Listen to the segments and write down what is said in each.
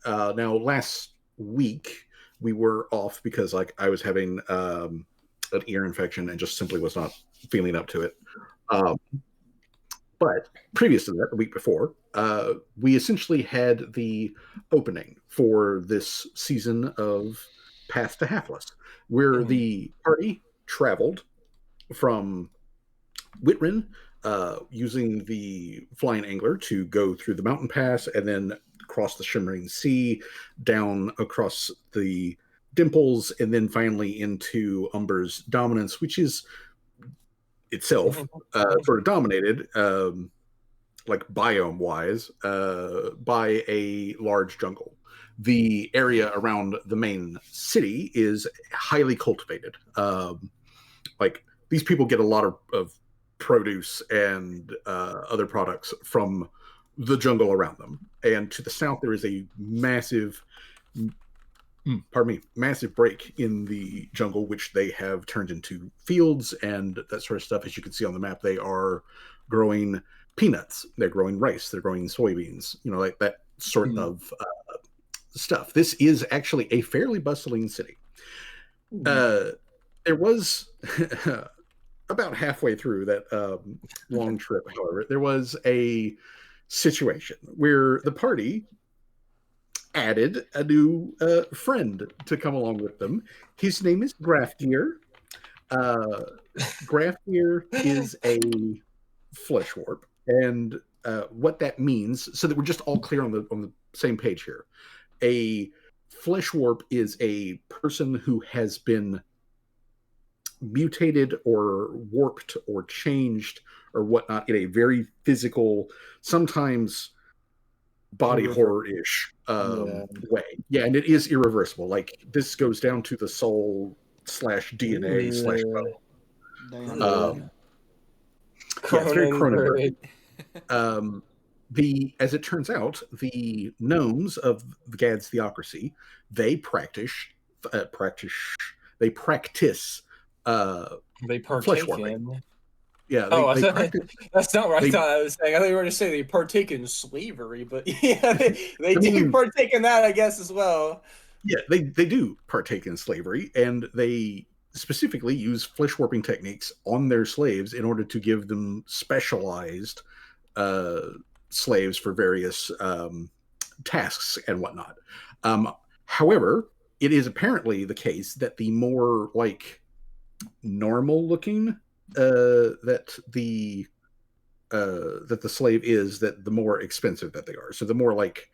Now, last week we were off because like I was having an ear infection and just simply was not feeling up to it. Um, but previous to that, the week before, we essentially had the opening for this season of Path to Halflus, where Mhm. the party traveled from Whitrin, using the flying angler to go through the mountain pass and then across the shimmering sea, down across the dimples, and then finally into Umber's dominance, which is itself sort of dominated, like biome wise, by a large jungle. The area around the main city is highly cultivated. Like these people get a lot of produce and other products from the jungle around them. And to the south, there is a massive, pardon me, massive break in the jungle, which they have turned into fields and that sort of stuff. As you can see on the map, they are growing peanuts, they're growing rice, they're growing soybeans, like that sort Mhm. of stuff. This is actually a fairly bustling city. Mhm. Uh, there was about halfway through that long trip, however, there was a situation where the party added a new friend to come along with them. His name is Grafgear. Uh, Grafgear is a flesh warp, and what that means, so that we're just all clear on the same page here. A flesh warp is a person who has been mutated or warped or changed or whatnot in a very physical, sometimes body Irreversible. horror-ish Yeah. way. Yeah, and it is irreversible. Like this goes down to the soul slash DNA slash Ugh. bone. Damn, Ugh. Um, yeah, it's very Cronenberg. Cronenberg. Um, as it turns out, the gnomes of the Gad's theocracy, they practice they practice They flesh partake warping. in. Yeah, Oh, I they thought practice that's not what I they thought I was saying. I thought you were going to say they partake in slavery, but yeah, they I do mean, partake in that, I guess, as well. yeah, they do partake in slavery, and they specifically use flesh warping techniques on their slaves in order to give them specialized uh, slaves for various tasks and whatnot. However, it is apparently the case that the more like normal looking that the slave is, that the more expensive that they are. So the more like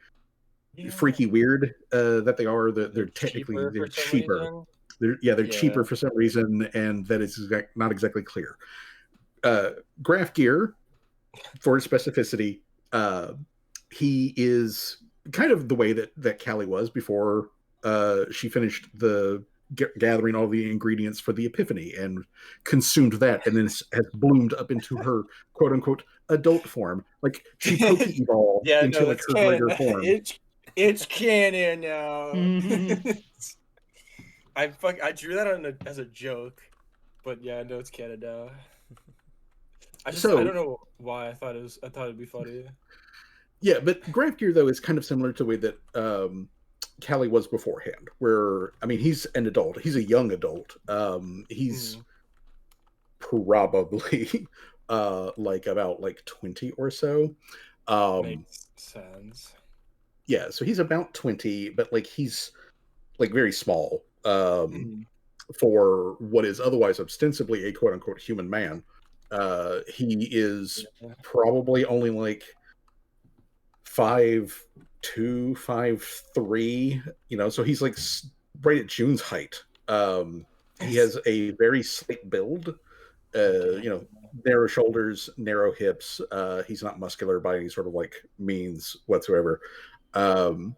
Yeah, freaky weird that they are, they're they're technically cheaper they're for some cheaper. reason. They're Yeah. cheaper for some reason, and that is not exactly clear. Graph gear, for specificity, uh, he is kind of the way that Callie was before she finished the gathering all the ingredients for the Epiphany and consumed that, and then has bloomed up into her quote unquote adult form. Like she poke evolved Yeah, into no, like it's her canon. greater form. It's canon now. Mhm. I drew that as a joke, but yeah, no, it's canon now. I So don't know why I thought it'd be funny. yeah, but Grant Gear though is kind of similar to the way that Callie was beforehand. Where I mean, he's an adult. He's a young adult. He's Mm, probably like about like 20 or so. Um, makes sense. yeah, so he's about 20, but like he's like very small Mm, for what is otherwise ostensibly a quote unquote human man. He is yeah. probably only like 5'2", 5'3", so he's like right at June's height. He has a very slight build, Okay. narrow shoulders, narrow hips. He's not muscular by any sort of like means whatsoever. Um,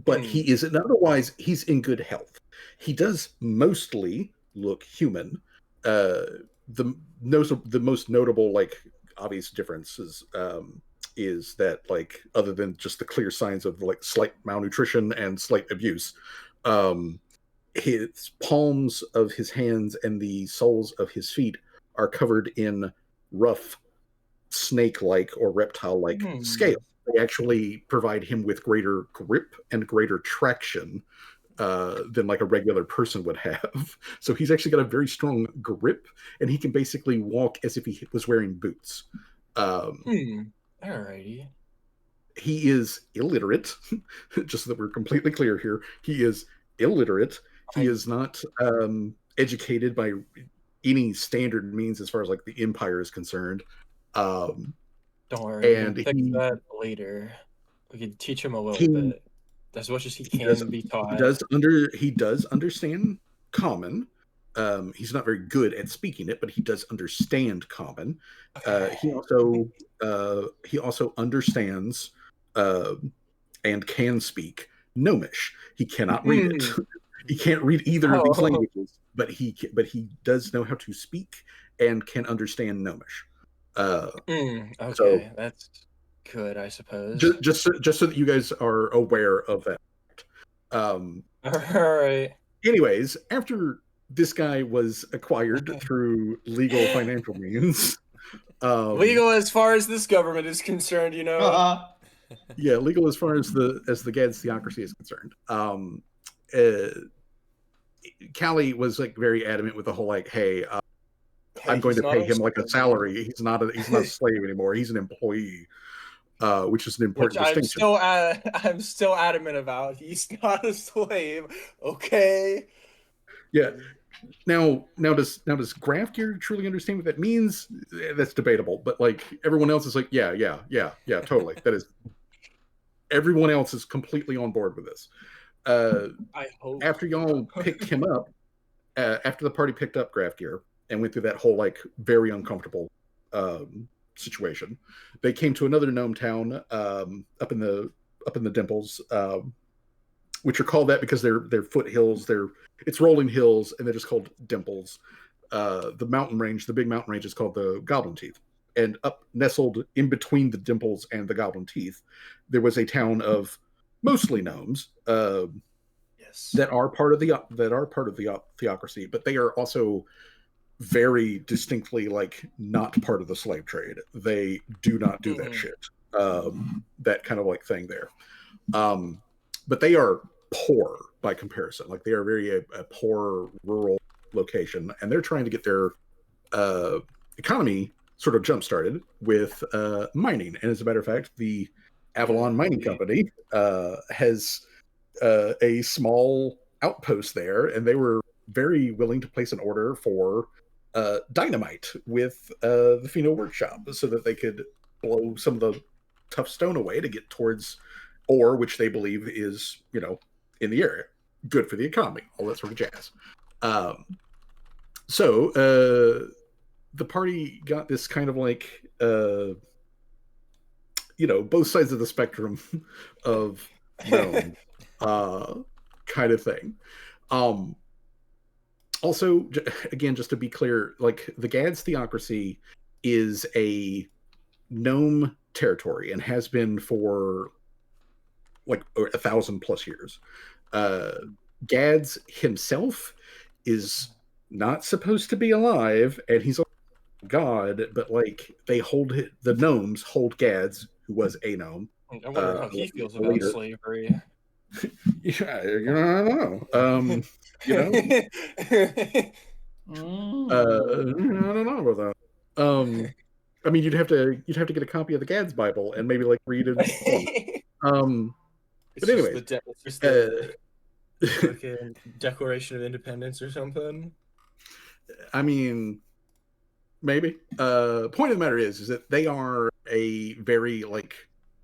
but Mm, he is, and otherwise he's in good health. He does mostly look human. The most notable like obvious differences is that like other than just the clear signs of like slight malnutrition and slight abuse, um, his palms of his hands and the soles of his feet are covered in rough snake-like or reptile-like mm. scale. they actually provide him with greater grip and greater traction than like a regular person would have. So he's actually got a very strong grip, and he can basically walk as if he was wearing boots. Um, Alrighty. he is illiterate, just so that we're completely clear here. He is illiterate. He I is not educated by any standard means as far as like the empire is concerned. Um, Don't worry, we can and fix that later. We can teach him a little he bit. As much as he he does can be he taught. does he does understand common. He's not very good at speaking it, but he does understand common. Okay. He also understands uh, and can speak Gnomish. He cannot read it. Mm. He can't read either of these Oh. languages, but he does know how to speak and can understand Gnomish. So Okay, that's good, I suppose. just so that you guys are aware of that. Um, All right. anyways, after this guy was acquired through legal financial means, Legal as far as this government is concerned, you know. yeah, legal as far as the Gads theocracy is concerned. Uh, Callie was like very adamant with the whole like, hey, Hey, I'm going he's to not pay a him like a slave. salary. He's not a slave anymore. He's an employee, which is an Which important distinction. I'm still adamant about. He's not a slave. Okay. Yeah. Now does Graf Gear truly understand what that means? That's debatable. But like everyone else is like, yeah, totally. That is everyone else is completely on board with this. I hope. After y'all picked him up, after the party picked up Graf Gear and went through that whole like very uncomfortable situation, they came to another gnome town up in the Dimples, which are called that because they're foothills. It's rolling hills, and they're just called Dimples. The mountain range, the big mountain range, is called the Goblin Teeth. And up nestled in between the Dimples and the Goblin Teeth, there was a town of mostly gnomes Yes. that are part of the theocracy, but they are also very distinctly like not part of the slave trade. They do not do that shit. That kind of like thing there. But they are poor by comparison. Like they are a poor rural location, and they're trying to get their economy sort of jump started with mining. And as a matter of fact, the Avalon Mining Company has a small outpost there, and they were very willing to place an order for dynamite with the Pheno Workshop so that they could blow some of the tough stone away to get towards ore, which they believe is, in the area. Good for the economy, all that sort of jazz. So the party got this kind of like, both sides of the spectrum of gnome kind of thing. Also, again, just to be clear, like the Gads theocracy is a gnome territory and has been for like 1,000+ years. Gads himself is not supposed to be alive, and he's a god, but like the gnomes hold Gads, who was a gnome. I wonder how he feels about later. slavery. Yeah, I don't know. I don't know about that. I mean, you'd have to get a copy of the Gads Bible and maybe like read it. But anyway, It's the fucking Declaration of Independence or something. I mean, maybe. Point of the matter is that they are a very like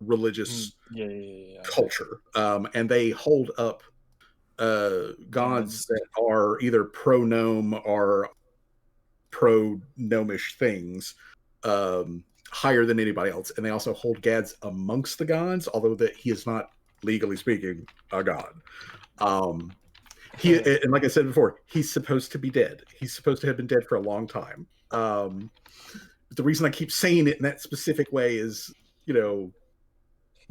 religious culture, and they hold up gods that are either pro gnome or pro gnomish things higher than anybody else, and they also hold Gads amongst the gods, although that he is not legally speaking a god. And like I said before, he's supposed to be dead. He's supposed to have been dead for a long time. The reason I keep saying it in that specific way is,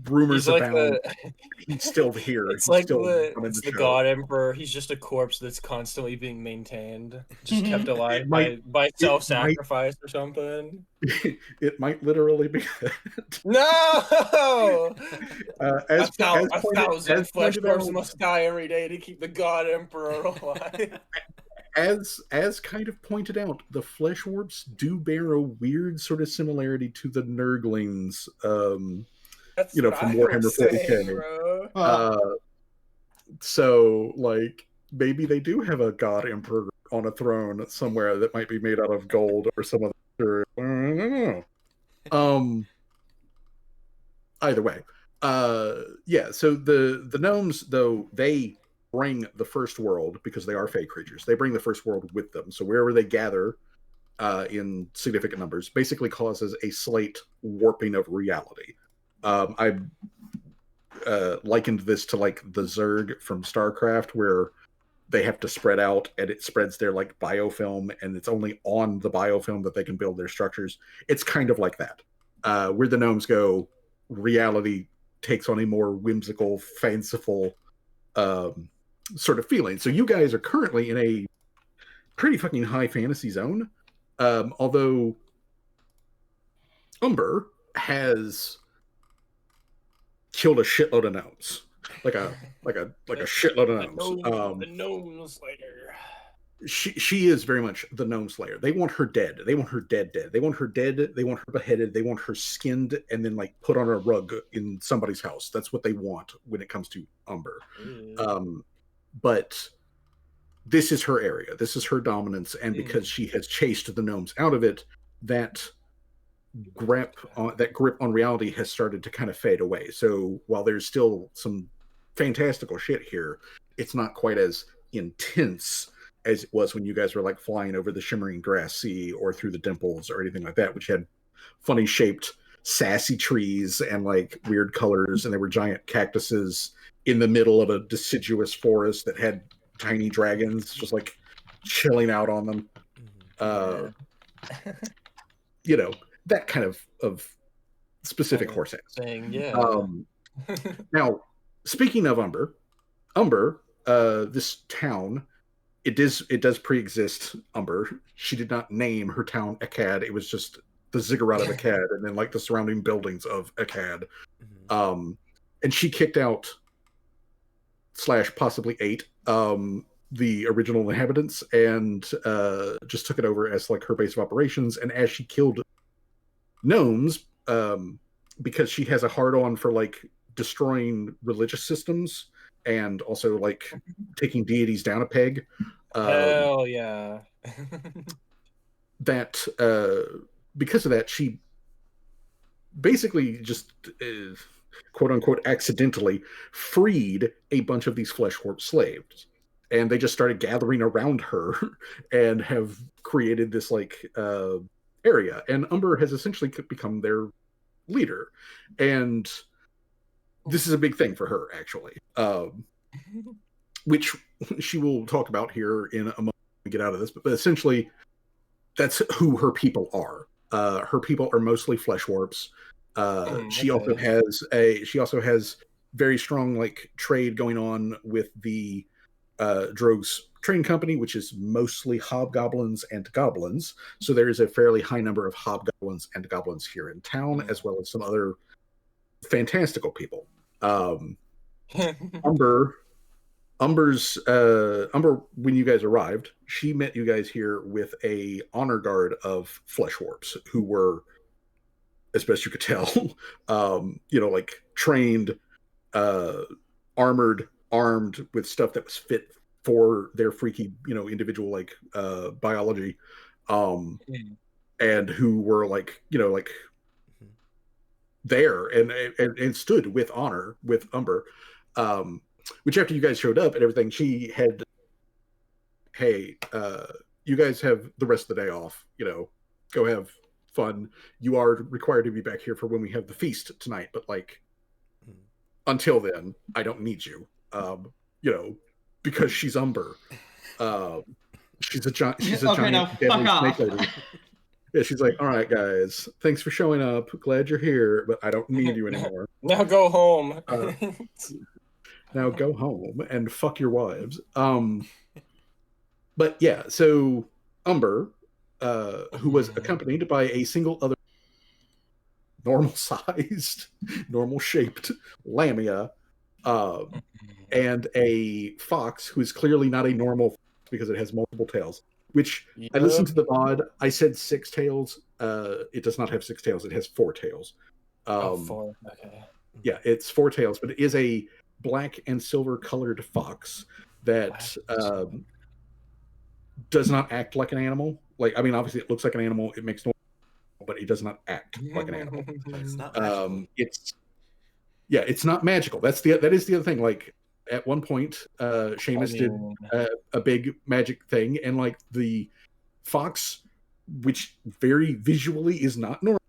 rumors He's like abound. the He's still here. it's He's like still the running it's the the show. God Emperor. He's just a corpse that's constantly being maintained, just kept It alive might, by it might, self-sacrifice or something. it might literally be that. No! A thousand As flesh pointed corpses out, must die every day to keep the God Emperor alive. as kind of pointed out, the flesh warps do bear a weird sort of similarity to the Nurglings, That's what from I Warhammer was 40k. saying, bro. Uh, so like maybe they do have a god emperor on a throne somewhere that might be made out of gold or some other. I don't know. Either way, yeah. So the gnomes, though, they bring the first world because they are fey creatures. They bring the first world with them. So wherever they gather in significant numbers, basically causes a slight warping of reality. I likened this to like the Zerg from StarCraft, where they have to spread out and it spreads their like biofilm, and it's only on the biofilm that they can build their structures. It's kind of like that. Where the gnomes go, reality takes on a more whimsical, fanciful um, sort of feeling. So you guys are currently in a pretty fucking high fantasy zone. Although Umber has killed a shitload of gnomes, like a shitload of gnomes. The gnome slayer. She is very much the gnome slayer. They want her dead. They want her dead. They want her dead. They want her beheaded. They want her skinned and then like put on a rug in somebody's house. That's what they want when it comes to Umber. But this is her area. This is her dominance, and because she has chased the gnomes out of it, that grip on reality has started to kind of fade away. So while there's still some fantastical shit here, it's not quite as intense as it was when you guys were like flying over the shimmering grass sea or through the dimples or anything like that, which had funny shaped sassy trees and like weird colors, and there were giant cactuses in the middle of a deciduous forest that had tiny dragons just like chilling out on them. That kind of specific horse thing. Yeah. Now, speaking of Umber, this town, it does pre-exist Umber. She did not name her town Akkad. It was just the ziggurat of Akkad, and then like the surrounding buildings of Akkad. And she kicked out / possibly ate the original inhabitants and just took it over as like her base of operations. And as she killed gnomes, because she has a hard-on for like destroying religious systems and also like taking deities down a peg. Hell yeah. That because of that, she basically just quote unquote accidentally freed a bunch of these flesh warp slaves, and they just started gathering around her and have created this like area, and Umber has essentially become their leader, and this is a big thing for her actually, which she will talk about here in a moment to get out of this, but essentially that's who her people are. Her people are mostly flesh warps. She also has very strong like trade going on with the Drogue's Train Company, which is mostly hobgoblins and goblins. So there is a fairly high number of hobgoblins and goblins here in town, as well as some other fantastical people. Umber, when you guys arrived, she met you guys here with a honor guard of flesh warps who were, as best you could tell, like trained, armed with stuff that was fit for their freaky, individual like biology, and who were like, there and stood with honor with Umber. Which after you guys showed up and everything, she had, hey, you guys have the rest of the day off, go have fun. You are required to be back here for when we have the feast tonight, but like until then, I don't need you. Because she's Umber. She's a giant Okay, now deadly fuck snake off. lady. Yeah, she's like, all right, guys, thanks for showing up. Glad you're here, but I don't need you anymore. Now go home. Uh, now go home and fuck your wives. But yeah, so Umber, who was accompanied by a single other normal sized, normal shaped Lamia, uh, and a fox who is clearly not a normal fox because it has multiple tails. Which I listened Yep. to the VOD. I said six tails. It does not have six tails. It has four tails. Oh, Um, four. Okay. yeah, it's four tails, but it is a black and silver colored fox that Black and silver. does not act like an animal. Like, I mean, obviously it looks like an animal. It makes noise, but it does not act like an animal. But it's not magical. It's yeah, it's not magical. That is the other thing. Like at one point, Seamus did a big magic thing, and like the fox, which very visually is not normal,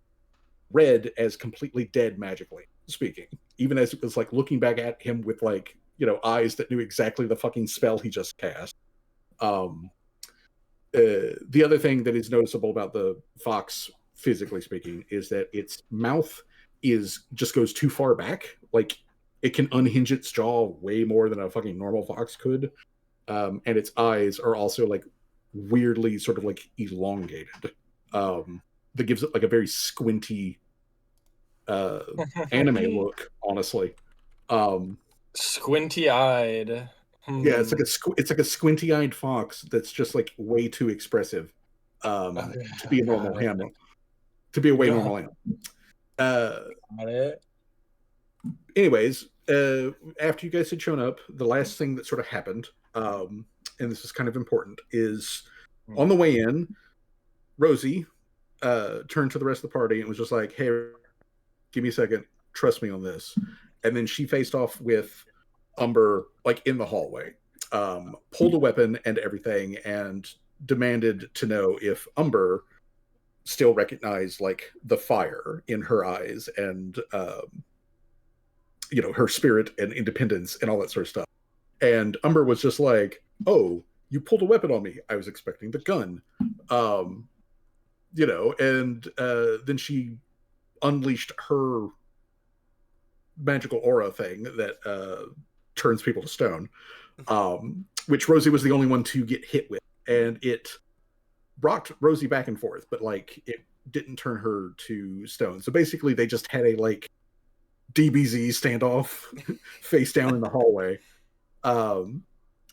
read as completely dead magically speaking. Even as it was like looking back at him with like eyes that knew exactly the fucking spell he just cast. Um, the other thing that is noticeable about the fox, physically speaking, is that its mouth just goes too far back. Like it can unhinge its jaw way more than a fucking normal fox could, and its eyes are also like weirdly sort of like elongated. That gives it like a very squinty anime look, honestly. Squinty-eyed. Yeah, it's like a squinty-eyed fox that's just like way too expressive to be a normal animal, to be a way normal animal. Got it. Anyways, after you guys had shown up, the last thing that sort of happened, and this is kind of important, is on the way in, Rosie turned to the rest of the party and was just like, "Hey, give me a second, trust me on this." And then she faced off with Umber like in the hallway, pulled a weapon and everything, and demanded to know if Umber still recognized like the fire in her eyes and her spirit and independence and all that sort of stuff. And Umber was just like, "Oh, you pulled a weapon on me. I was expecting the gun." And then she unleashed her magical aura thing that turns people to stone, which Rosie was the only one to get hit with, and it rocked Rosie back and forth, but like it didn't turn her to stone. So basically, they just had a like DBZ standoff face down in the hallway,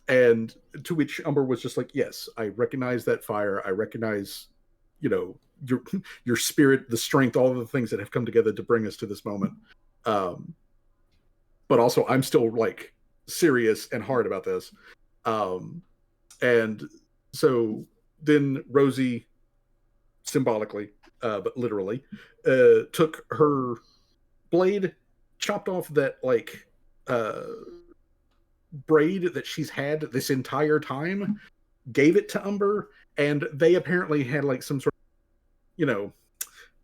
and to which Umber was just like, "Yes, I recognize that fire. I recognize, your spirit, the strength, all of the things that have come together to bring us to this moment." But also, I'm still like serious and hard about this. And so then Rosie, symbolically, but literally, took her blade, chopped off that like braid that she's had this entire time, gave it to Umber, and they apparently had like some sort of,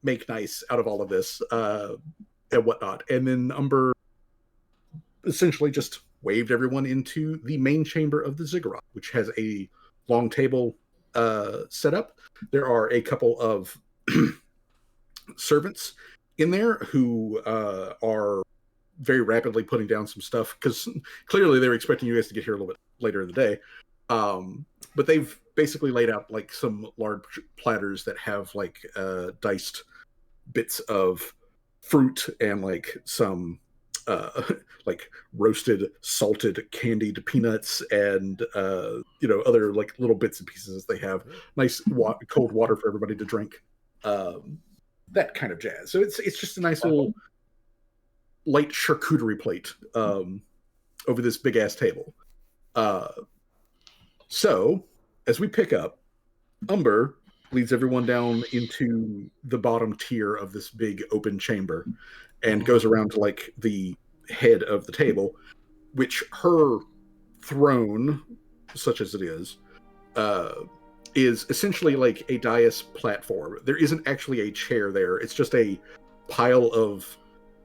make nice out of all of this and whatnot. And then Umber essentially just waved everyone into the main chamber of the ziggurat, which has a long table set up. There are a couple of servants in there who are very rapidly putting down some stuff because clearly they were expecting you guys to get here a little bit later in the day. But they've basically laid out like some large platters that have like diced bits of fruit and like some like roasted, salted, candied peanuts and other like little bits and pieces. They have nice cold water for everybody to drink, that kind of jazz. So it's just a nice little light charcuterie plate over this big ass table. So as we pick up, Umber leads everyone down into the bottom tier of this big open chamber and goes around to like the head of the table, which her throne, such as it is essentially like a dais platform. There isn't actually a chair there. It's just a pile of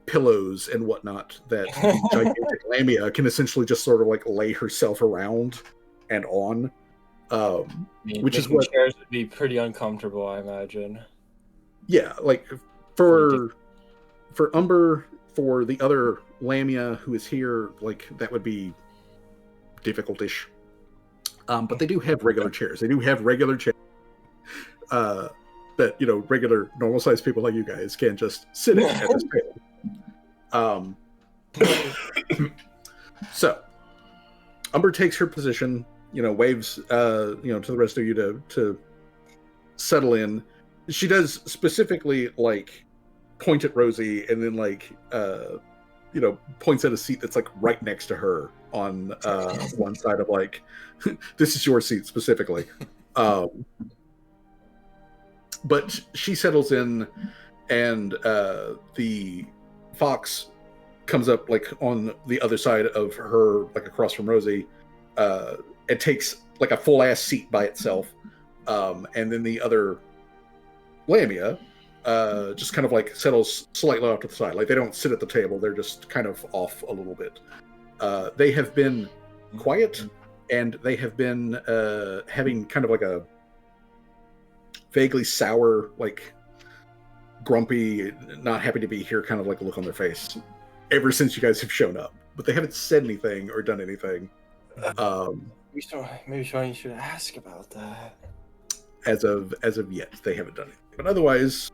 pillows and whatnot that the gigantic Lamia can essentially just sort of like lay herself around and on. Which is what chairs would be pretty uncomfortable, I imagine. Yeah, like for Umber, for the other Lamia who is here, like that would be difficult-ish. But they do have regular chairs. They do have regular chairs that regular normal-sized people like you guys can just sit at this table. So Umber takes her position. Waves to the rest of you to settle in. She does specifically like point at Rosie and then like points at a seat that's like right next to her on one side of like this is your seat specifically. But she settles in, and the fox comes up like on the other side of her, like across from Rosie, and takes like a full ass seat by itself. And then the other Lamia just kind of like settles slightly off to the side. Like they don't sit at the table; they're just kind of off a little bit. They have been quiet, and they have been having kind of like a vaguely sour, like grumpy, not happy to be here kind of like a look on their face ever since you guys have shown up. But they haven't said anything or done anything. Maybe Sean, you should ask about that. As of yet, they haven't done anything. But otherwise,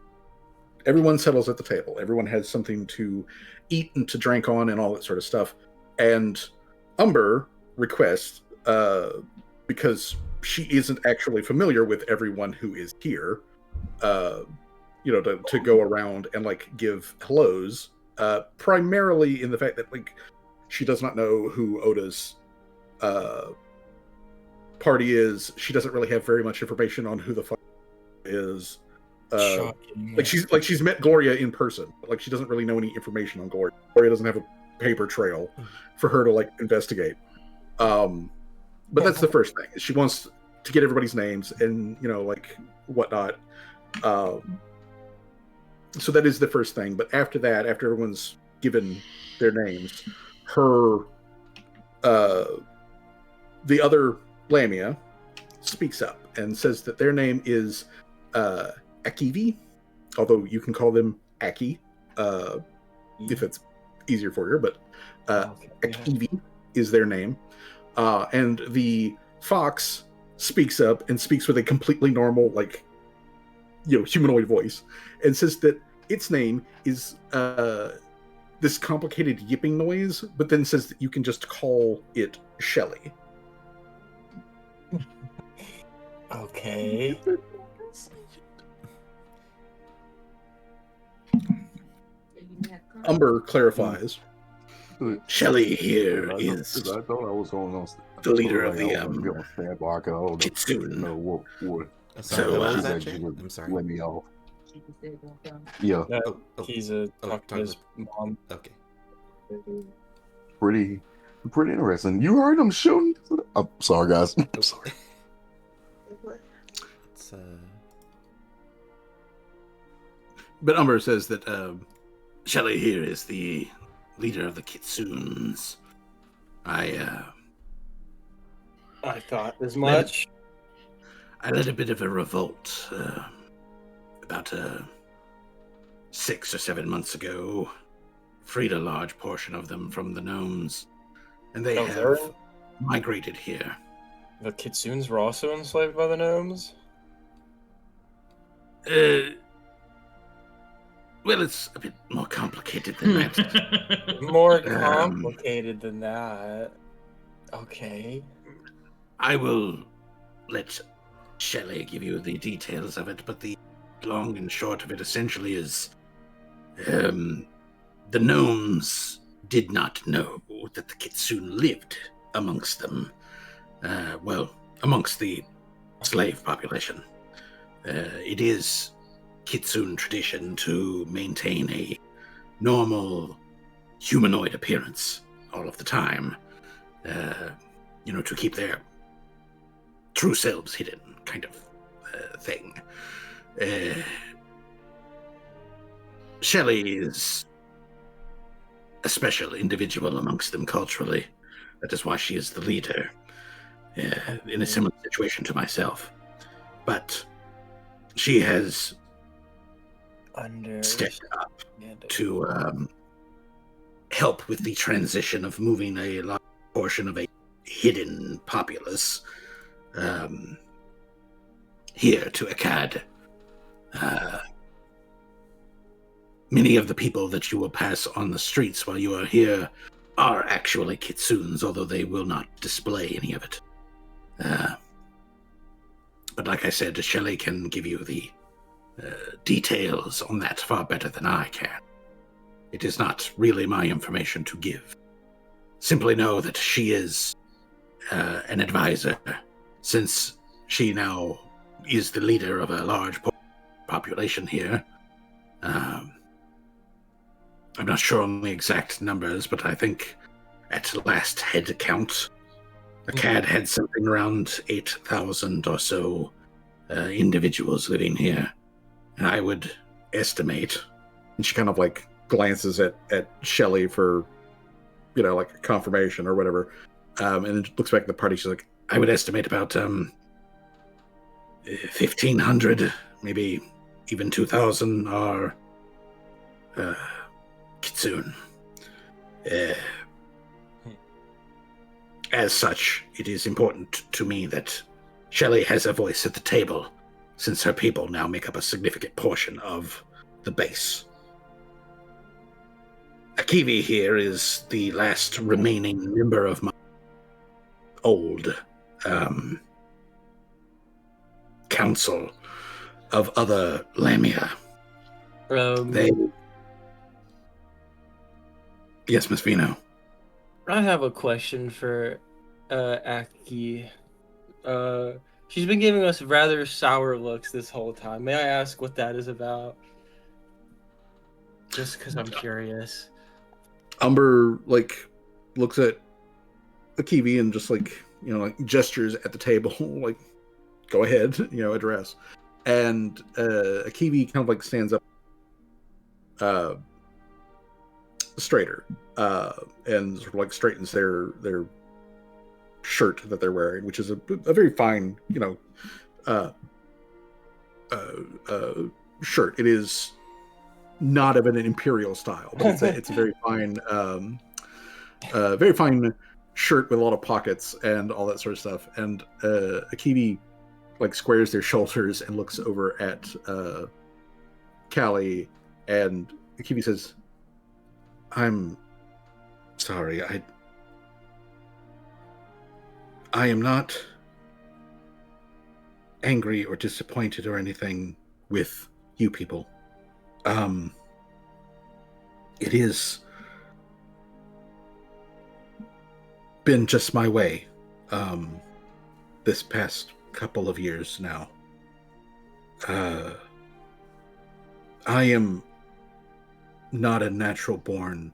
everyone settles at the table. Everyone has something to eat and to drink on and all that sort of stuff. And Umber requests, because she isn't actually familiar with everyone who is here, to go around and like give hellos, primarily in the fact that like she does not know who Oda's party is. She doesn't really have very much information on who the fuck is. She's met Gloria in person, but like she doesn't really know any information on Gloria. Gloria doesn't have a paper trail for her to like investigate. But that's the first thing. She wants to get everybody's names and like whatnot. So that is the first thing. But after that, after everyone's given their names, her the other Lamia speaks up and says that their name is Akivi, although you can call them Aki if it's easier for you. But Akivi is their name. And the fox speaks up and speaks with a completely normal, like, humanoid voice, and says that its name is this complicated yipping noise, but then says that you can just call it Shelly. Okay. Umber clarifies. Shelly here is I thought I was on the leader of the Kitsune. So what was that, Jay? I'm sorry. Let me off. Yeah. He's talking to his mom. Okay. Pretty interesting. You heard him shooting? I'm sorry, guys. I'm sorry. It's, But Umber says that Shelly here is the leader of the Kitsunes. I thought as much. I led a bit of a revolt about 6 or 7 months ago. Freed a large portion of them from the gnomes, and they have migrated here. The Kitsunes were also enslaved by the gnomes? Well, it's a bit more complicated than that. More complicated than that. Okay. I will let Shelley give you the details of it, but the long and short of it essentially is the gnomes did not know that the Kitsune lived amongst them. Amongst the slave population. It is Kitsune tradition to maintain a normal humanoid appearance all of the time. To keep their true selves hidden, kind of thing. Shelley is a special individual amongst them culturally. That is why she is the leader, in a similar situation to myself. But she has stepped up to help with the transition of moving a large portion of a hidden populace here to Akkad. Many of the people that you will pass on the streets while you are here are actually kitsunes, although they will not display any of it. But like I said, Shelley can give you the details on that far better than I can. It is not really my information to give. Simply know that she is an advisor, since she now is the leader of a large population here. I'm not sure on the exact numbers, but I think at last head count, Akkad had something around 8,000 or so individuals living here. And I would estimate... And she kind of like glances at Shelley for, like confirmation or whatever. And then looks back at the party. She's like, I would estimate about 1,500, maybe even 2,000 are Kitsune. As such, it is important to me that Shelley has a voice at the table, since her people now make up a significant portion of the base. Akivi here is the last remaining member of my old council of other Lamia. Yes, Miss Vino. I have a question for Aki. She's been giving us rather sour looks this whole time. May I ask what that is about? Just because I'm curious. Umber looks at Akivi and just gestures at the table, like, go ahead, address. And Akivi kind of stands up straighter and sort of straightens their shirt that they're wearing, which is a very fine shirt. It is not of an imperial style, but it's a very fine shirt with a lot of pockets and all that sort of stuff. And Akivi squares their shoulders and looks over at Callie, and Akivi says, I'm sorry, I am not angry or disappointed or anything with you people. It is been just my way this past couple of years now. I am not a natural born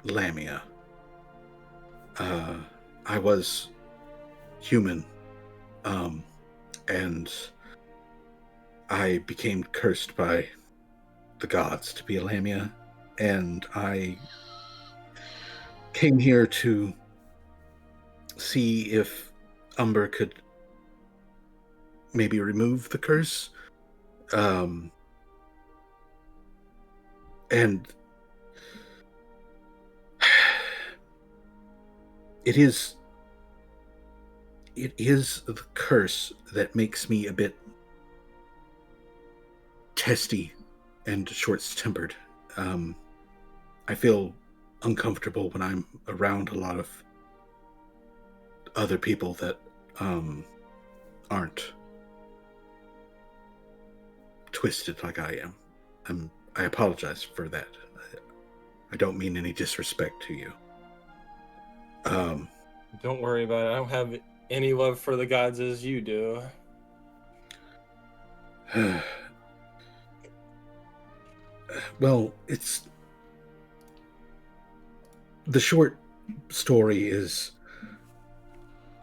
Lamia. I was human, and I became cursed by the gods to be a Lamia, and I came here to see if Umber could maybe remove the curse. And it is the curse that makes me a bit testy and short-tempered. I feel uncomfortable when I'm around a lot of other people that aren't twisted like I am. I apologize for that. I don't mean any disrespect to you. Don't worry about it. I don't have any love for the gods as you do. Well, it's... The short story is,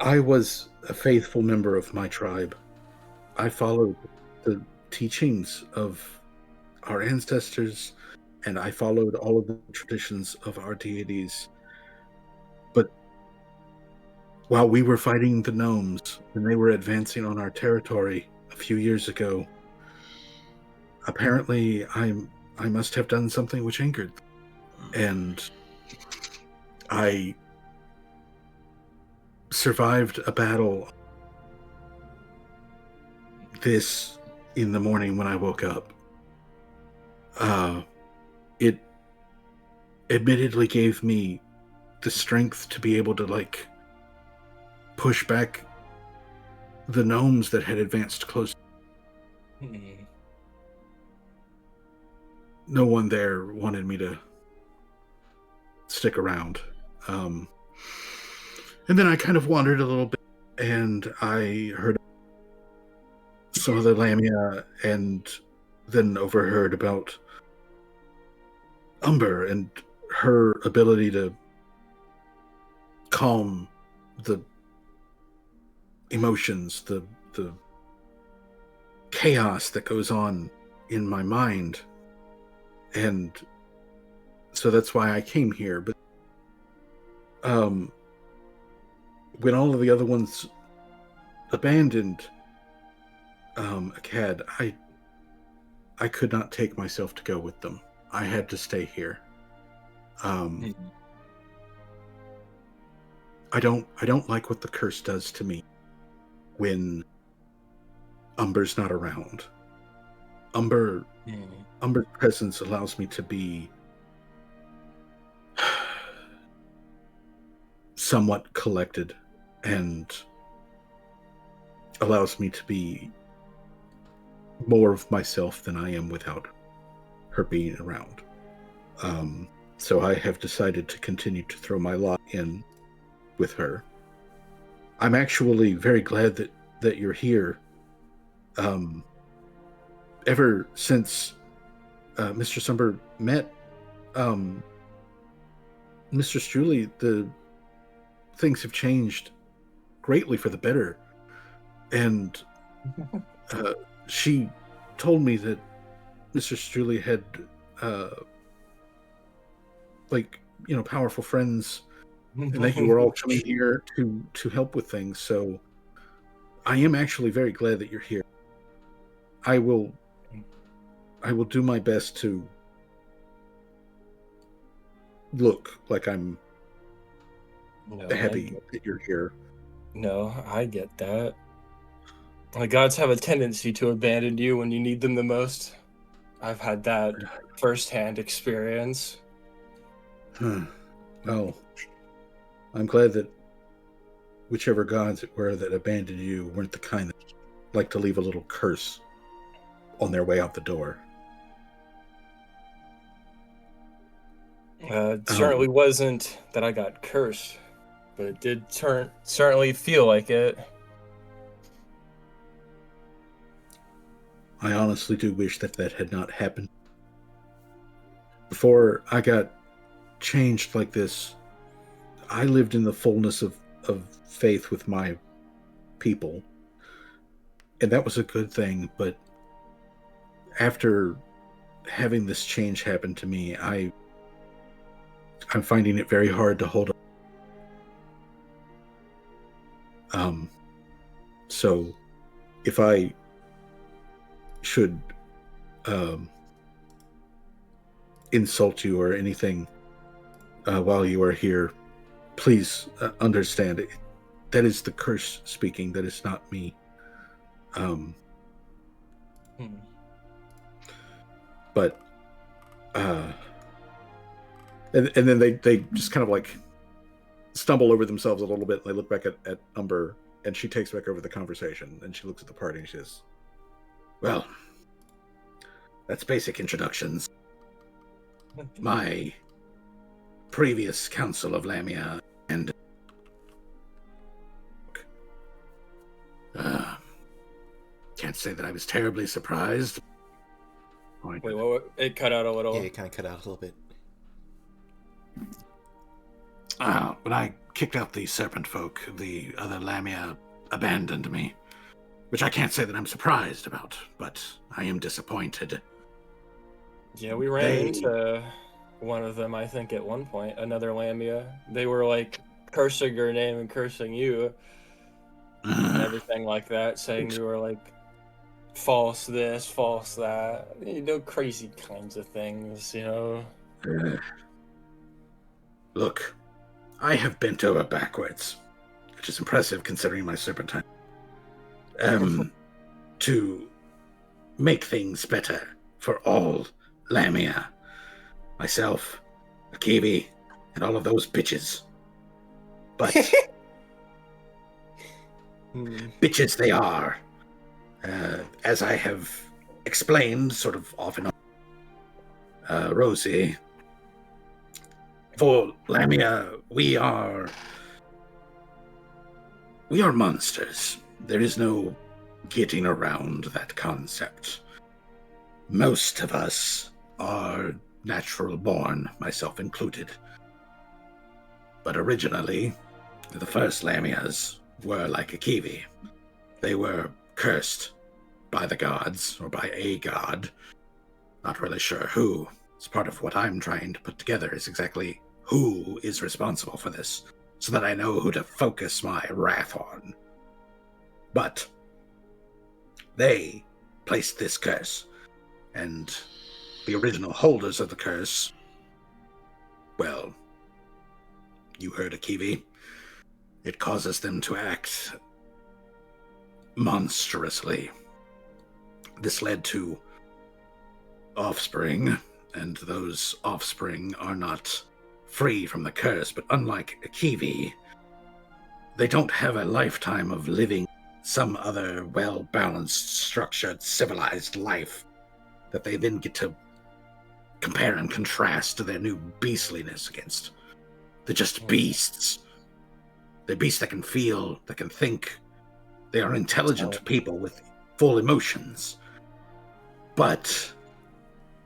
I was a faithful member of my tribe. I followed the teachings of our ancestors, and I followed all of the traditions of our deities. But while we were fighting the gnomes, and they were advancing on our territory a few years ago, apparently I must have done something which angered them. And I survived a battle this in the morning when I woke up. It admittedly gave me the strength to be able to, like, push back the gnomes that had advanced close. No one there wanted me to stick around. And then I kind of wandered a little bit, and I heard some of the Lamia, and then overheard about Umber and her ability to calm the emotions, the chaos that goes on in my mind. And so that's why I came here. But when all of the other ones abandoned Akkad, I could not take myself to go with them. I had to stay here. I don't like what the curse does to me when Umber's not around. Umber's presence allows me to be somewhat collected and allows me to be more of myself than I am without her being around. So I have decided to continue to throw my lot in with her. I'm actually very glad that you're here. Ever since Mr. Sumber met Mr. Struley, the things have changed greatly for the better. And she told me that Mr. Struley had powerful friends, and that you were all coming here to help with things. So I am actually very glad that you're here. I will do my best to look like I'm happy that you're here. No, I get that. The gods have a tendency to abandon you when you need them the most. I've had that firsthand experience. Well, I'm glad that whichever gods it were that abandoned you weren't the kind that like to leave a little curse on their way out the door. It certainly wasn't that I got cursed, but it did certainly feel like it. I honestly do wish that had not happened. Before I got changed like this, I lived in the fullness of faith with my people, and that was a good thing. But after having this change happen to me, I'm finding it very hard to hold up. So if I should insult you or anything while you are here, please understand it. That is the curse speaking. That is not me. But and then they just kind of like stumble over themselves a little bit, and they look back at Umber, and she takes back over the conversation, and she looks at the party and she says, well, that's basic introductions. My previous council of Lamia and can't say that I was terribly surprised. Wait, what? It cut out a little. Yeah, it kind of cut out a little bit. When I kicked out the serpent folk, the other Lamia abandoned me, which I can't say that I'm surprised about, but I am disappointed. Yeah, we ran into one of them, I think, at one point, another Lamia. They were, like, cursing your name and cursing you, and everything like that, saying you were, like, false this, false that, crazy kinds of things, Look, I have bent over backwards, which is impressive considering my serpentine. To make things better for all Lamia, myself, Akivi, and all of those bitches. But bitches they are. As I have explained sort of off and on, Rosie, for Lamia, we are monsters. There is no getting around that concept. Most of us are natural born, myself included. But originally, the first Lamias were like Akivi. They were cursed by the gods, or by a god. Not really sure who. It's part of what I'm trying to put together is exactly who is responsible for this, so that I know who to focus my wrath on. But they placed this curse, and the original holders of the curse, well, you heard Akivi. It causes them to act monstrously. This led to offspring, and those offspring are not free from the curse, but unlike Akivi, they don't have a lifetime of living some other well-balanced, structured, civilized life that they then get to compare and contrast to their new beastliness against. They're just beasts. They're beasts that can feel, that can think. They are intelligent people with full emotions. But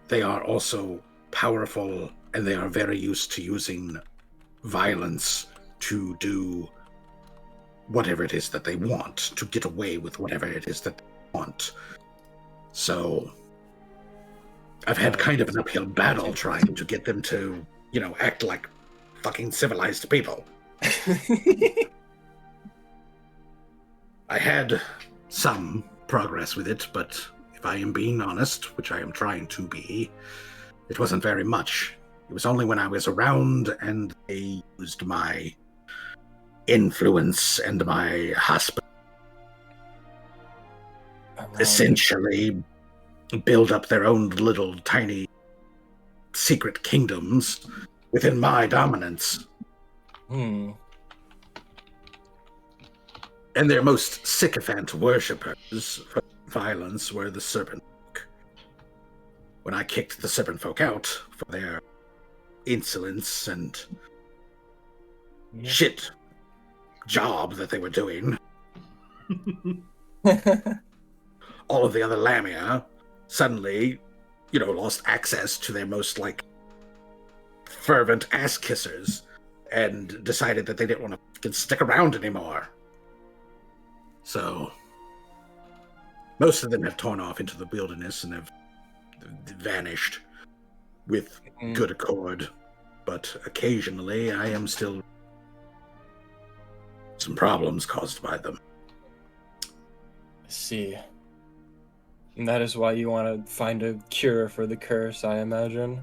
they are also powerful, and they are very used to using violence to do whatever it is that they want, to get away with whatever it is that they want. So I've had kind of an uphill battle trying to get them to, act like fucking civilized people. I had some progress with it, but if I am being honest, which I am trying to be, it wasn't very much. It was only when I was around and they used my influence and my hospital essentially build up their own little tiny secret kingdoms within my dominance. And their most sycophant worshippers for violence were the serpent folk. When I kicked the serpent folk out for their insolence and shit job that they were doing, all of the other Lamia suddenly, lost access to their most, fervent ass-kissers and decided that they didn't want to stick around anymore. So, most of them have torn off into the wilderness and have vanished with good accord. But occasionally, I am still some problems caused by them. I see. And that is why you want to find a cure for the curse, I imagine?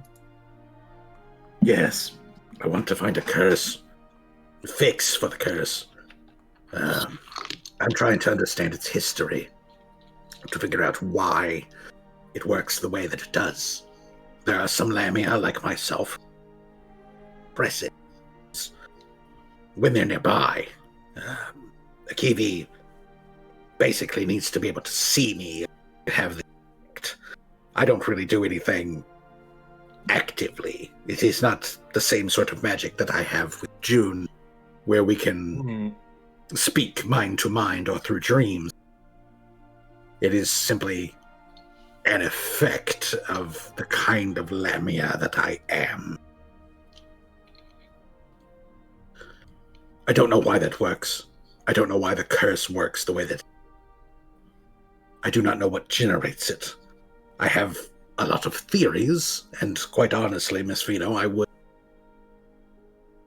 Yes. I want to find a fix for the curse. I'm trying to understand its history, to figure out why it works the way that it does. There are some Lamia, like myself, press it when they're nearby. Akivi basically needs to be able to see me and have the effect. I don't really do anything actively. It is not the same sort of magic that I have with June, where we can speak mind to mind or through dreams. It is simply an effect of the kind of Lamia that I am. I don't know why that works. I don't know why the curse works the way that. I do not know what generates it. I have a lot of theories, and quite honestly, Miss Vino, I would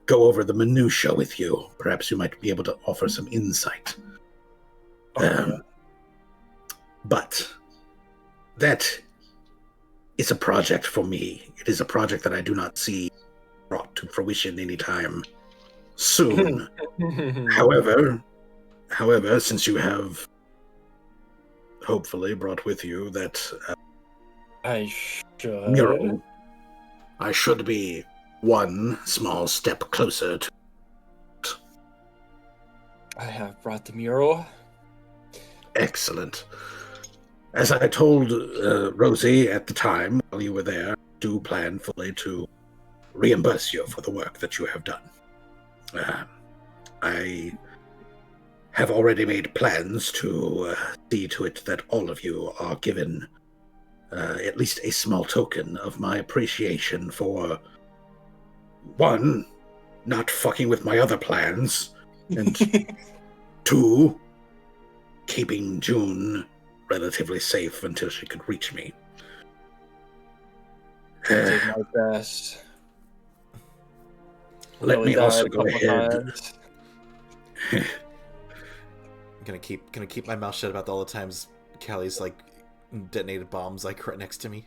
go over the minutiae with you. Perhaps you might be able to offer some insight. But That is a project for me. It is a project that I do not see brought to fruition anytime soon. However, since you have hopefully brought with you that I should. mural, I should be one small step closer to. I have brought the mural. Excellent. As I told Rosie at the time while you were there, I do plan fully to reimburse you for the work that you have done. I have already made plans to see to it that all of you are given at least a small token of my appreciation for, one, not fucking with my other plans, and two, keeping June relatively safe until she could reach me. I did my best. Let me also go ahead. I'm gonna keep my mouth shut about all the times Callie's like detonated bombs like right next to me.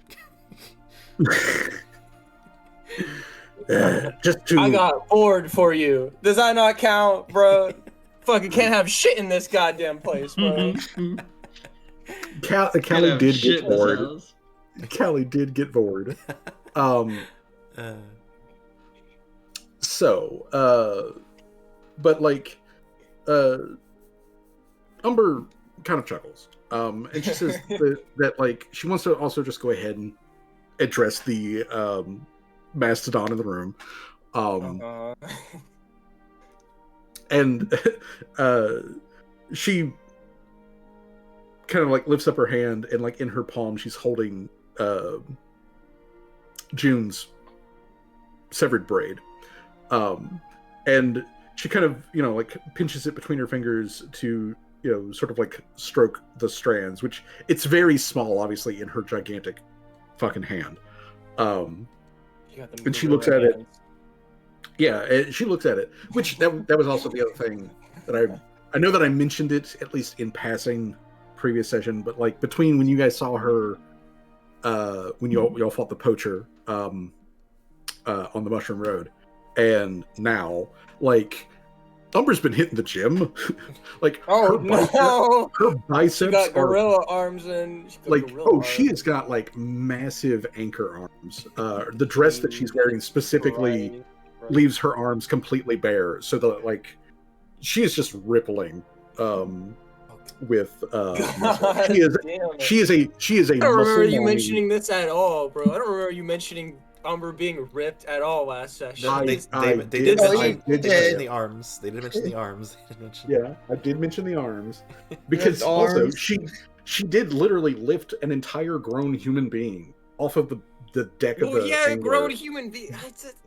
Just to... I got bored for you. Does that not count, bro? Fucking can't have shit in this goddamn place, bro. Callie did get bored. Callie did get bored. But like, Umber kind of chuckles. And she says that like she wants to also just go ahead and address the mastodon in the room. And she kind of like lifts up her hand, and like in her palm she's holding June's severed braid, and she kind of like pinches it between her fingers to sort of like stroke the strands, which it's very small obviously in her gigantic fucking hand. And she looks at it. Yeah, she looks at it, which that was also the other thing that I know that I mentioned it at least in passing previous session, but like between when you guys saw her when y'all fought the poacher on the Mushroom Road and now, like, Umber's been hitting the gym. Like, her biceps she got gorilla arms and she has got like massive anchor arms. The dress that she's wearing specifically leaves her arms completely bare, so that like she is just rippling with she is a I don't remember you mentioning this at all, bro. I don't remember you mentioning Umber being ripped at all last session. They did mention the arms. They did mention the arms. Yeah, I did mention the arms because also she did literally lift an entire grown human being off of the deck of the angler. Grown human being.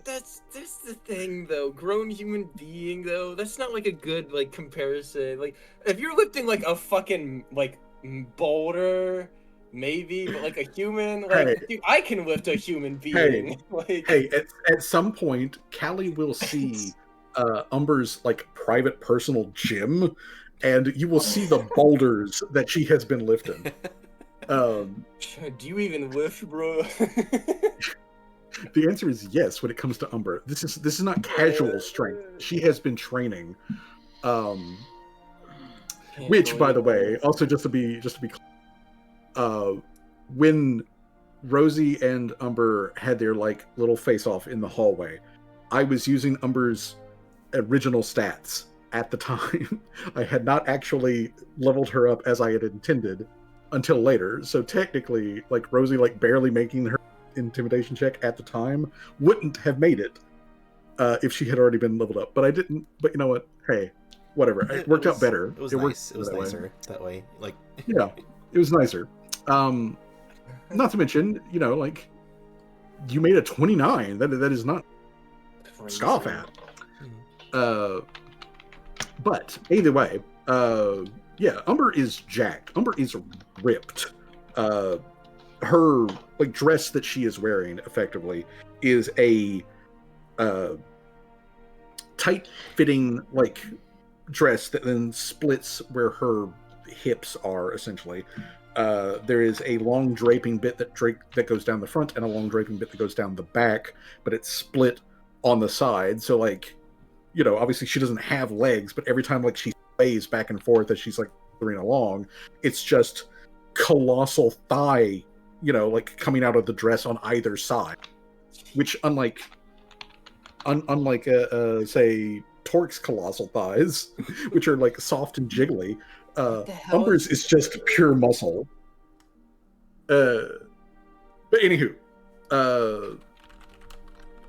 That's the thing though. Grown human being though. That's not like a good like comparison. Like if you're lifting like a fucking like boulder, maybe, but like a human, like dude, I can lift a human being. At some point, Callie will see Umber's like private personal gym, and you will see the boulders that she has been lifting. Do you even lift, bro? The answer is yes when it comes to Umber. This is not casual strength. She has been training. Which, by the way, also just to be clear, when Rosie and Umber had their like little face off in the hallway, I was using Umber's original stats at the time. I had not actually leveled her up as I had intended until later. So technically, like Rosie like barely making her intimidation check at the time wouldn't have made it if she had already been leveled up. But I didn't. But you know what? Hey, whatever. It worked out better. It was nice. It was nicer that way. Like yeah, it was nicer. Not to mention, like you made a 29. That is not scoff at. But either way, yeah, Umber is jacked. Umber is ripped. Her like dress that she is wearing effectively is a tight-fitting like dress that then splits where her hips are essentially, There is a long draping bit that goes down the front and a long draping bit that goes down the back, but it's split on the side. So like, obviously she doesn't have legs, but every time like she sways back and forth as she's like moving along, it's just colossal thigh, like coming out of the dress on either side. Which unlike say Torque's colossal thighs, which are like soft and jiggly, Umber's is just pure muscle. But anywho,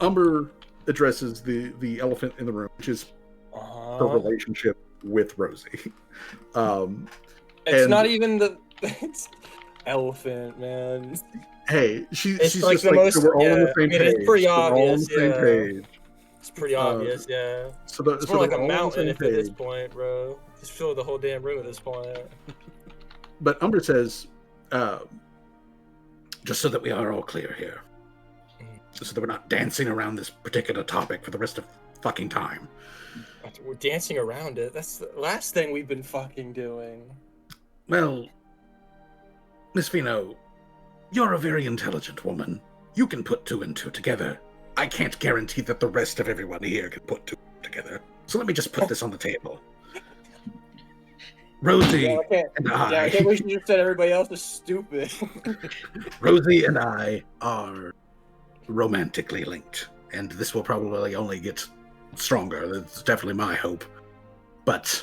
Umber addresses the elephant in the room, which is her relationship with Rosie. It's not even it's elephant, man. Hey, she's like just the like, most. so we're all on the same page. It's pretty obvious. We're all on the same page. It's pretty obvious, yeah. So it's more like a we're all on the mountain same at this point, bro. Just fill the whole damn room at this point. But Umber says, just so that we are all clear here, so that we're not dancing around this particular topic for the rest of fucking time. We're dancing around it. That's the last thing we've been fucking doing. Well, Miss Fino, you're a very intelligent woman. You can put two and two together. I can't guarantee that the rest of everyone here can put two together. So let me just put this on the table. Rosie and I... I can't wish you just said everybody else is stupid. Rosie and I are romantically linked, and this will probably only get stronger. That's definitely my hope. But,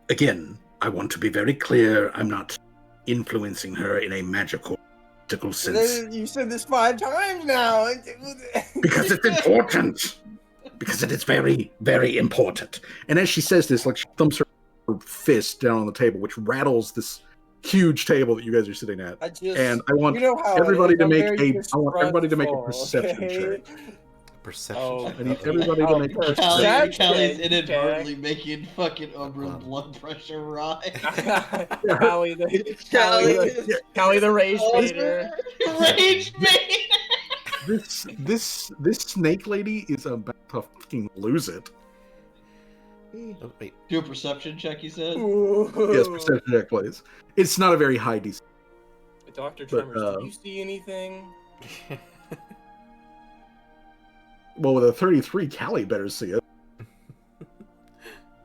again, I want to be very clear. I'm not influencing her in a magical sense. You said this 5 times now. Because it's important. Because it is very, very important. And as she says this, like she thumps her fist down on the table, which rattles this huge table that you guys are sitting at. And I want everybody to make a perception check. Perception check. I need everybody to make a perception check. Cally's inadvertently making fucking Umber's blood pressure rise. Callie the rage baiter. Rage baiter. This snake lady is about to fucking lose it. Oh, wait. Do a perception check, you said? Yes, perception check, please. It's not a very high DC. Dr. Tremors, do you see anything? Well, with a 33, Callie better see it.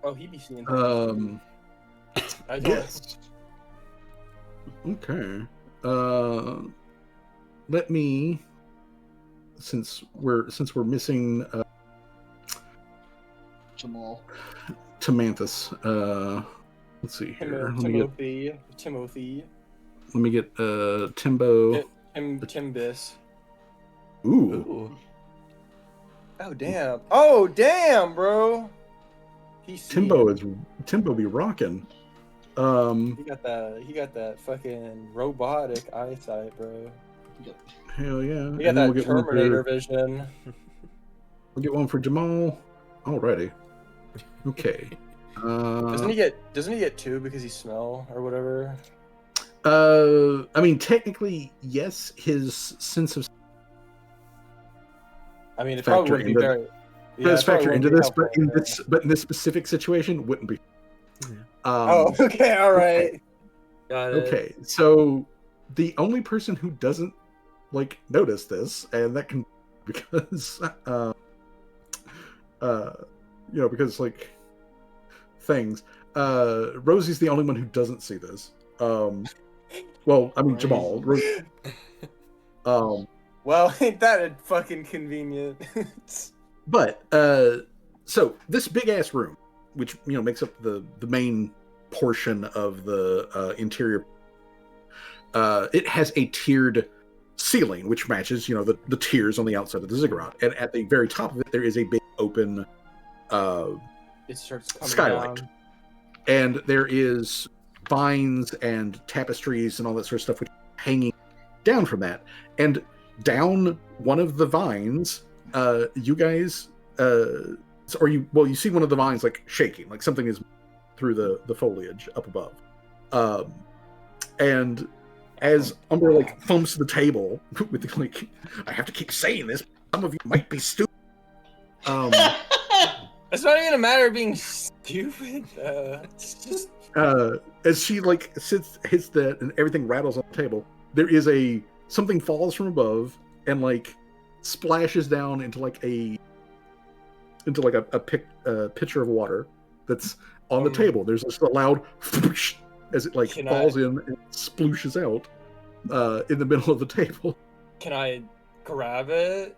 Oh, he'd be seeing things. Yes. Okay. Let me... Since we're missing Jamal. Tamanthus. Let's see here. Timothy. Let me get Timbo. Timbus. Ooh. Oh damn, bro. Timbo be rocking. He got that fucking robotic eyesight, bro. Hell yeah. You got that Terminator vision. We'll get one for Jamal already. Okay. Doesn't he get 2 because he smell or whatever? I mean, technically, yes. His sense of... I mean, it probably wouldn't be very... Does factor into this, but in this specific situation, wouldn't be. Okay, all right. Okay. Got it. Okay, so the only person who doesn't notice this, and that can because because things. Rosie's the only one who doesn't see this. Well, I mean Jamal. Well, ain't that fucking convenient? But so this big ass room, which makes up the main portion of the interior, it has a tiered ceiling, which matches the tiers on the outside of the ziggurat, and at the very top of it there is a big open it starts coming skylight down. And there is vines and tapestries and all that sort of stuff which are hanging down from that, and down one of the vines you guys you see one of the vines shaking, like something is through the foliage up above, and as Umber thumps the table with I have to keep saying this, some of you might be stupid. It's not even a matter of being stupid. It's just As she like hits that and everything rattles on the table, there is something falls from above and like splashes down into like a pitcher of water that's on the table. There's just a loud whoosh as it like falls in and splooshes out in the middle of the table. Can I grab it?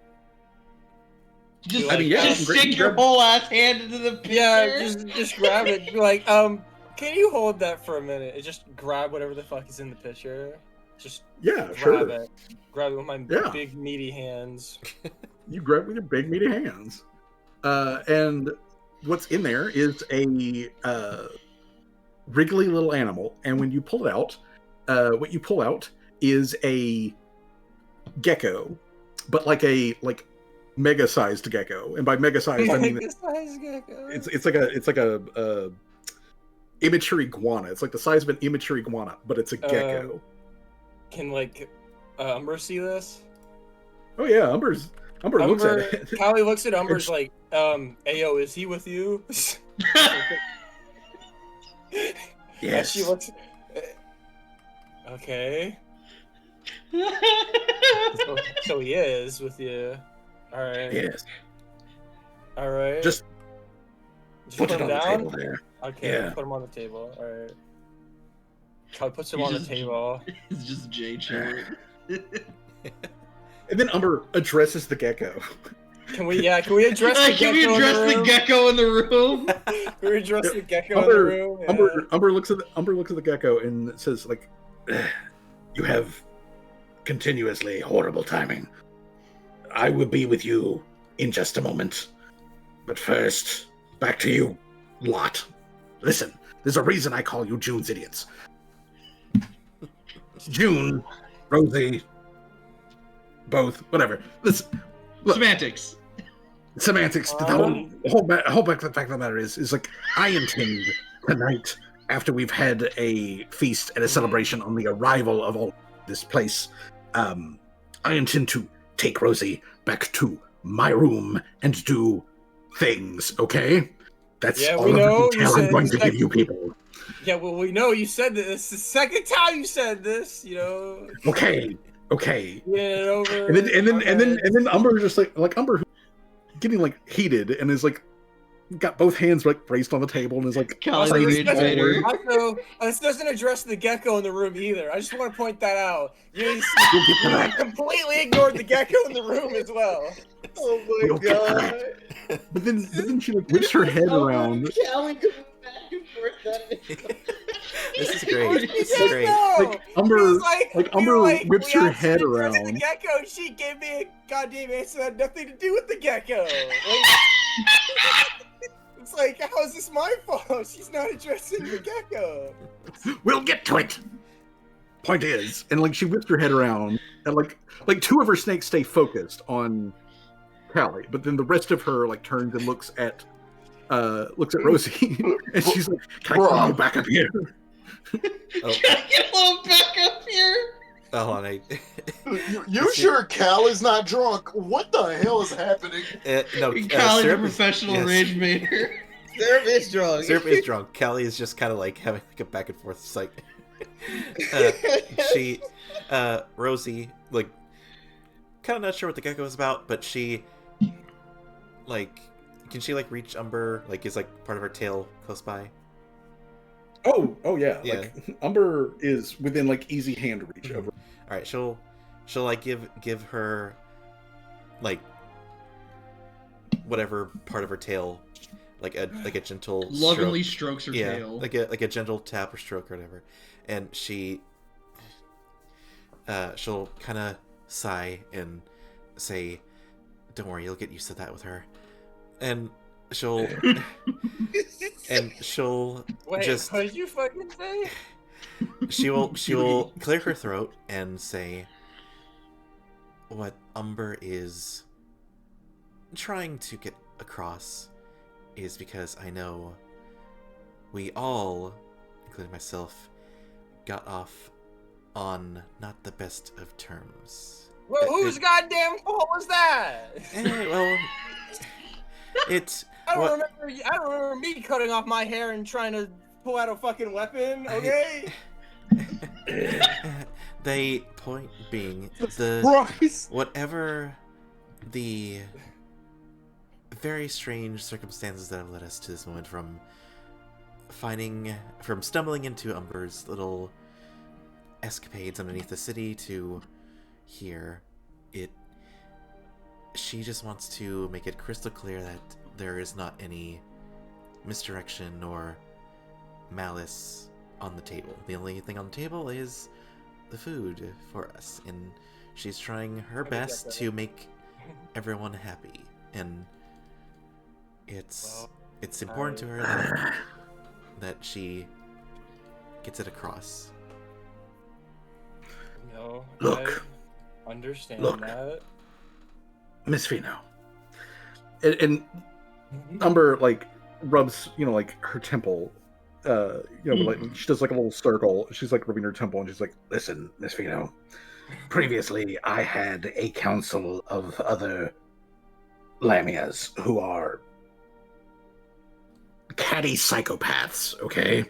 Just, Like, just stick your whole ass hand into the pitcher. Yeah, just grab it. Be like, can you hold that for a minute? And just grab whatever the fuck is in the pitcher. Just grab it. Grab it with my big meaty hands. You grab it with your big meaty hands. And what's in there is a wriggly little animal, and when you pull it out, what you pull out is a gecko, but like mega-sized gecko. And by mega-sized, I mean it's like a immature iguana. It's like the size of an immature iguana, but it's a gecko. Can Umber see this? Oh yeah, Umber looks at it. Callie looks at Umber's like, Ayo, is he with you? Yes. She looks. Okay. So he is with you. All right. Yes. All right. Just put it him on down? the table there. Okay. Yeah. Put him on the table. All right. Callie puts him on the table. It's just Jay chilling. And then Umber addresses the gecko. Can we address the Can we address the gecko in the room? Can we address the gecko in the room? Yeah. Umber looks at the gecko and says, like, "You have continuously horrible timing. I will be with you in just a moment. But first, back to you, lot. Listen, there's a reason I call you June's idiots. June, Rosie, both, whatever. Listen, look, Semantics. The whole fact of the matter is like, I intend tonight, after we've had a feast and a celebration on the arrival of all this place, I intend to take Rosie back to my room and do things, okay? That's all of the detail I'm going to give you people. Yeah, well, we know you said this. The second time you said this, you know. Okay. Yeah, over. And then Umber just like Umber getting like heated and is like got both hands like raised on the table and is like this doesn't address the gecko in the room either. I just want to point that out. You completely ignored the gecko in the room as well. Oh my god! But then she like whips her head around. This is great. This is great. Like Umber whips her head around. The gecko, she gave me a goddamn answer that had nothing to do with the gecko. It's like, how is this my fault? She's not addressing the gecko. We'll get to it. Point is, and like she whips her head around, and like two of her snakes stay focused on Callie, but then the rest of her like turns and looks at Rosie, and she's like, "Can I get a little back up here? Can I get a little back up here?" Oh, and You sure Cal is not drunk? What the hell is happening? No, Cal is a professional rage maker. Syrup is drunk. Syrup is drunk. Callie is just kind of like having like a back and forth. It's like Rosie, like, kind of not sure what the gecko is about, but she, like, can she like reach Umber? Like, is like part of her tail close by? Oh yeah. Like Umber is within like easy hand reach over. All right, she'll like give her like whatever part of her tail, like a gentle lovingly strokes her tail, like a gentle tap or stroke or whatever, and she'll kind of sigh and say, "Don't worry, you'll get used to that with her," and she'll Wait, just, what did you fucking say? She'll clear her throat and say, "What Umber is trying to get across is because I know we all, including myself, got off on not the best of terms." Well, whose goddamn fault was that? Well, it's. I don't remember me cutting off my hair and trying to pull out a fucking weapon, okay? The point being, whatever the very strange circumstances that have led us to this moment, from stumbling into Umber's little escapades underneath the city to here, she just wants to make it crystal clear that there is not any misdirection or malice on the table. The only thing on the table is the food for us, and she's trying her best to make everyone happy, and it's important to her that she gets it across. No, Look. I understand Look. that. Miss Fino. And Umber, like, rubs, like, her temple. Like, she does, like, a little circle. She's, like, rubbing her temple, and she's like, listen, Miss Fino. Previously, I had a council of other Lamias who are catty psychopaths, okay?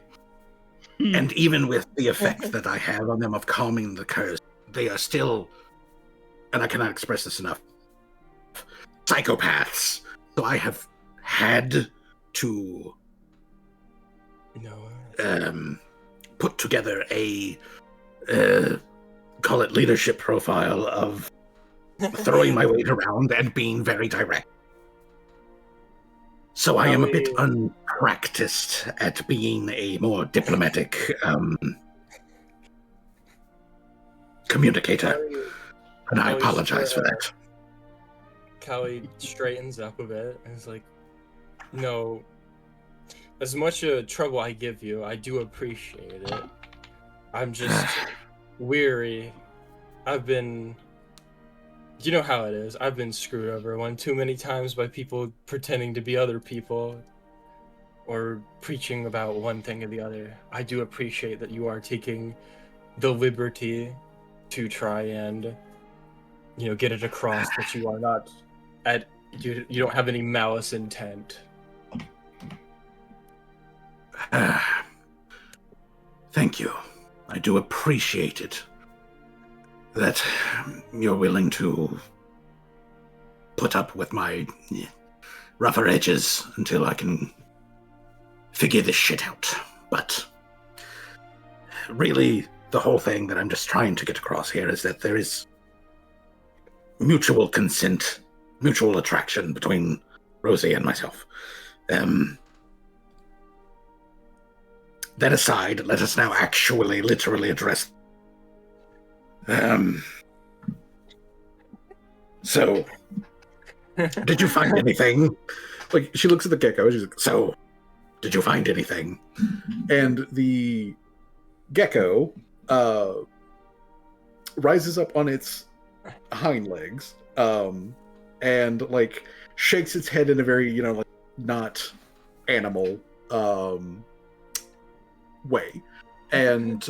And even with the effect that I have on them of calming the curse, they are still, and I cannot express this enough, psychopaths. So I have had to put together a call it leadership profile of throwing my weight around and being very direct. So I am a bit unpracticed at being a more diplomatic communicator, and I apologize for that. Callie straightens up a bit and is like, no, as much trouble I give you, I do appreciate it. I'm just weary. You know how it is. I've been screwed over one too many times by people pretending to be other people or preaching about one thing or the other. I do appreciate that you are taking the liberty to try and, get it across that you are not you don't have any malice intent. Thank you. I do appreciate it. That you're willing to put up with my rougher edges until I can figure this shit out. But really, the whole thing that I'm just trying to get across here is that there is mutual consent, mutual attraction between Rosie and myself. That aside, let us now actually literally address. So, did you find anything? Like, she looks at the gecko, she's like, so, did you find anything? And the gecko rises up on its hind legs and, like, shakes its head in a very, like, not animal way. And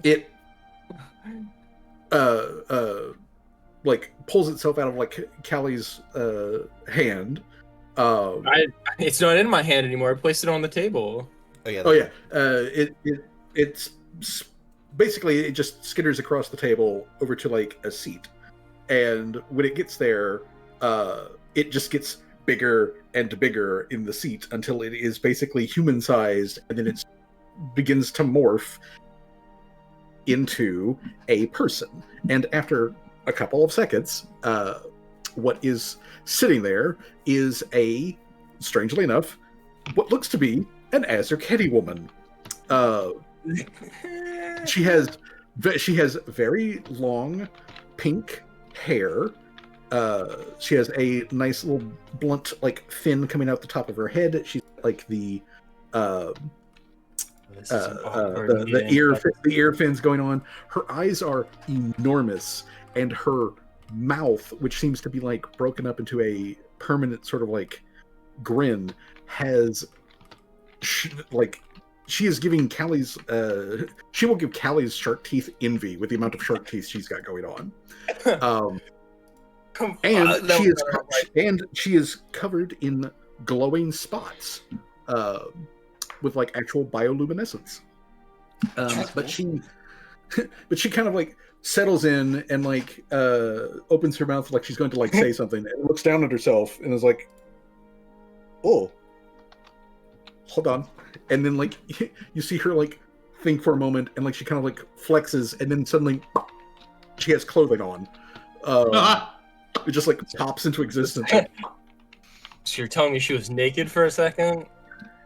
it like pulls itself out of like Callie's hand. It's not in my hand anymore. I placed it on the table. Oh yeah. It's basically it just skitters across the table over to like a seat, and when it gets there, it just gets bigger and bigger in the seat until it is basically human-sized, and then it begins to morph into a person. And after a couple of seconds, what is sitting there is strangely enough, what looks to be an Azurketi woman. She has very long pink hair. She has a nice little blunt like fin coming out the top of her head. She's like the ear fins going on. Her eyes are enormous, and her mouth, which seems to be like broken up into a permanent sort of like grin, has she is giving Callie's she will give Callie's shark teeth envy with the amount of shark teeth she's got going on. And she is covered in glowing spots. with like actual bioluminescence. But she kind of like settles in and like opens her mouth like she's going to like say something, and looks down at herself and is like, "Oh, hold on," and then like you see her like think for a moment, and like she kind of like flexes, and then suddenly she has clothing on. It just like pops into existence. So you're telling me she was naked for a second?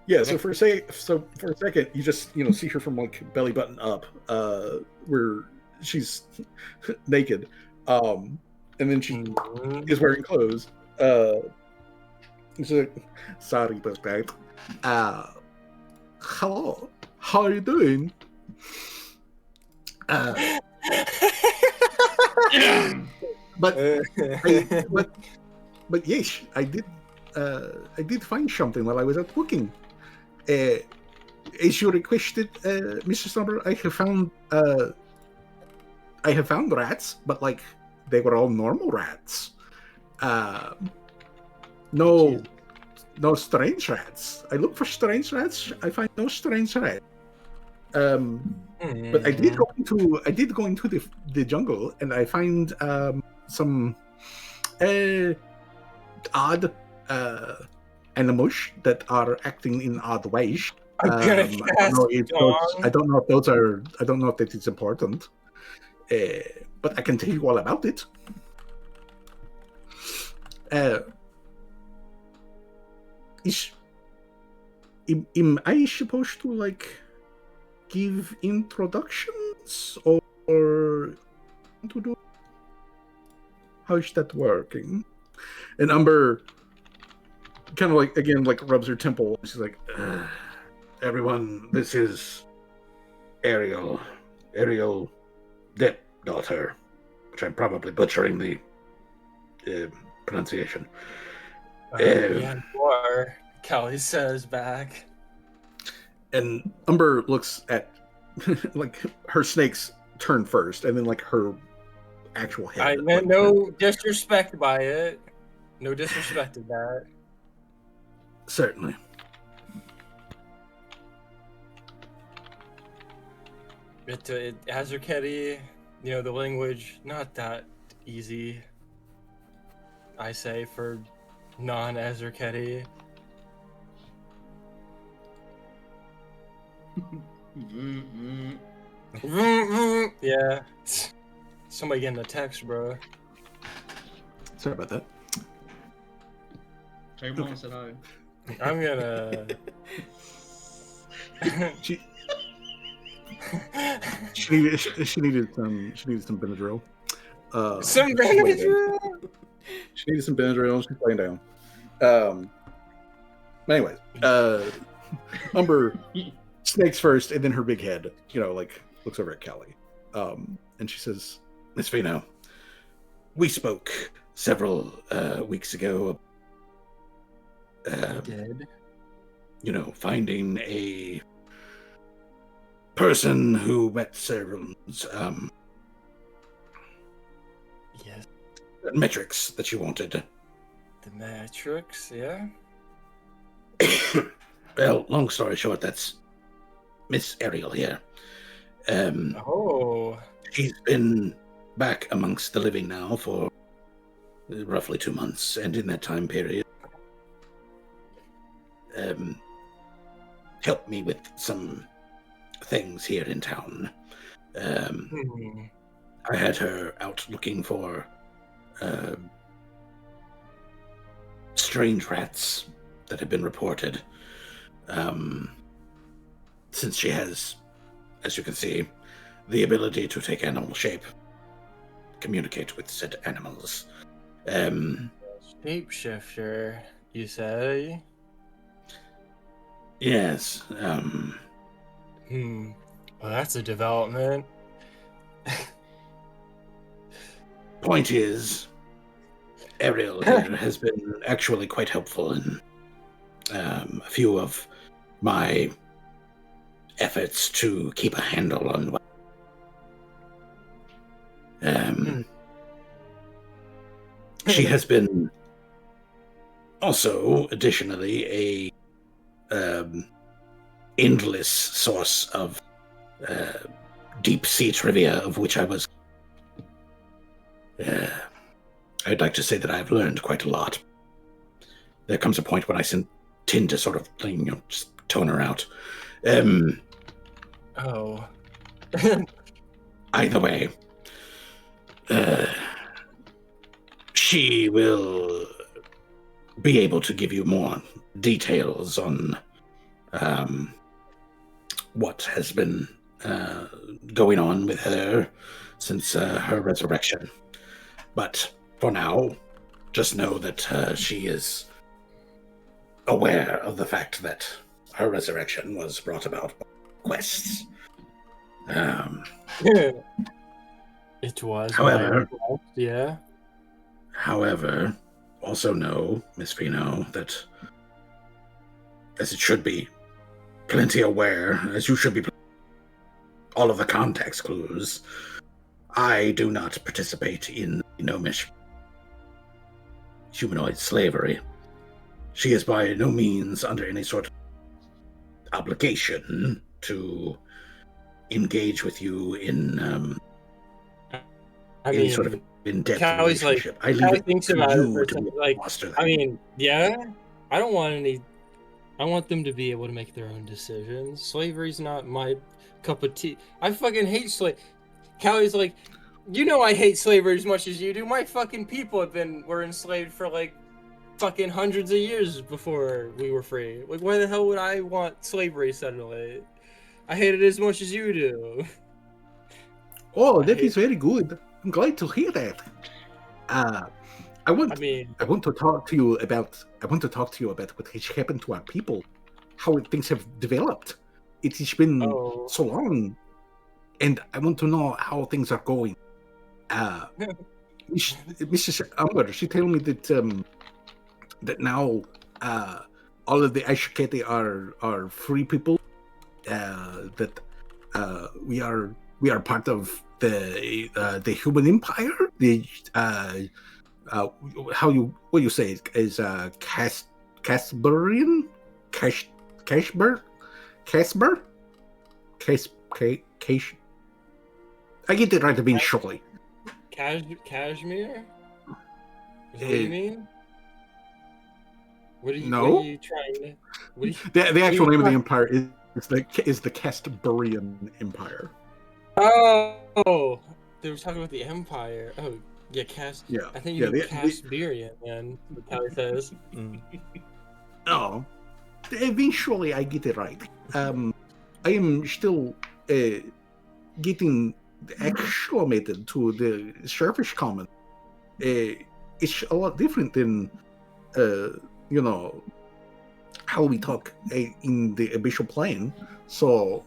Yeah, so for a second, you just see her from like belly button up, where she's naked, and then she is wearing clothes. She's like, "Sorry about that. Hello, how are you doing?" But yes, I did find something while I was out working. As you requested, Mr. Snubber, I have found rats, but like they were all normal rats. No strange rats. I look for strange rats. I find no strange rats. But I did go into the jungle, and I find some odd animals that are acting in odd ways. I don't know if that is important, but I can tell you all about it. Am I supposed to like give introductions or to do? How is that working? And Umber kind of like again like rubs her temple. She's like, "Everyone, this is Ariel, Depp daughter," which I'm probably butchering the pronunciation. Yeah, you are. Callie says back. And Umber looks at like her snakes turn first, and then like her actual head. I meant no disrespect by it. No disrespect of that. Certainly. Azurketi, the language, not that easy, I say, for non-Azurketi. Yeah. Somebody getting a text, bro. Sorry about that. Tell your mom said hi. I'm gonna. She needed some Benadryl. Some Benadryl. She needed some Benadryl. She's laying down. Anyways, Umber snakes first, and then her big head, like looks over at Callie, and she says, "Miss Fino, we spoke several weeks ago. Did finding a person who met Cerebum's yes, metrics that you wanted." The metrics, yeah. Well, long story short, that's Miss Ariel here. She's been back amongst the living now for roughly 2 months, and in that time period, helped me with some things here in town. I had her out looking for strange rats that have been reported. Since she has, as you can see, the ability to take animal shape, communicate with said animals. Shapeshifter, you say? Yes. Well, that's a development. Point is, Ariel here has been actually quite helpful in a few of my efforts to keep a handle on what she has been also additionally a endless source of deep sea trivia of which I was. I'd like to say that I've learned quite a lot. There comes a point when I tend to sort of, just tone her out. Oh. Either way, she will be able to give you more details on what has been going on with her since her resurrection. But for now, just know that she is aware of the fact that her resurrection was brought about by quests. It was. However, yeah. However, also know, Miss Fino, that as it should be, plenty aware, as you should be, all of the context clues. I do not participate in gnomish humanoid slavery. She is by no means under any sort of obligation to engage with you in any sort of in-depth Callie's relationship. Like, I leave it thinks to about you it to for like, foster that. I mean, yeah, I don't want any. I want them to be able to make their own decisions. Slavery's not my cup of tea. I fucking hate slave. Callie's like, I hate slavery as much as you do. My fucking people were enslaved for like fucking hundreds of years before we were free. Like, why the hell would I want slavery suddenly? I hate it as much as you do. Oh, that is very good. I'm glad to hear that. I want to talk to you about what has happened to our people, how things have developed. It has been so long, and I want to know how things are going. Mrs. Amber, she told me that that now all of the Ashketi are free people. That we are part of the human empire. What you say is Casberian, Casper. I get it right. I mean, surely. Cashmere. Is that what you mean? What are you trying to? The actual name of the empire is the Casberian Empire. Oh, they were talking about the empire. Oh, yeah, Yeah, I think you mean Casperian, man. That's how it says. Oh, eventually I get it right. I am still getting acclimated to the surface common. It's a lot different than how we talk in the abyssal plane. So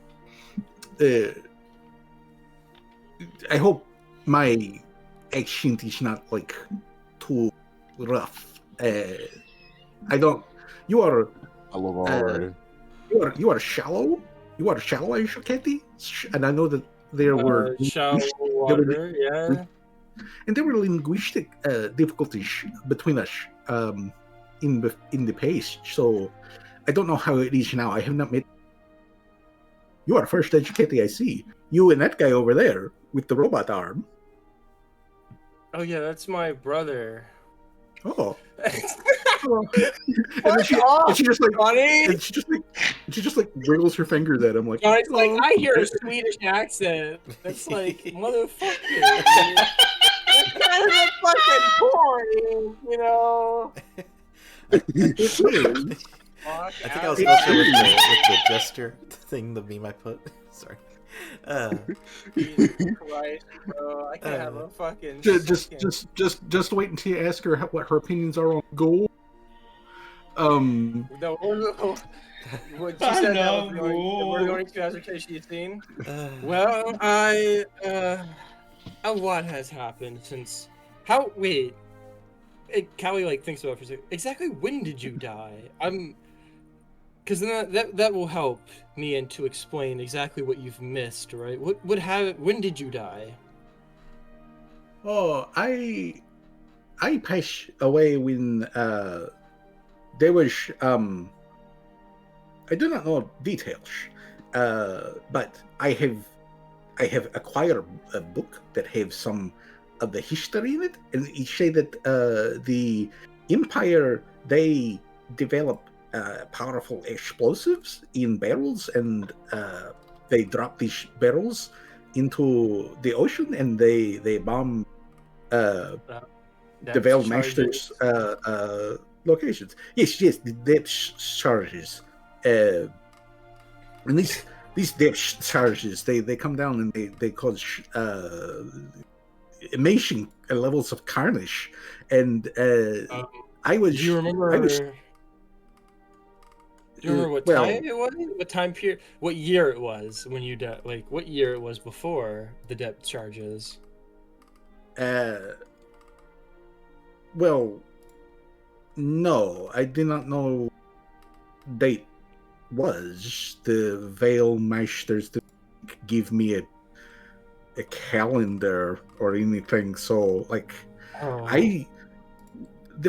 I hope my accent is not like too rough. I don't. You are. I love already. You are shallow. You are shallow, Katie. And I know that there were shallow water. Yeah. And there were linguistic difficulties between us in the past. So I don't know how it is now. I have not met. You are the first educated I see. You and that guy over there with the robot arm. Oh yeah, that's my brother. Oh. and she just like Johnny? and she just like wiggles her fingers at him like. Johnny's like, I hear a Swedish accent. That's like, motherfucker. That's kind of a fucking point, I think I was also with the gesture thing, the meme I put. Sorry. Jesus Christ, bro! I can't have a fucking. Just wait until you ask her what her opinions are on gold. No. What she said that we're going to ascertain you've seen. Well, a lot has happened since. Wait. Callie like thinks about it for a second. Exactly when did you die? Because then that will help me and to explain exactly what you've missed, right? When did you die? Oh, I passed away when there was I do not know details, but I have acquired a book that have some of the history in it, and it say that the Empire they develop powerful explosives in barrels, and they drop these barrels into the ocean, and they bomb the Depth Veilmaster's charges. locations. Yes, the depth charges, and these depth charges they come down and they cause amazing levels of carnage, and I was Do you remember? I was Do you remember what well, time it was? What time period? What year it was when you like? What year it was before the depth charges? well, no, I did not know date was. The Veilmeisters didn't give me a calendar or anything, so like Oh.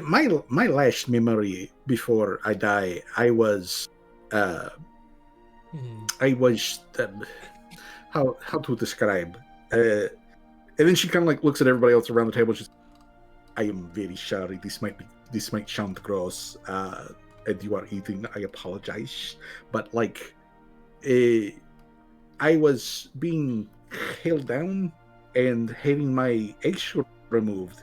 my last memory before I die, I was how to describe, and then she kind of like looks at everybody else around the table. She's, I am very sorry. This might sound gross, and you are eating. I apologize, but like, I was being held down and having my eggs removed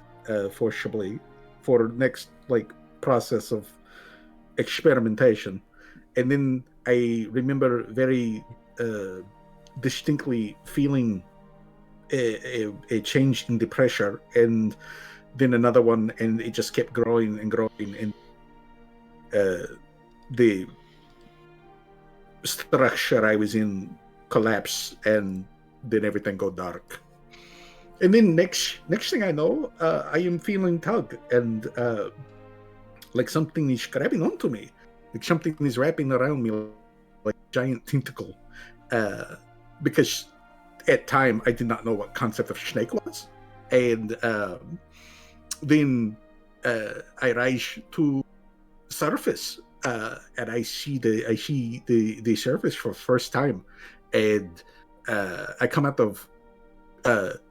forcibly for next like process of experimentation, and then I remember very distinctly feeling a change in the pressure, and then another one, and it just kept growing and growing, and the structure I was in collapse, and then everything go dark. And then next thing I know, I am feeling tug, and like something is grabbing onto me, like something is wrapping around me like a giant tentacle. Because at time I did not know what concept of snake was, and then I rise to surface, and I see the surface for the first time, and I come out of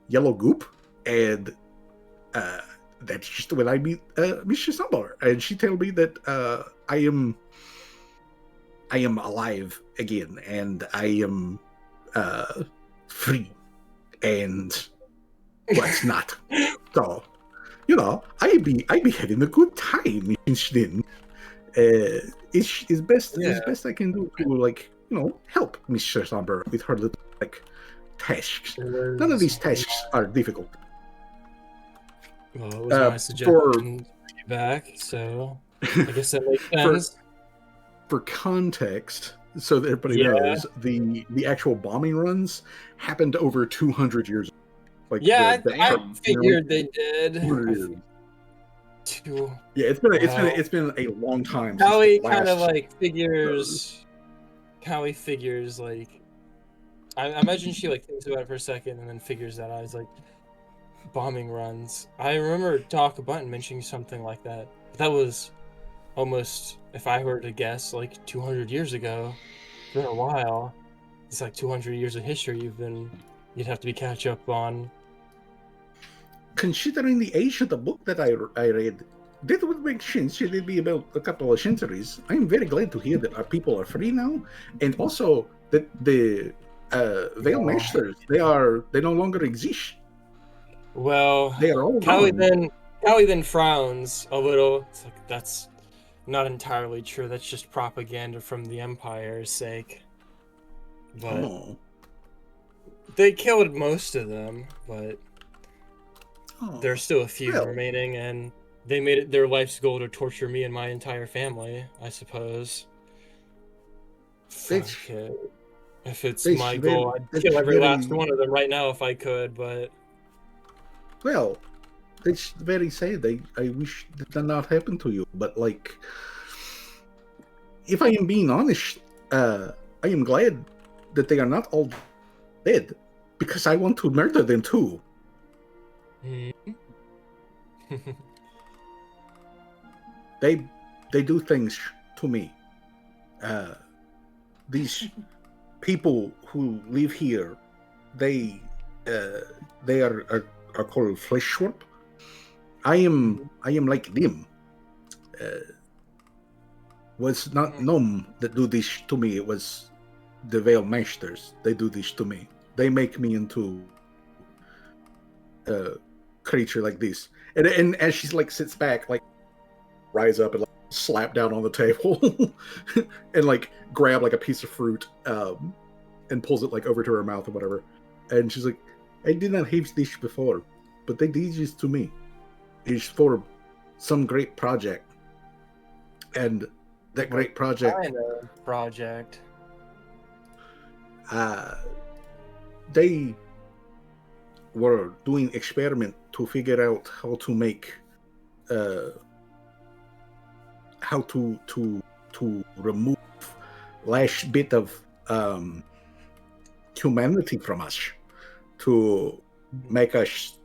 yellow goop, and that's just when I meet Mistress Umber, and she tells me that I am alive again, and I am free, and what's not. So, I be having a good time since then. It's best I can do to like help Mistress Umber with her little like tasks. None of these tasks are difficult. Well, it was my suggestion to bring it back, so I guess that makes sense. For context, so that everybody knows, the actual bombing runs happened over 200 years ago. Like, I Damn. figured they did. Yeah, it's been a long time. Howie kind of like figures. Howie figures like. I imagine she like thinks about it for a second and then figures that out. It's like bombing runs. I remember Doc Button mentioning something like that. That was almost, if I were to guess, like 200 years ago. It's been a while. It's like 200 years of history you'd have to be catch up on. Considering the age of the book that I read, that would make sense. It would be about a couple of centuries. I'm very glad to hear that our people are free now, and also that the Veilmasters they no longer exist. Well, They are all Callie gone. then frowns a little. It's like, that's not entirely true. That's just propaganda from the Empire's sake. But they killed most of them, but there's still a few remaining, and they made it their life's goal to torture me and my entire family, I suppose. Fuck it. If it's my goal, I'd kill every last one of them right now if I could, but... Well, it's very sad. I wish that did not happen to you, but like, if I am being honest, I am glad that they are not all dead, because I want to murder them too. They do things to me these people who live here, they are called Fleshwarp. I am like them. Was not Gnome that do this to me. It was the Veil Masters. They do this to me. They make me into a creature like this. And as she's like sits back, like rise up and like slap down on the table and like grab like a piece of fruit and pulls it like over to her mouth or whatever. And she's like, I did not have this before, but they did this to me. It's for some great project. And that great project. Kind of project. They were doing experiment to figure out how to make, how to remove last bit of humanity from us, to make us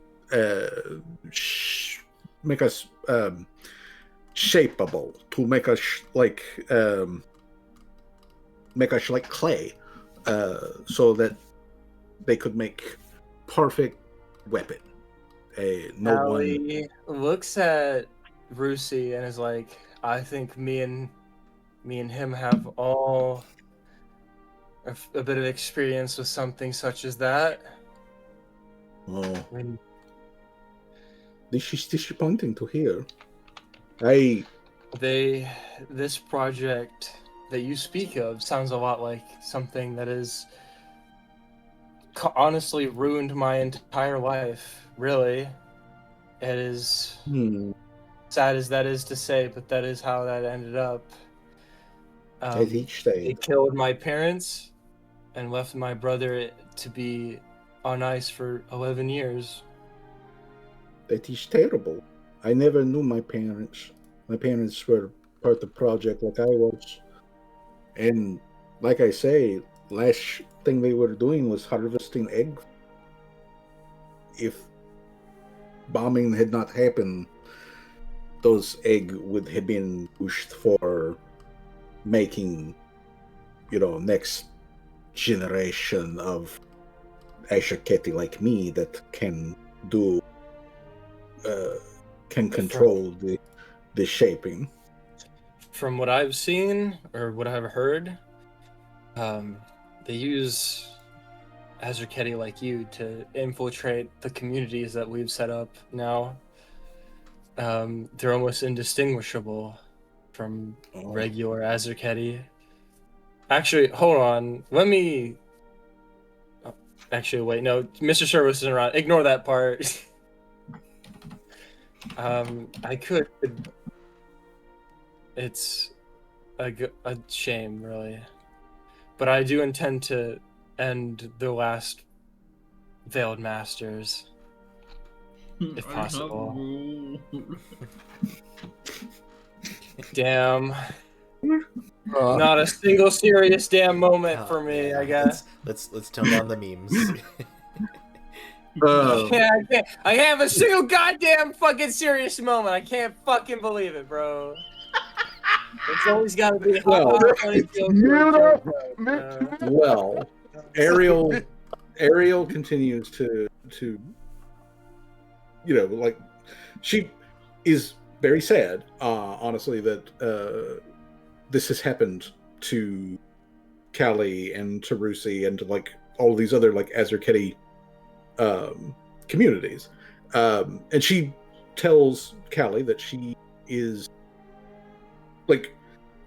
shapeable, to make us like clay, so that they could make perfect weapon. Allie looks at Rusi and is like, I think me and him have all a bit of experience with something such as that. Oh, I mean, this is disappointing to hear. This project that you speak of sounds a lot like something that is honestly ruined my entire life. Really, it is sad as that is to say, but that is how that ended up. As each day, It killed my parents and left my brother to be on ice for 11 years. that is terrible. I never knew my parents. My parents were part of the project like I was. And like I say, last thing they were doing was harvesting eggs. If bombing had not happened, those eggs would have been used for making, next generation of Ashaketi like me that can do, can control the shaping. From what I've seen or what I've heard, they use Azraketi like you to infiltrate the communities that we've set up now. They're almost indistinguishable from regular Azraketi. Actually, hold on. Let me... Actually, wait, no. Mr. Service isn't around. Ignore that part. I could... It's a shame, really. But I do intend to end the last Veiled Masters, if possible. Damn. Not a single serious damn moment for me, yeah. I guess. Let's tone down the memes. I have a single goddamn fucking serious moment. I can't fucking believe it, bro. It's always got to be funny joke. Well, Ariel continues to she is very sad, honestly, that this has happened to Callie and to Rusi and to like all of these other like Azraketi communities, and she tells Callie that she is like,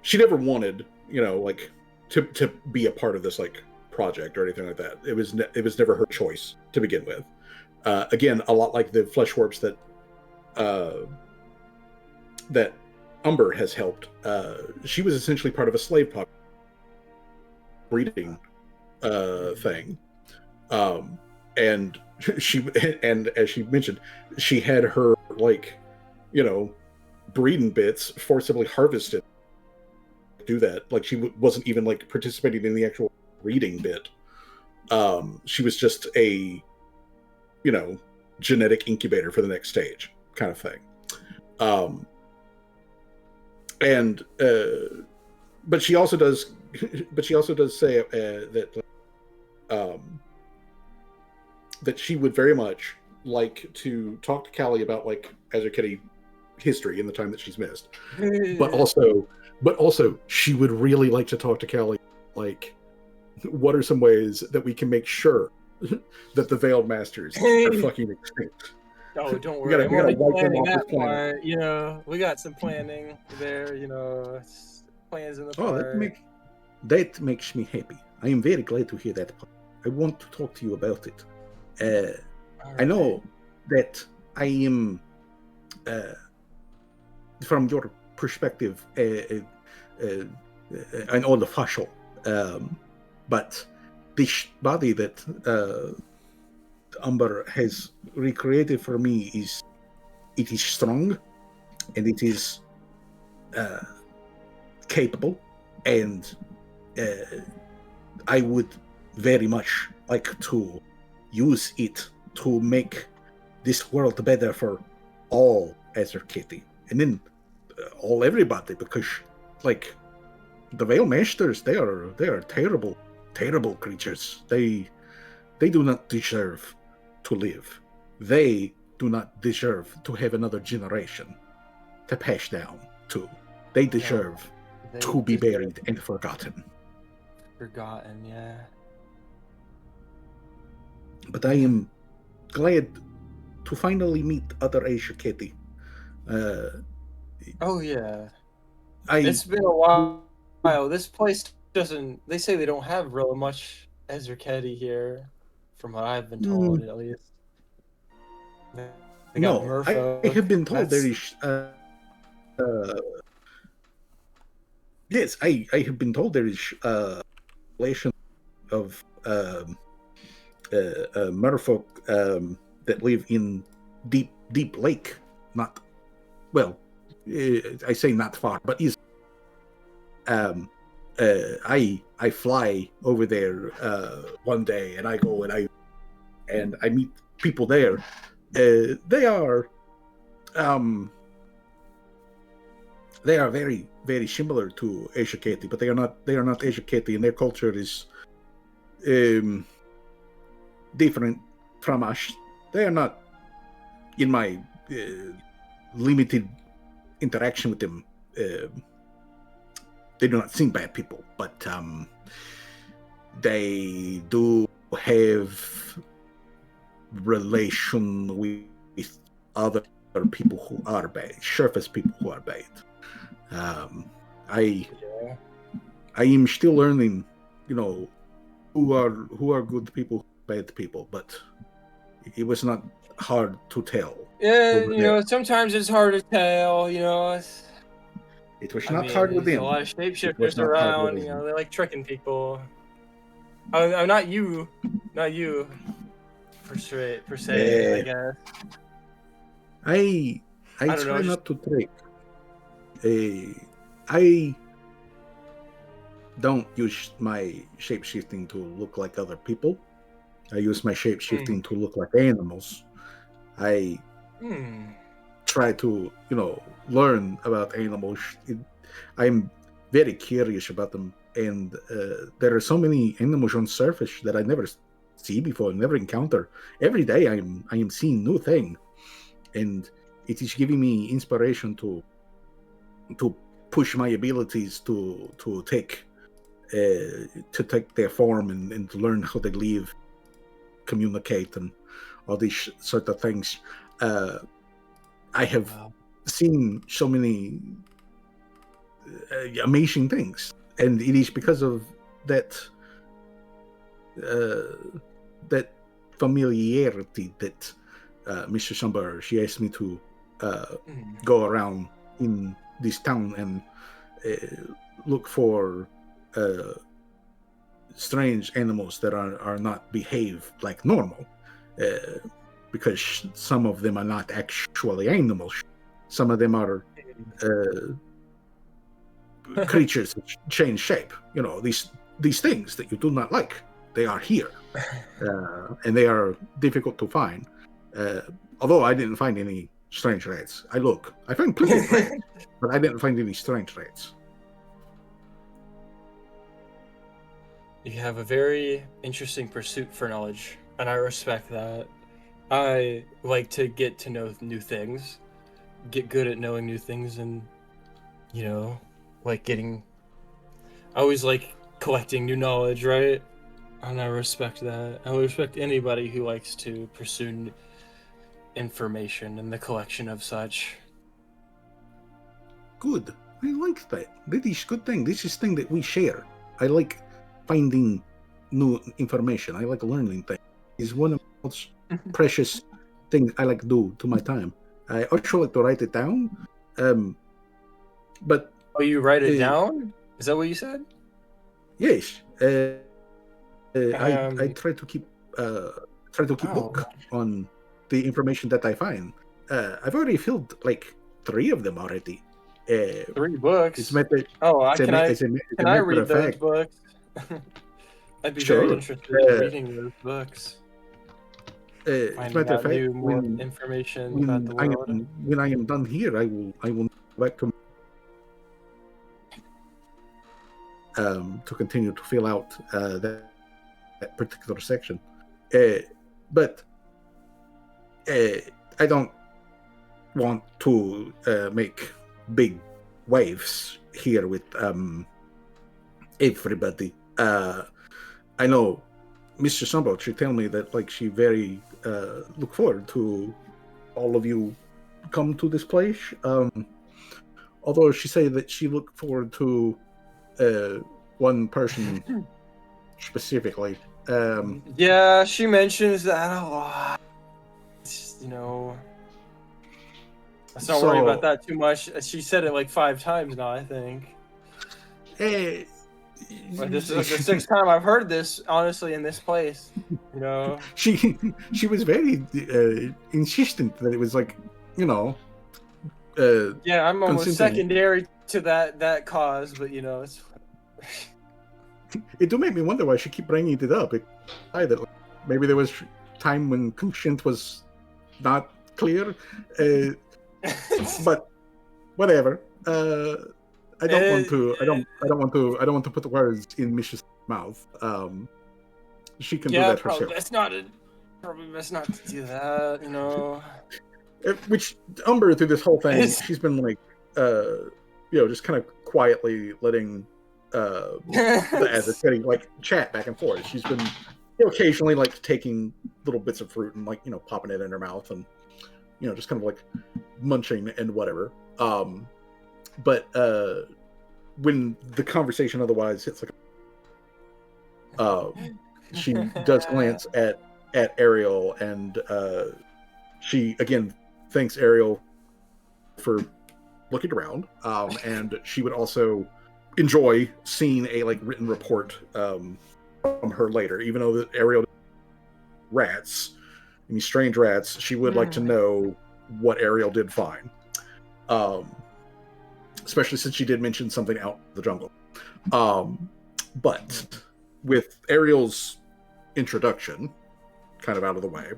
she never wanted, to be a part of this like project or anything like that. It was never her choice to begin with. Again, a lot like the flesh warps that Umber has helped. She was essentially part of a slave breeding thing, and and as she mentioned, she had her breeding bits forcibly harvested. Do that, like she wasn't even like participating in the actual breeding bit. She was just a genetic incubator for the next stage kind of thing. But she also does but she also does say that she would very much like to talk to Callie about like Azucati history in the time that she's missed. But also she would really like to talk to Callie like what are some ways that we can make sure that the Veiled Masters are fucking extinct. Oh, don't We worry. gotta I'm already wipe them planning off this that planet. part. You know, we got some planning there. You know, plans in the Oh, park. that makes me happy. I am very glad to hear that. I want to talk to you about it. I know that I am, from your perspective, an old official, but this body that Umber has recreated for me is strong, and it is capable, and I would very much like to use it to make this world better for all Azucati, and then everybody, because like the Veil Masters, they are terrible creatures. They do not deserve to live. They do not deserve to have another generation to pass down to. They deserve to be buried and forgotten. Forgotten, yeah. But I am glad to finally meet other Azucati. Oh yeah. I It's been a while. This place doesn't. They say they don't have really much Azucati here, from what I've been told, at least. They got no, Merfolk. I have been told there is. Yes, I have been told there is relation of merfolk that live in deep lake. Not well, I say not far, but is. I fly over there one day, and I go and I meet people there. They are very very similar to Azucati, but they are not Azucati, and their culture is different from us. They are not, in my limited interaction with them, they do not seem bad people, but they do have relation with other people who are bad, surface people who are bad. I am still learning, who are good people, bad people, but it was not hard to tell. Yeah, sometimes it's hard to tell. It was not hard with there's them. a lot of shapeshifters around. They like tricking people. I'm not you, per se. I guess. I I don't try know, not to trick. I don't use my shapeshifting to look like other people. I use my shapeshifting to look like animals. I try to, learn about animals. I'm very curious about them, and there are so many animals on surface that I never see before, never encounter. Every day I am seeing new thing, and it is giving me inspiration to push my abilities to take their form and to learn how they live, communicate, and all these sort of things. I have seen so many amazing things, and it is because of that that familiarity that Mr. Sumber, she asked me to go around in this town and look for strange animals that are not behave like normal, because some of them are not actually animals. Some of them are creatures that change shape. These things that you do not like. They are here, and they are difficult to find. Although I didn't find any strange rats. I found plenty of rats, but I didn't find any strange rats. You have a very interesting pursuit for knowledge, and I respect that. I like to get to know new things, get good at knowing new things, and, like getting. I always like collecting new knowledge, right? And I respect that. I respect anybody who likes to pursue information and the collection of such. Good. I like that. That is good thing. This is thing that we share. I like finding new information. I like learning things. It's one of the most precious things I like to do to my time. I also like to write it down. But Oh, you write it down? Is that what you said? yes, I try to keep book on the information that I find. I've already filled like 3 of them already. 3 books. It's matter, can I read those fact, books? I'd be Sure. very interested in reading those books. as a Finding matter of out fact, more information about the world. when I am done here, I will back to continue to fill out that particular section. But I don't want to make big waves here with everybody. I know Mr. Sunbolt, she tell me that like she very look forward to all of you come to this place. Although she say that she look forward to one person specifically. Yeah, she mentions that a lot. It's, let's not worry about that too much. She said it like 5 times now, I think. But this is the 6th time I've heard this, honestly, in this place. She was very insistent that it was like, yeah, I'm almost secondary to that cause, but it's. It do make me wonder why she keep bringing it up. Either maybe there was time when conscience was not clear, but whatever. I don't want to put the words in Mish's mouth. She can do that herself. Probably best not to do that. Which Umber through this whole thing, she's been like, just kind of quietly letting as it's getting like chat back and forth. She's been occasionally like taking little bits of fruit and like popping it in her mouth and just kind of like munching and whatever. But when the conversation otherwise hits like she does glance at Ariel and she again thanks Ariel for looking around, and she would also enjoy seeing a like written report from her later, even though the Ariel rats, any strange rats, she would like to know what Ariel did find. Especially since she did mention something out in the jungle. But with Ariel's introduction kind of out of the way,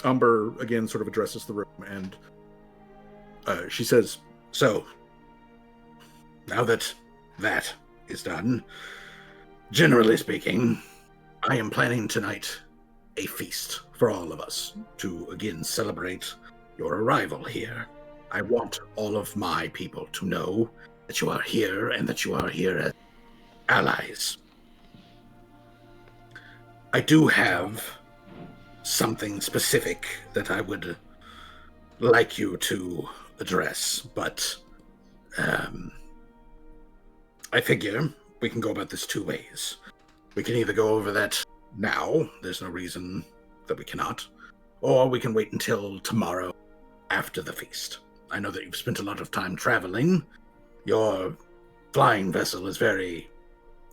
Umber again sort of addresses the room and she says, "So, now that that is done, generally speaking, I am planning tonight a feast for all of us to again celebrate your arrival here. I want all of my people to know that you are here and that you are here as allies. I do have something specific that I would like you to address, but I figure we can go about this 2 ways. We can either go over that now, there's no reason that we cannot, or we can wait until tomorrow after the feast. I know that you've spent a lot of time traveling. Your flying vessel is very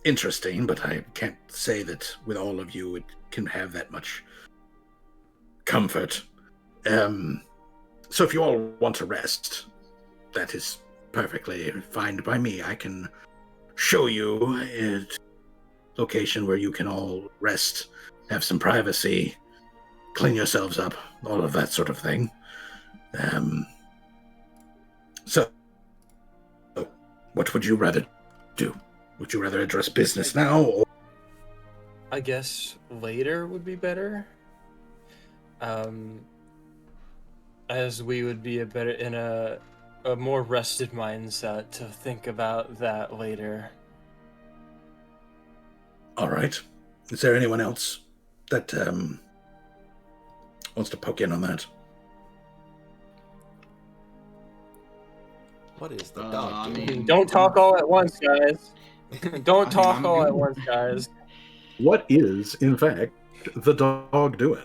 interesting, but I can't say that with all of you it can have that much comfort. So if you all want to rest, that is perfectly fine by me. I can show you a location where you can all rest, have some privacy, clean yourselves up, all of that sort of thing. So, what would you rather do? Would you rather address business now? Or... I guess later would be better. As we would be in a more rested mindset to think about that later. All right. Is there anyone else that wants to poke in on that? What is the I dog doing? mean- Don't talk all at once, guys. Don't I talk mean, I'm all at good. once, guys. What is, in fact, the dog doing?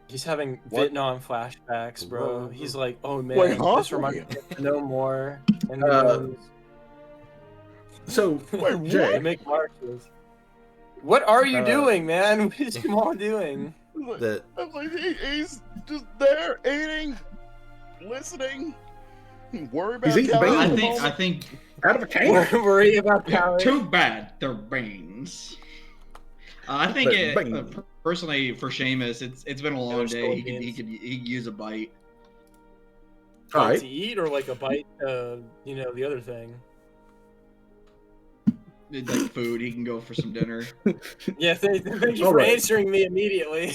He's having What? Vietnam flashbacks, bro. Whoa. He's like, oh man, Wait, huh? this reminds me of No More. And he Uh, goes, So, Wait, Jay, they make marches. What are you Uh, doing, man? What is Jamal doing? The I'm like, he's just there, eating, listening, worry about He's eating Callie beans. at the I moment. think out of a can. Worry about Callie. too bad they're beans. I think But personally for Seamus, it's been a long they're day. He scorpions. could use a bite. All Bite right. to eat or like a bite, the other thing. It's like food. He can go for some dinner. Yeah, thank you All for right. answering me immediately.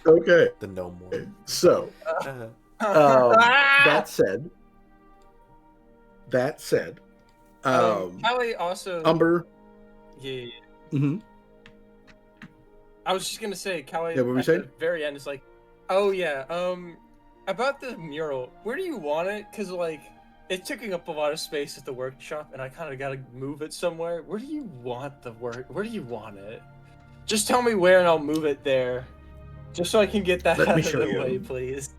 Okay. the no more. So, that said, Callie also. Umber. Yeah. Mhm. I was just gonna say, Callie. Yeah, what were you at saying? the very end, is like, oh yeah, about the mural. Where do you want it? Cause like, it's taking up a lot of space at the workshop, and I kind of gotta move it somewhere. Where do you want the work? Where do you want it? Just tell me where, and I'll move it there. Just so I can get that Let out me of show the you. way, please.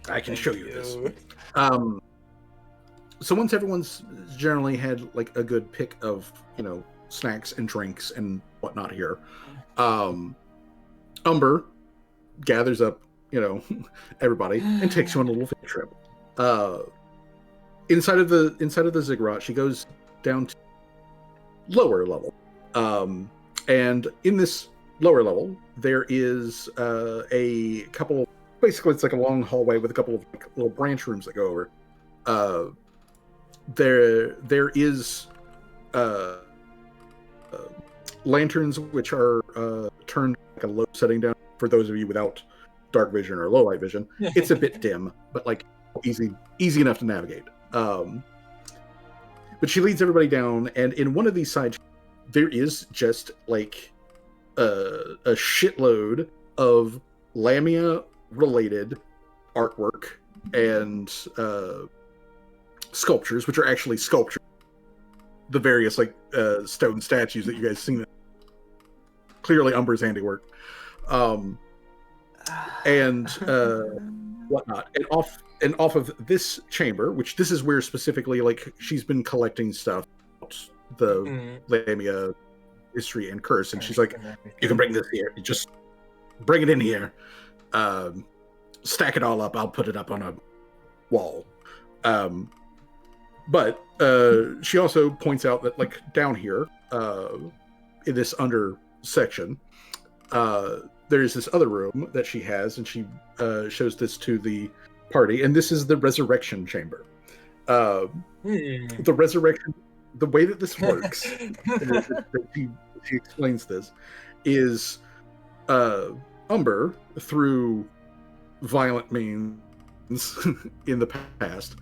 I can Thank show you this. you. So once everyone's generally had like a good pick of, snacks and drinks and whatnot here, Umber gathers up, everybody and takes you on a little field trip. Inside of the ziggurat, she goes down to lower level. And in this lower level, there is a couple. Basically, it's like a long hallway with a couple of little branch rooms that go over. There is lanterns which are turned like a low setting down for those of you without dark vision or low light vision. It's a bit dim, but like easy enough to navigate. But she leads everybody down, and in one of these sides, there is just like a shitload of Lamia-related artwork and sculptures, which are actually sculptures. The various stone statues that you guys seen. Clearly, Umber's handiwork, and whatnot. And off of this chamber, which this is where specifically she's been collecting stuff about the Lamia history and curse, and she's like, you can bring this here. You just bring it in here. Stack it all up. I'll put it up on a wall. But she also points out that down here, in this under section, there is this other room that she has, and she shows this to the party, and this is the resurrection chamber. The resurrection, the way that this works, she explains this, is Umber, through violent means in the past,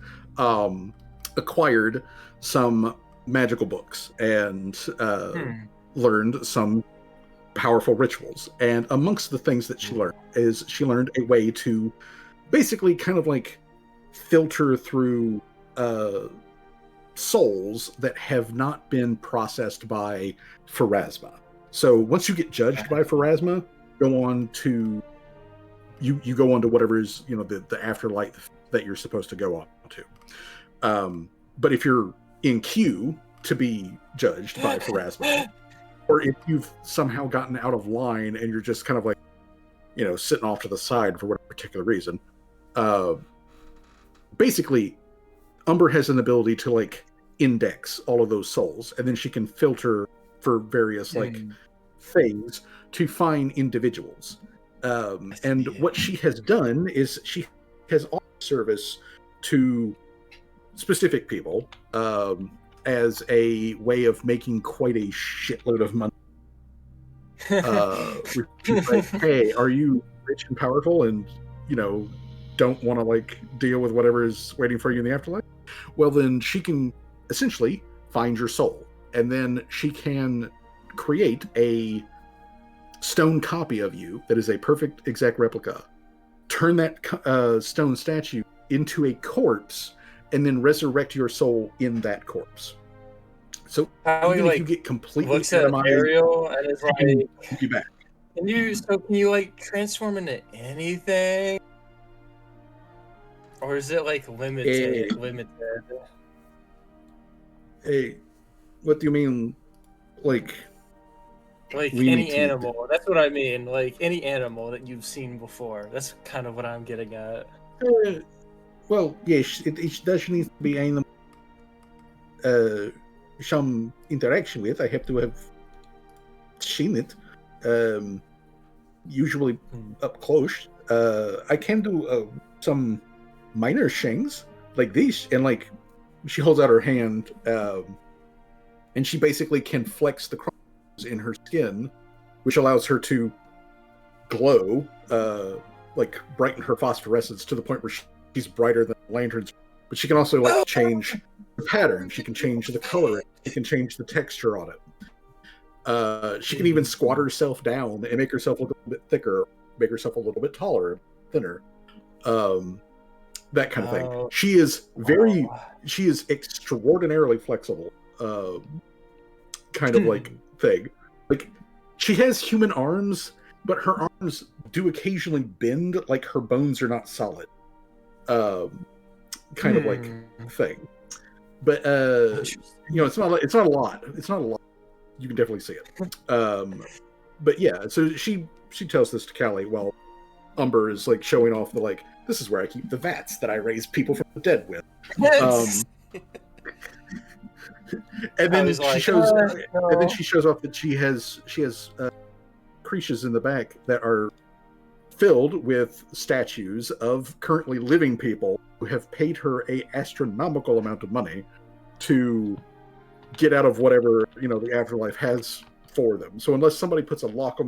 acquired some magical books and learned some powerful rituals. And amongst the things that she learned a way to basically kind of filter through souls that have not been processed by Pharasma. So once you get judged by Pharasma, you go on to whatever is the afterlife that you're supposed to go on to. But if you're in queue to be judged by Pharasma, or if you've somehow gotten out of line and you're just kind of sitting off to the side for whatever particular reason, basically Umber has an ability to index all of those souls, and then she can filter for various things to find individuals. And what she has done is she has offered service to specific people, as a way of making quite a shitload of money. Which is like, hey, are you rich and powerful and, don't want to like deal with whatever is waiting for you in the afterlife? Well, then she can essentially find your soul, and then she can create a stone copy of you that is a perfect exact replica, turn that stone statue into a corpse, and then resurrect your soul in that corpse. So How even he if you get completely looks at atomized, Ariel and is like, take you back. can you like transform into anything? Or is it like limited? Hey, what do you mean? Like Any animal. That's what I mean. Like any animal that you've seen before. That's kind of what I'm getting at. Well, yes, it does need to be animal. Some interaction with. I have to have seen it. Usually up close. I can do some minor things like this, and like she holds out her hand, and she basically can flex the chromosomes in her skin, which allows her to glow, like brighten her phosphorescence to the point where she's brighter than lanterns. But she can also like change the pattern. She can change the color. She can change the texture on it. She can even squat herself down and make herself look a little bit thicker, make herself a little bit taller, thinner. That kind of thing. She is extraordinarily flexible, kind of like thing. Like she has human arms, but her arms do occasionally bend, like her bones are not solid. Kind of like thing. But it's not a lot. It's not a lot. You can definitely see it. But yeah, so she tells this to Callie while Umber is like showing off the like, this is where I keep the vats that I raise people from the dead with. And then she shows off that she has creches in the back that are filled with statues of currently living people who have paid her a astronomical amount of money to get out of whatever the afterlife has for them. So unless somebody puts a lock on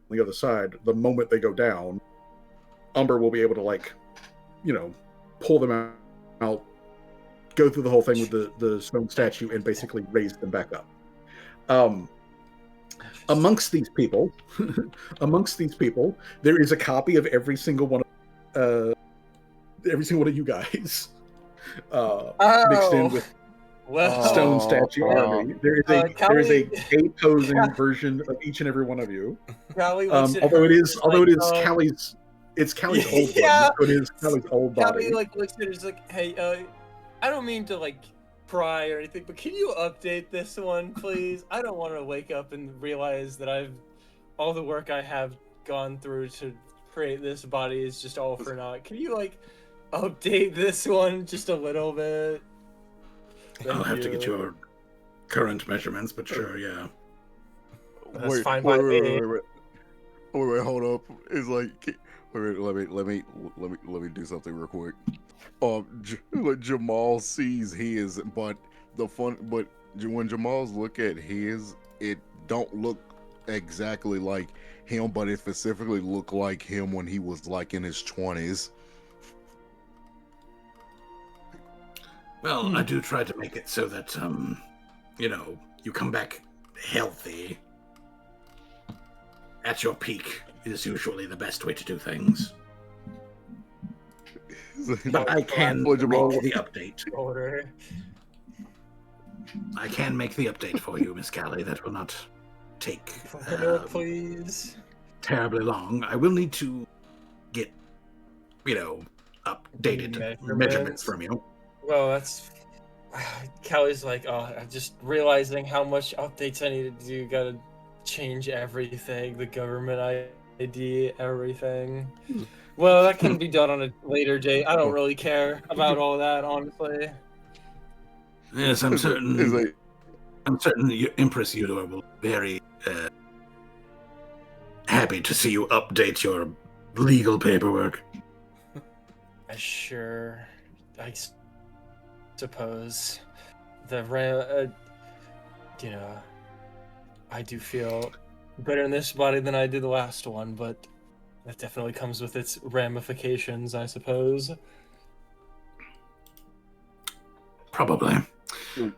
the other side, the moment they go down, Umber will be able to like, pull them out, go through the whole thing with the stone statue, and basically raise them back up. Amongst these people, there is a copy of every single one of you guys, mixed in with stone statue army. There is a posing version of each and every one of you. Although it is Callie's. It's Callie's old one. So it is Callie's old body. Callie like looks at it, is like, hey, I don't mean to like pry or anything, but can you update this one, please? I don't want to wake up and realize that all the work I have gone through to create this body is just all for naught. Can you like update this one just a little bit? I'll have to get your current measurements, but sure, yeah. That's fine by me. Wait, hold up. It's like, wait, let me do something real quick. Jamal sees his, but when Jamal's look at his, it don't look exactly like him, but it specifically looked like him when he was like in his 20s. Well, I do try to make it so that you come back healthy. At your peak is usually the best way to do things. But I can make the update. I can make the update for you, Miss Callie. That will not take please. Terribly long. I will need to get, updated measurements from you. Well, that's... Callie's like, I'm just realizing how much updates I need to do. Gotta change everything. The government ID, everything. Well, that can be done on a later date. I don't really care about all that, honestly. Yes, I'm certain. I'm certain Empress Eudor will be very happy to see you update your legal paperwork. Sure, I suppose. you know, I do feel better in this body than I did the last one, but that definitely comes with its ramifications, I suppose. Probably.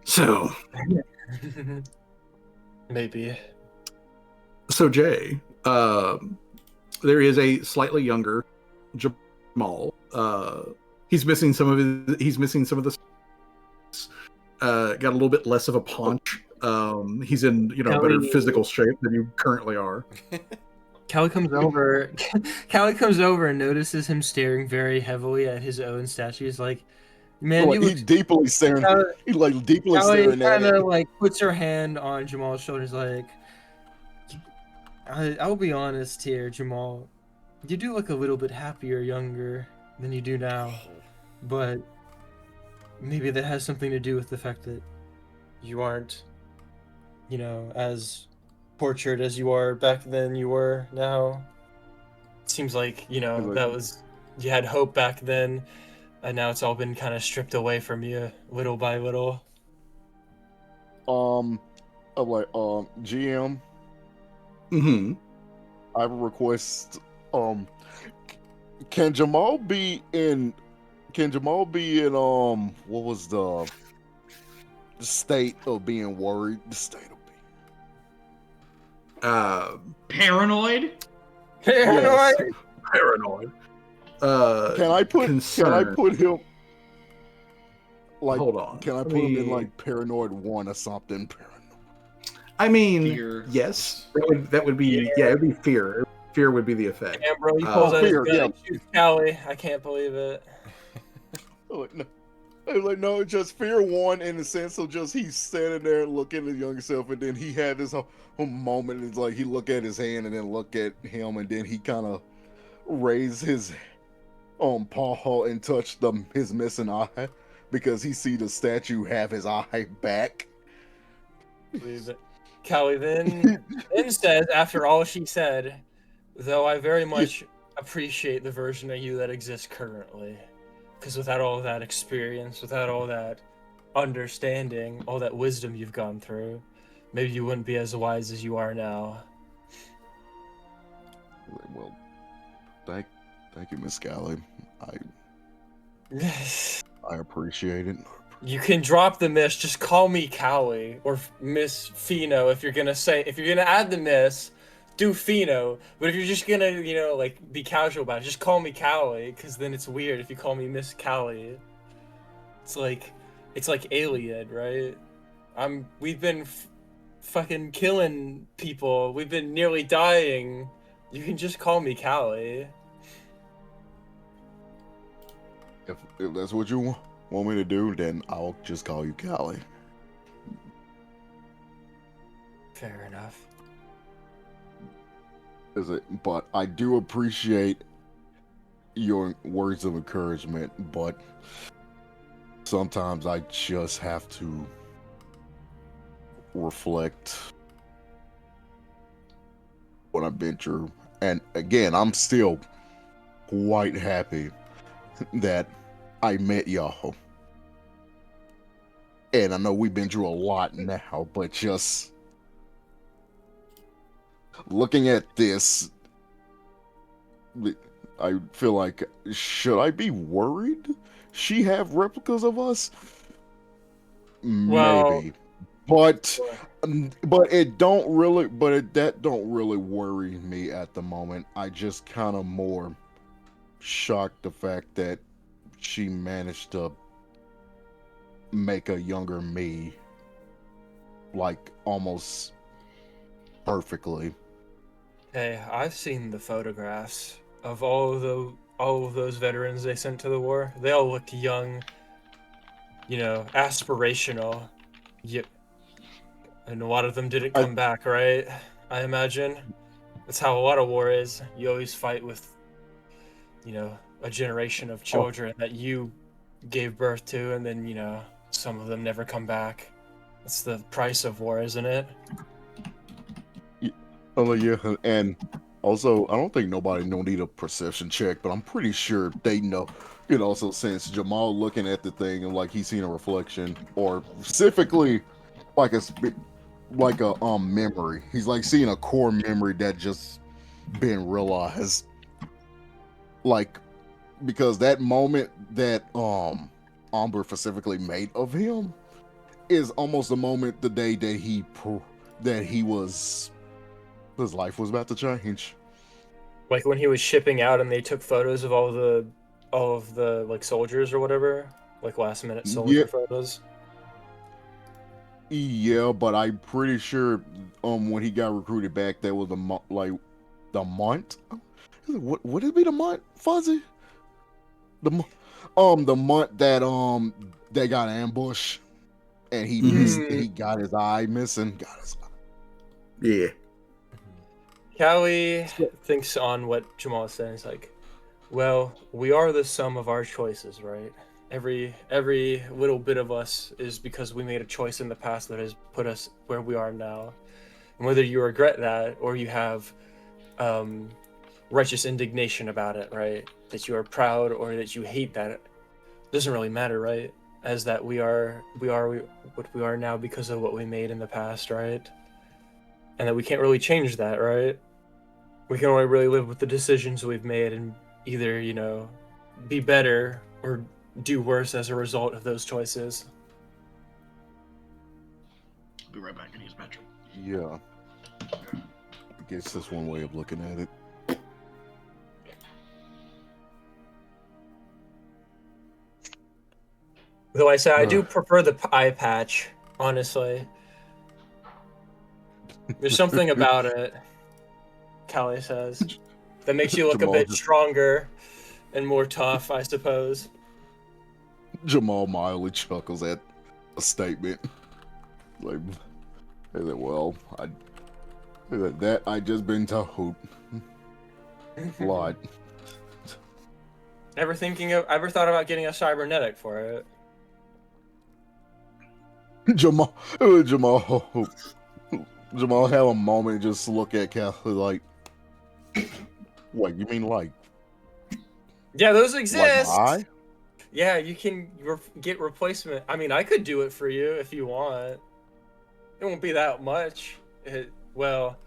So Maybe. So Jay, there is a slightly younger Jamal. He's missing some of his. He's missing some of the. Got a little bit less of a paunch. He's in better physical shape than you currently are. Callie comes over. Callie comes over and notices him staring very heavily at his own statue. He's like, "Man, you look." He's deeply staring. He's like deeply Callie staring at kind it. of like puts her hand on Jamal's shoulders, like, I'll be honest here, Jamal. You do look a little bit happier, younger than you do now, but maybe that has something to do with the fact that you aren't, as tortured as you are back then you were now. It seems like, that was, you had hope back then, and now it's all been kind of stripped away from you little by little. I'm like, GM, Mm-hmm. I have a request. Can Jamal be in? What was the state of being worried? The state of being. Paranoid? Yes. Paranoid. Can I put him? Like, hold on. Can I put him in like paranoid 1 or something? Paranoid. I mean, Fear. yes, that would be it'd be fear. Fear would be the effect. Yeah, bro, he pulls out his fear, gun yeah. and shoots Callie. I can't believe it. No, just fear 1 in the sense of just he's standing there looking at his younger self, and then he had this whole moment. It's like he look at his hand and then look at him, and then he kind of raised his paw and touched his missing eye because he see the statue have his eye back. Believe it. Callie then says, after all she said, though I very much appreciate the version of you that exists currently. Because without all that experience, without all that understanding, all that wisdom you've gone through, maybe you wouldn't be as wise as you are now. Well, thank you, Miss Callie. I appreciate it. You can drop the miss, just call me Callie or Miss Fino if you're gonna add the miss, do Fino. But if you're just gonna, be casual about it, just call me Callie, because then it's weird if you call me Miss Callie. It's like Alien, right? We've been fucking killing people. We've been nearly dying. You can just call me Callie. If that's what you want me to do, then I'll just call you Callie. Fair enough. But I do appreciate your words of encouragement, but sometimes I just have to reflect what I've been through. And again, I'm still quite happy that I met y'all. And I know we've been through a lot now, but just looking at this, I feel like, should I be worried? She have replicas of us? Maybe. But that don't really worry me at the moment. I just kind of more shocked the fact that she managed to make a younger me like almost perfectly. Hey, I've seen the photographs of all of those veterans they sent to the war. They all looked young, aspirational. Yep. And a lot of them didn't come back, right? I imagine. That's how a lot of war is. You always fight with, a generation of children that you gave birth to, and then, some of them never come back. That's the price of war, isn't it? Oh yeah, and Also, I don't think nobody don't need a perception check, but I'm pretty sure they know. You know, so since Jamal looking at the thing and like he's seen a reflection, or specifically like like a memory. He's like seeing a core memory that just been realized. Like because that moment that Amber specifically made of him is almost the moment the day that he was his life was about to change. Like when he was shipping out and they took photos of all of the like soldiers or whatever, like last minute soldier photos. Yeah, but I'm pretty sure when he got recruited back, there was the month. What would it be, the month, Fuzzy? The month that they got ambushed and he missed. He got his eye missing. Got his eye. Yeah. Callie thinks on what Jamal is saying. He's like, well, we are the sum of our choices, right? Every little bit of us is because we made a choice in the past that has put us where we are now. And whether you regret that or you have righteous indignation about it, right? That you are proud or that you hate that, it doesn't really matter, right? As that we are what we are now because of what we made in the past, right? And that we can't really change that, right? We can only really live with the decisions we've made and either, you know, be better or do worse as a result of those choices. I'll be right back and use metric. Yeah. I guess that's one way of looking at it. Though I say I do prefer the eye patch, honestly. There's something about it, Callie says, that makes you look a bit stronger and more tough, I suppose. Jamal mildly chuckles at a statement. Like, well, I just been told. Lot. Ever thought about getting a cybernetic for it? Jamal had a moment and just look at Kathy like, what, you mean like? Yeah, those exist. Like yeah, you can get replacement. I mean, I could do it for you if you want. It won't be that much. Well,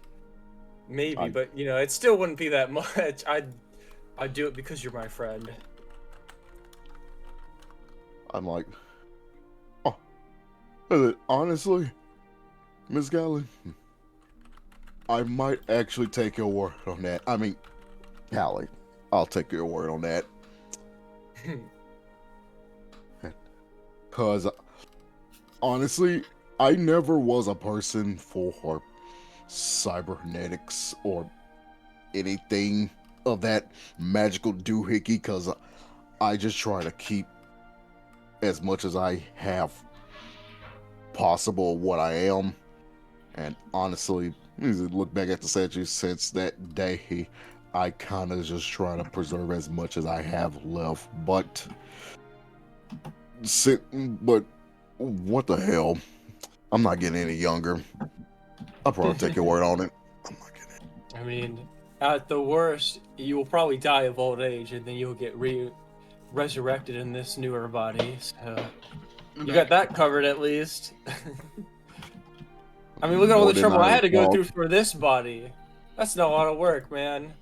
maybe, but you know, it still wouldn't be that much. I'd do it because you're my friend. I'm like, honestly, Miss Galley, I might actually take your word on that. I mean, Callie, I'll take your word on that. Because, honestly, I never was a person for cybernetics or anything of that magical doohickey, because I just try to keep as much as I have possible what I am. And honestly, look back at the statue since that day, I kind of just try to preserve as much as I have left. But what the hell? I'm not getting any younger. I'll probably take your word on it. I'm not getting it. I mean, at the worst, you will probably die of old age, and then you'll get resurrected in this newer body. So you got that covered at least. I mean, look at all the trouble I had to go through for this body. That's not a lot of work, man.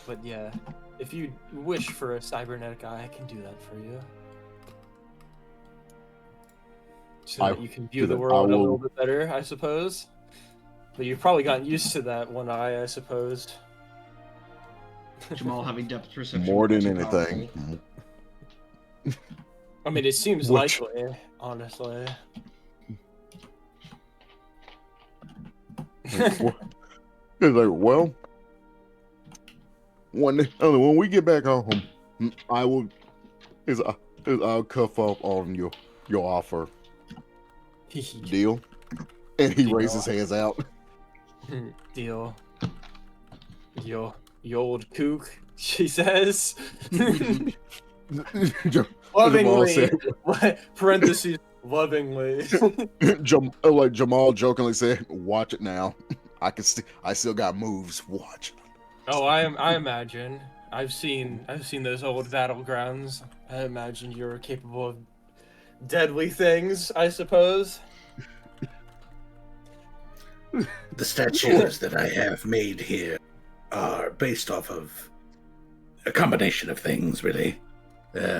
But yeah, if you wish for a cybernetic eye, I can do that for you. So that you can view the world a little bit better, I suppose. But you've probably gotten used to that one eye, I suppose. Jamal having depth perception. More than anything. I mean, it seems likely, honestly. It's like, well, when we get back home, I'll cuff up on your offer. Deal? And he raises his hands out. Deal. You old kook, she says. Lovingly. Parentheses, lovingly. Jamal jokingly said, watch it now. I still got moves. Watch. Oh, I imagine. I've seen those old battlegrounds. I imagine you're capable of deadly things, I suppose. The statues that I have made here are based off of a combination of things, really.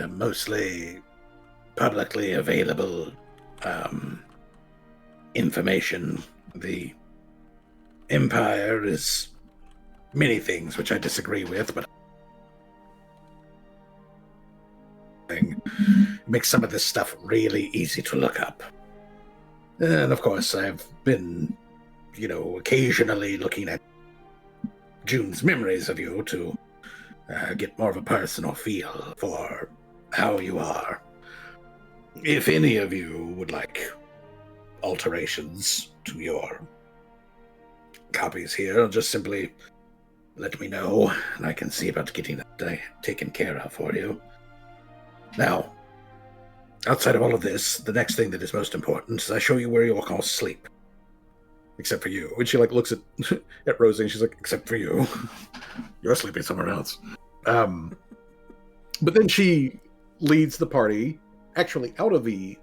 Mostly publicly available information. The Empire is many things which I disagree with, but it makes some of this stuff really easy to look up. And of course, I've been, occasionally looking at June's memories of you to get more of a personal feel for how you are. If any of you would like alterations to your copies here, just simply let me know, and I can see about getting that taken care of for you. Now, outside of all of this, the next thing that is most important is I show you where you'll all sleep. Except for you. When she looks at Rosie and she's like, except for you. You're sleeping somewhere else. But then she leads the party actually out of the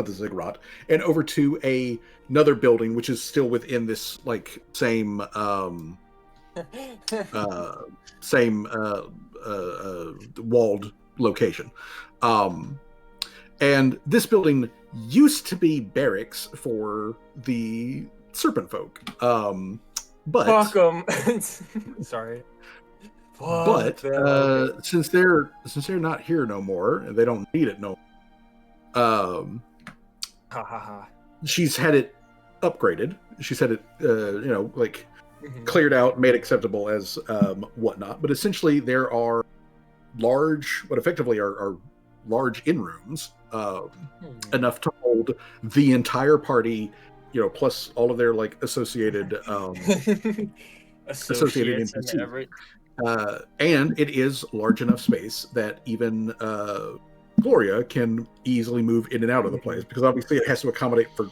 ziggurat and over to another building, which is still within this same walled location. And this building used to be barracks for the serpent folk. But fuck them. Sorry. But since they're not here no more, and they don't need it no more, she's had it upgraded. She's had it, cleared out, made acceptable as whatnot. But essentially, there are what effectively are large inn rooms, enough to hold the entire party, plus all of their associated NPCs. And it is large enough space that even Gloria can easily move in and out of the place, because obviously it has to accommodate for,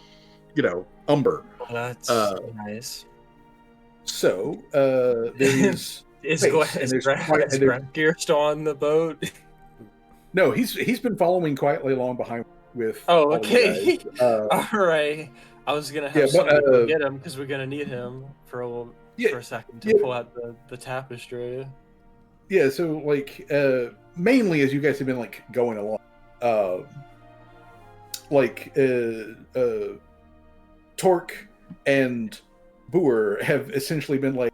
Umber. Well, that's nice. So there's is Gear still on the boat? No, he's been following quietly along behind with. Oh, okay. All right. I was gonna have somebody go get him because we're gonna need him for a second to pull out the tapestry. Yeah. So mainly as you guys have been going along, Torque and Boer have essentially been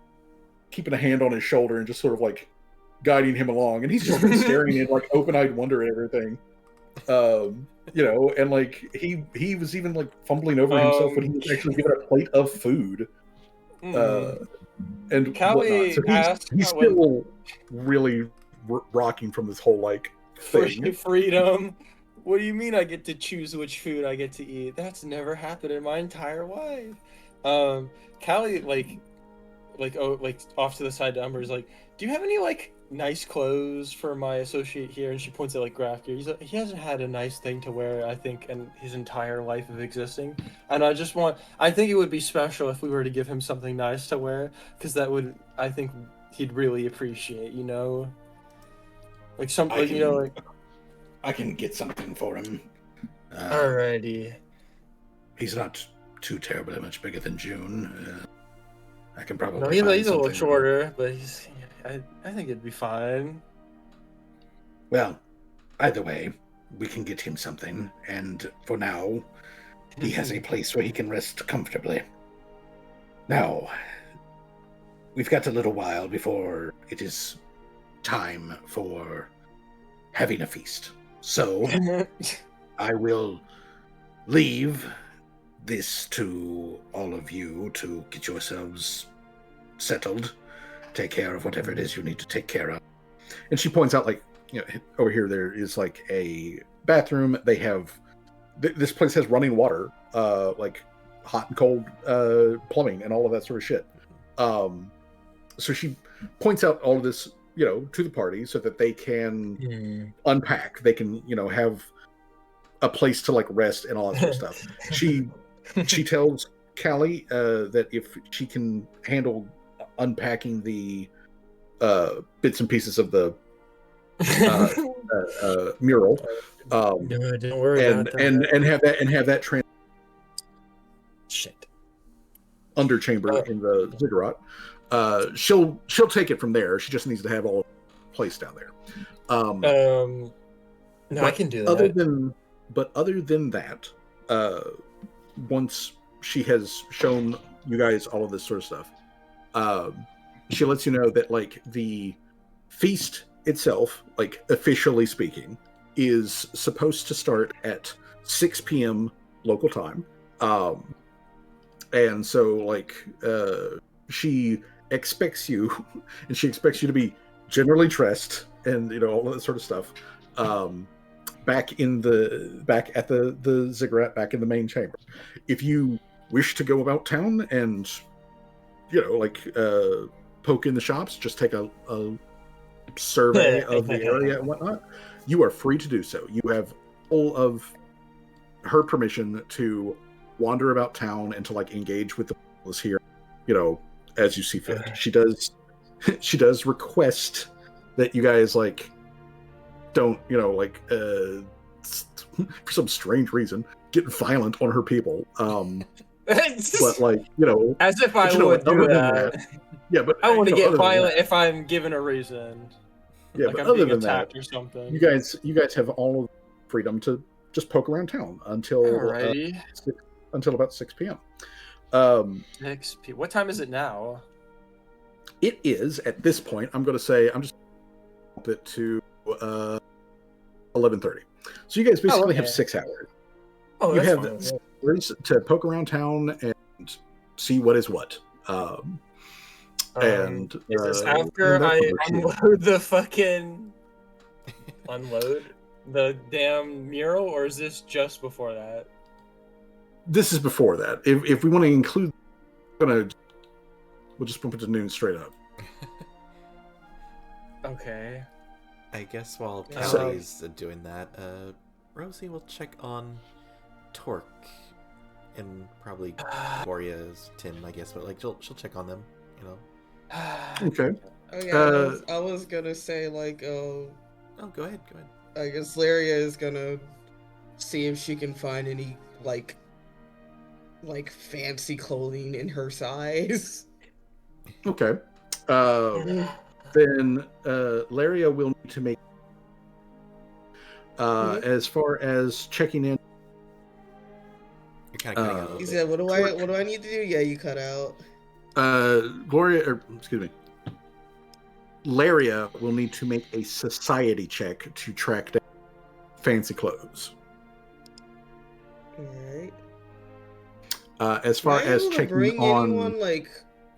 keeping a hand on his shoulder and just sort of guiding him along, and he's just been staring in open-eyed wonder at everything. And he was even fumbling over himself when he was actually given a plate of food. And Callie so he's still really rocking from this wole thing. Freedom. What do you mean I get to choose which food I get to eat? That's never happened in my entire life. Callie off to the side to Umber is do you have any nice clothes for my associate here? And she points at Grafker. He hasn't had a nice thing to wear, I think, in his entire life of existing. And I think it would be special if we were to give him something nice to wear, because I think he'd really appreciate, I can get something for him. Alrighty. He's not too terribly much bigger than June. I can probably. No, he's a little shorter, but I think it'd be fine. Well, either way, we can get him something, and for now, he has a place where he can rest comfortably. Now, we've got a little while before it is time for having a feast. So, I will leave this to all of you to get yourselves settled, take care of whatever it is you need to take care of. And she points out, over here there is a bathroom. They have this place has running water, hot and cold plumbing and all of that sort of shit. So she points out all of this, to the party so that they can unpack. They can, have a place to rest and all that sort of stuff. She tells Callie that if she can handle unpacking the bits and pieces of the mural, No, don't worry and about that. and have that Shit. under chamber in the ziggurat. She'll take it from there. She just needs to have all placed down there. No, I can do that. Other than that, once she has shown you guys all of this sort of stuff, she lets you know that like the feast itself, like officially speaking, is supposed to start at 6 p.m. local time. And so like she expects you and she expects you to be generally dressed and all of that sort of stuff. Back at the ziggurat, back in the main chamber. If you wish to go about town and poke in the shops, just take a survey of the area and whatnot, you are free to do so. You have all of her permission to wander about town and to like engage with the people here, as you see fit. She does request that you guys like don't, for some strange reason, get violent on her people. But like, as if I would do that. Yeah, but I want to get violent if I'm given a reason. Yeah, like but I'm other being than attacked that, or something. you guys have all of the freedom to just poke around town until about 6 p.m. 6 p.m. What time is it now? It is at this point. I'm going to say I'm just up it to 11:30. So you guys basically have 6 hours. Oh, you that's have fine. 6 hours to poke around town and see what is what. And is this after I unload the damn mural, or is this just before that? This is before that. If we want to include, we'll just bump it to noon straight up. Okay. I guess while Callie's doing that, Rosie will check on Torque and probably Gloria's Tim, I guess, but like she'll check on them, Okay. Oh yeah, I was gonna say like Oh, go ahead. I guess Laria is gonna see if she can find any like fancy clothing in her size. Okay. Then Laria will need to make as far as checking in. You're kind of cutting out. He said, "What do I need to do?" Yeah, you cut out. Laria will need to make a society check to track down fancy clothes. Alright. As far as checking bring on anyone like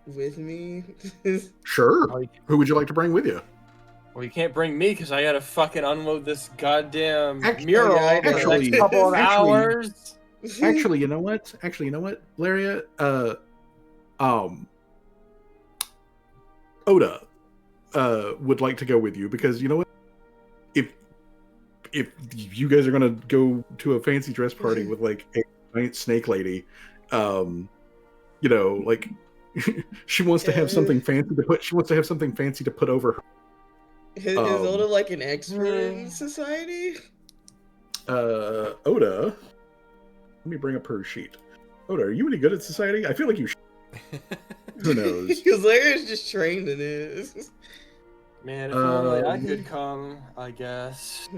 with me. Sure. Who would you like to bring with you? Well, you can't bring me because I gotta fucking unload this goddamn mural for the next couple of hours. Actually, you know what, Laria? Oda would like to go with you because you know what? If you guys are gonna go to a fancy dress party with like a giant snake lady, like she wants to have something fancy to put. She wants to have something fancy to put over her. Is Oda like an expert in society? Oda. Let me bring up her sheet. Oda, are you any good at society? I feel like you should. Who knows? Because Larry's just trained in it. Man, if only I could come, I guess.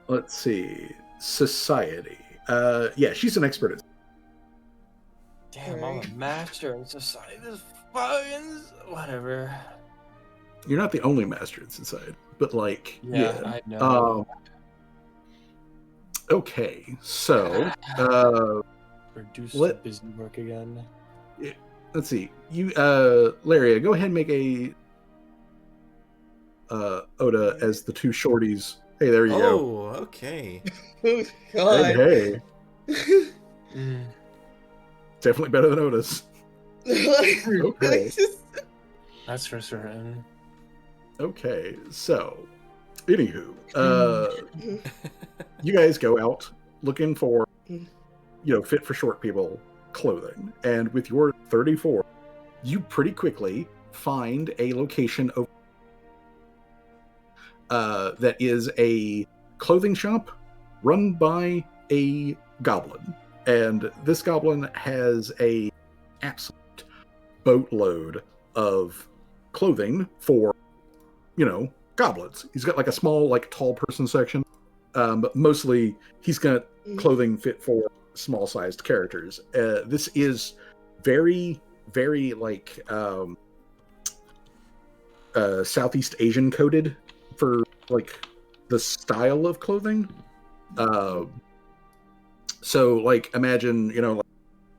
Let's see. Society. Yeah, she's an expert at. Damn, I'm a master in society. This fucking whatever. You're not the only master in society, but like, yeah. I know. Okay, so reduce the busy work again. Let's see. You, Laria, go ahead and make a Oda as the two shorties. Hey, there you go. Oh, okay. Oh, God. Hey. Definitely better than Oda's. Okay. That's for certain. Okay, so, anywho, you guys go out looking for, fit for short people. clothing. And with your 34, you pretty quickly find a location that is a clothing shop run by a goblin. And this goblin has a absolute boatload of clothing for, goblins. He's got like a small, like tall person section. But mostly he's got clothing fit for small sized characters. This is very, very like Southeast Asian coded for like the style of clothing. So like imagine, like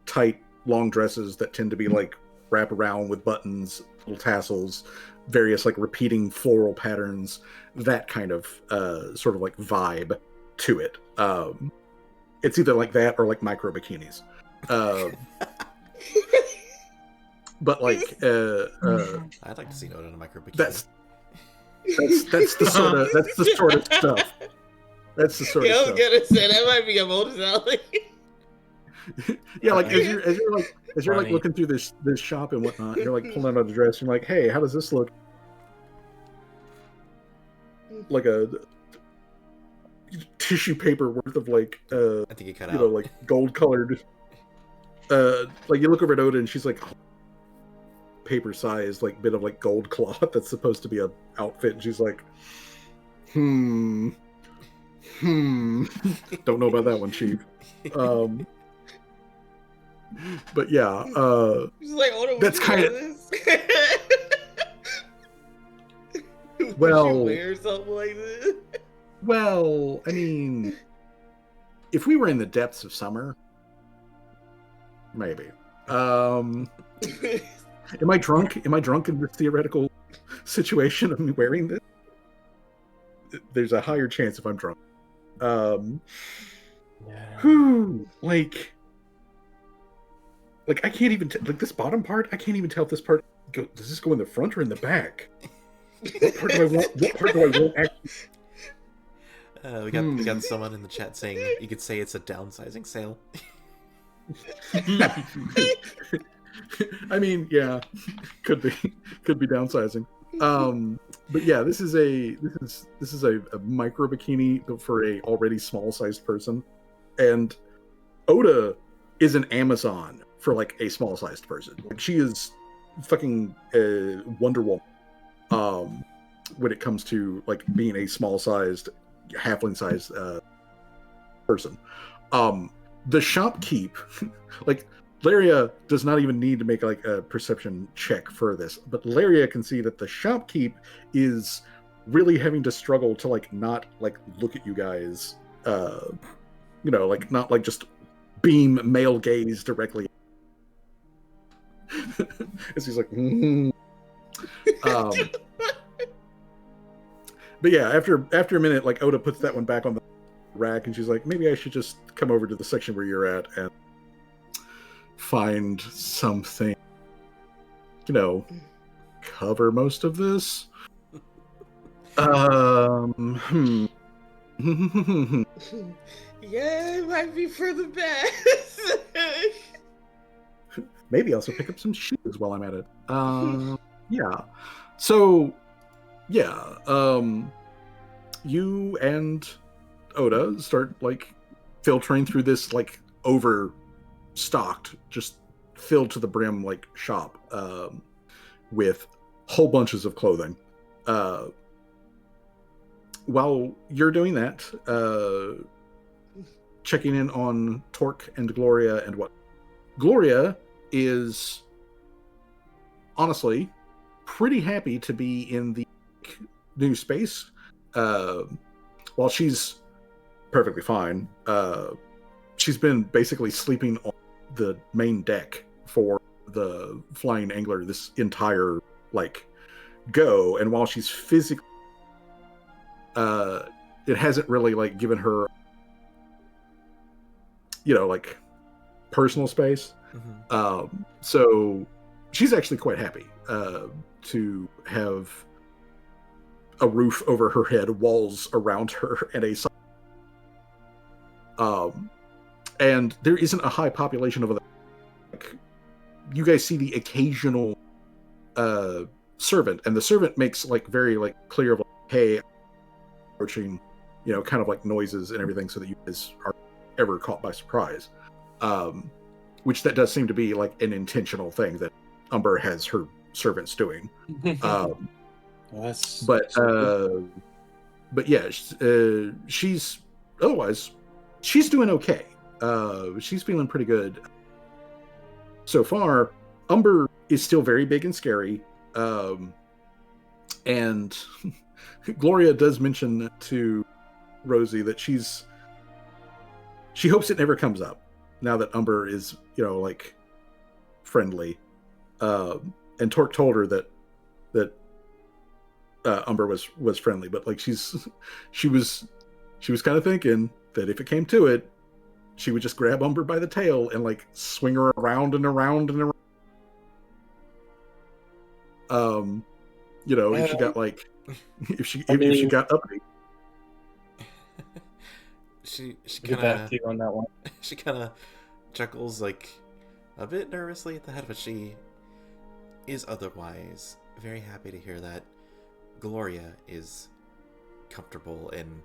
tight long dresses that tend to be like wrap around with buttons, little tassels, various like repeating floral patterns, that kind of sort of like vibe to it. It's either like that or like micro bikinis. But like I'd like to see Oda in a micro bikini. That's the sort of stuff. That's the sort of I was stuff. gonna say that might be a bonus alley. Yeah, like as you're like looking through this shop and whatnot, you're like pulling out a dress. You're like, hey, how does this look? Like a tissue paper worth of like I think it cut out. like gold colored. Like you look over at Oda and she's like paper sized like bit of like gold cloth that's supposed to be a outfit, and she's like, don't know about that one, Chief. But yeah, She's like, oh, that's kind of well. Wear something like this? Well, I mean, if we were in the depths of summer, maybe. Am I drunk? Am I drunk in this theoretical situation of me wearing this? There's a higher chance if I'm drunk. Like I can't even like this bottom part. I can't even tell if this part does this go in the front or in the back. What part do I want? What part do I want? We got someone in the chat saying you could say it's a downsizing sale. I mean, yeah, could be downsizing. But yeah, this is a micro bikini for a already small sized person, and Oda is an Amazon for like a small sized person. Like she is fucking Wonder Woman. When it comes to like being a small sized halfling sized person. The shopkeep, like Laria does not even need to make like a perception check for this, but Laria can see that the shopkeep is really having to struggle to like not like look at you guys, like not like just beam male gaze directly. As he's like, but yeah, after a minute, like Oda puts that one back on the rack, and she's like, maybe I should just come over to the section where you're at and find something, cover most of this. Yeah, it might be for the best. Maybe also pick up some shoes while I'm at it. Yeah. So, yeah, you and Oda start like filtering through this like overstocked, just filled to the brim like shop with whole bunches of clothing. While you're doing that, checking in on Torque and Gloria and what Gloria is honestly pretty happy to be in the new space. While she's perfectly fine, she's been basically sleeping on the main deck for the Flying Angler this entire like go, and while she's physically it hasn't really like given her like personal space. So she's actually quite happy to have a roof over her head, walls around her, and and there isn't a high population of other you guys see the occasional servant, and the servant makes like very like clear of like, hey, approaching, kind of like noises and everything, so that you guys are ever caught by surprise. Which that does seem to be like an intentional thing that Umber has her servants doing. That's But yeah, she's otherwise she's doing okay. She's feeling pretty good so far. Umber is still very big and scary, and Gloria does mention to Rosie that she hopes it never comes up now that Umber is like friendly. And Torque told her that Umber was friendly, but like she was kind of thinking that if it came to it, she would just grab Umber by the tail and like swing her around and around and around. If she got like if she got up. She get back to you on that one. She kind of chuckles like a bit nervously at that, but she is otherwise very happy to hear that Gloria is comfortable and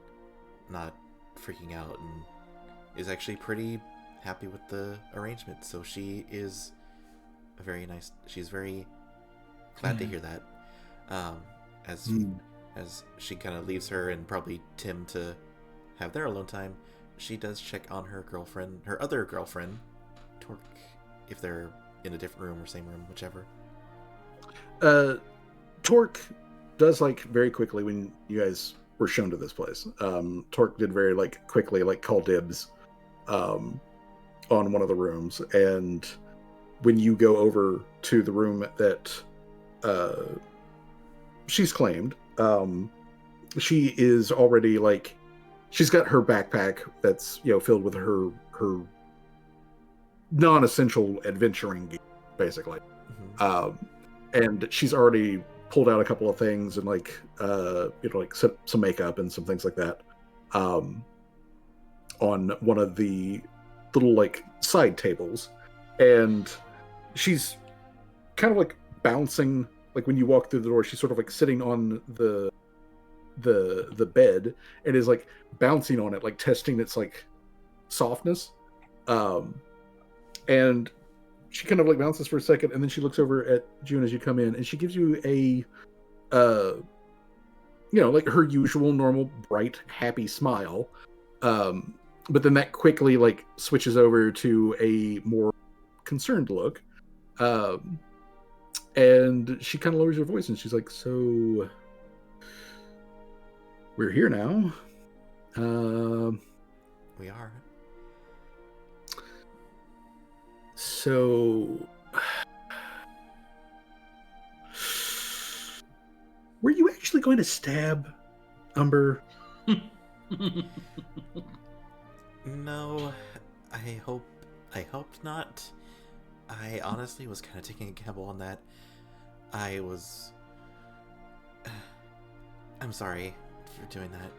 not freaking out, and is actually pretty happy with the arrangement. So she is she's very glad to hear that. As she kind of leaves her and probably Tim to have their alone time, she does check on her other girlfriend, Torque, if they're in a different room or same room, whichever. Torque does like very quickly when you guys were shown to this place. Torque did very like quickly like call dibs on one of the rooms, and when you go over to the room that she's claimed, she is already like she's got her backpack that's filled with her non-essential adventuring gear, basically. And she's already pulled out a couple of things and like like some makeup and some things like that on one of the little like side tables, and she's kind of like bouncing, like when you walk through the door she's sort of like sitting on the bed and is like bouncing on it, like testing its like softness, and she kind of like bounces for a second, and then she looks over at June as you come in, and she gives you a like her usual normal bright happy smile, but then that quickly like switches over to a more concerned look, and she kind of lowers her voice and she's like, so we're here now. We are. So were you actually going to stab Umber? No, I hoped not. I honestly was kind of taking a gamble on that. I'm sorry for doing that.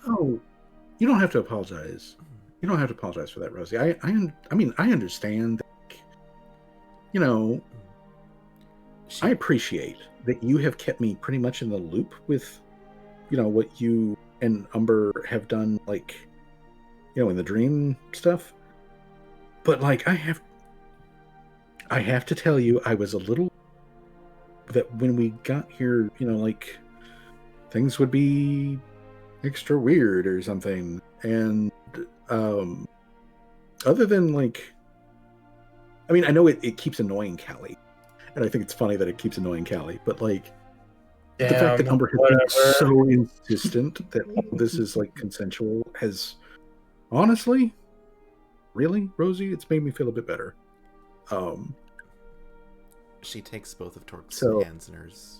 Oh, you don't have to apologize. You don't have to apologize for that, Rosie. I mean, I understand that, I appreciate that you have kept me pretty much in the loop with, what you and Umber have done, like, in the dream stuff. But, like, I have to tell you, I was a little that when we got here, like, things would be extra weird or something. And other than like, I mean, I know it keeps annoying Callie, and I think it's funny that it keeps annoying Callie, but like the fact that Umber has been so insistent that all this is like consensual has honestly, really, Rosie, it's made me feel a bit better. She takes both of Torque's hands in hers.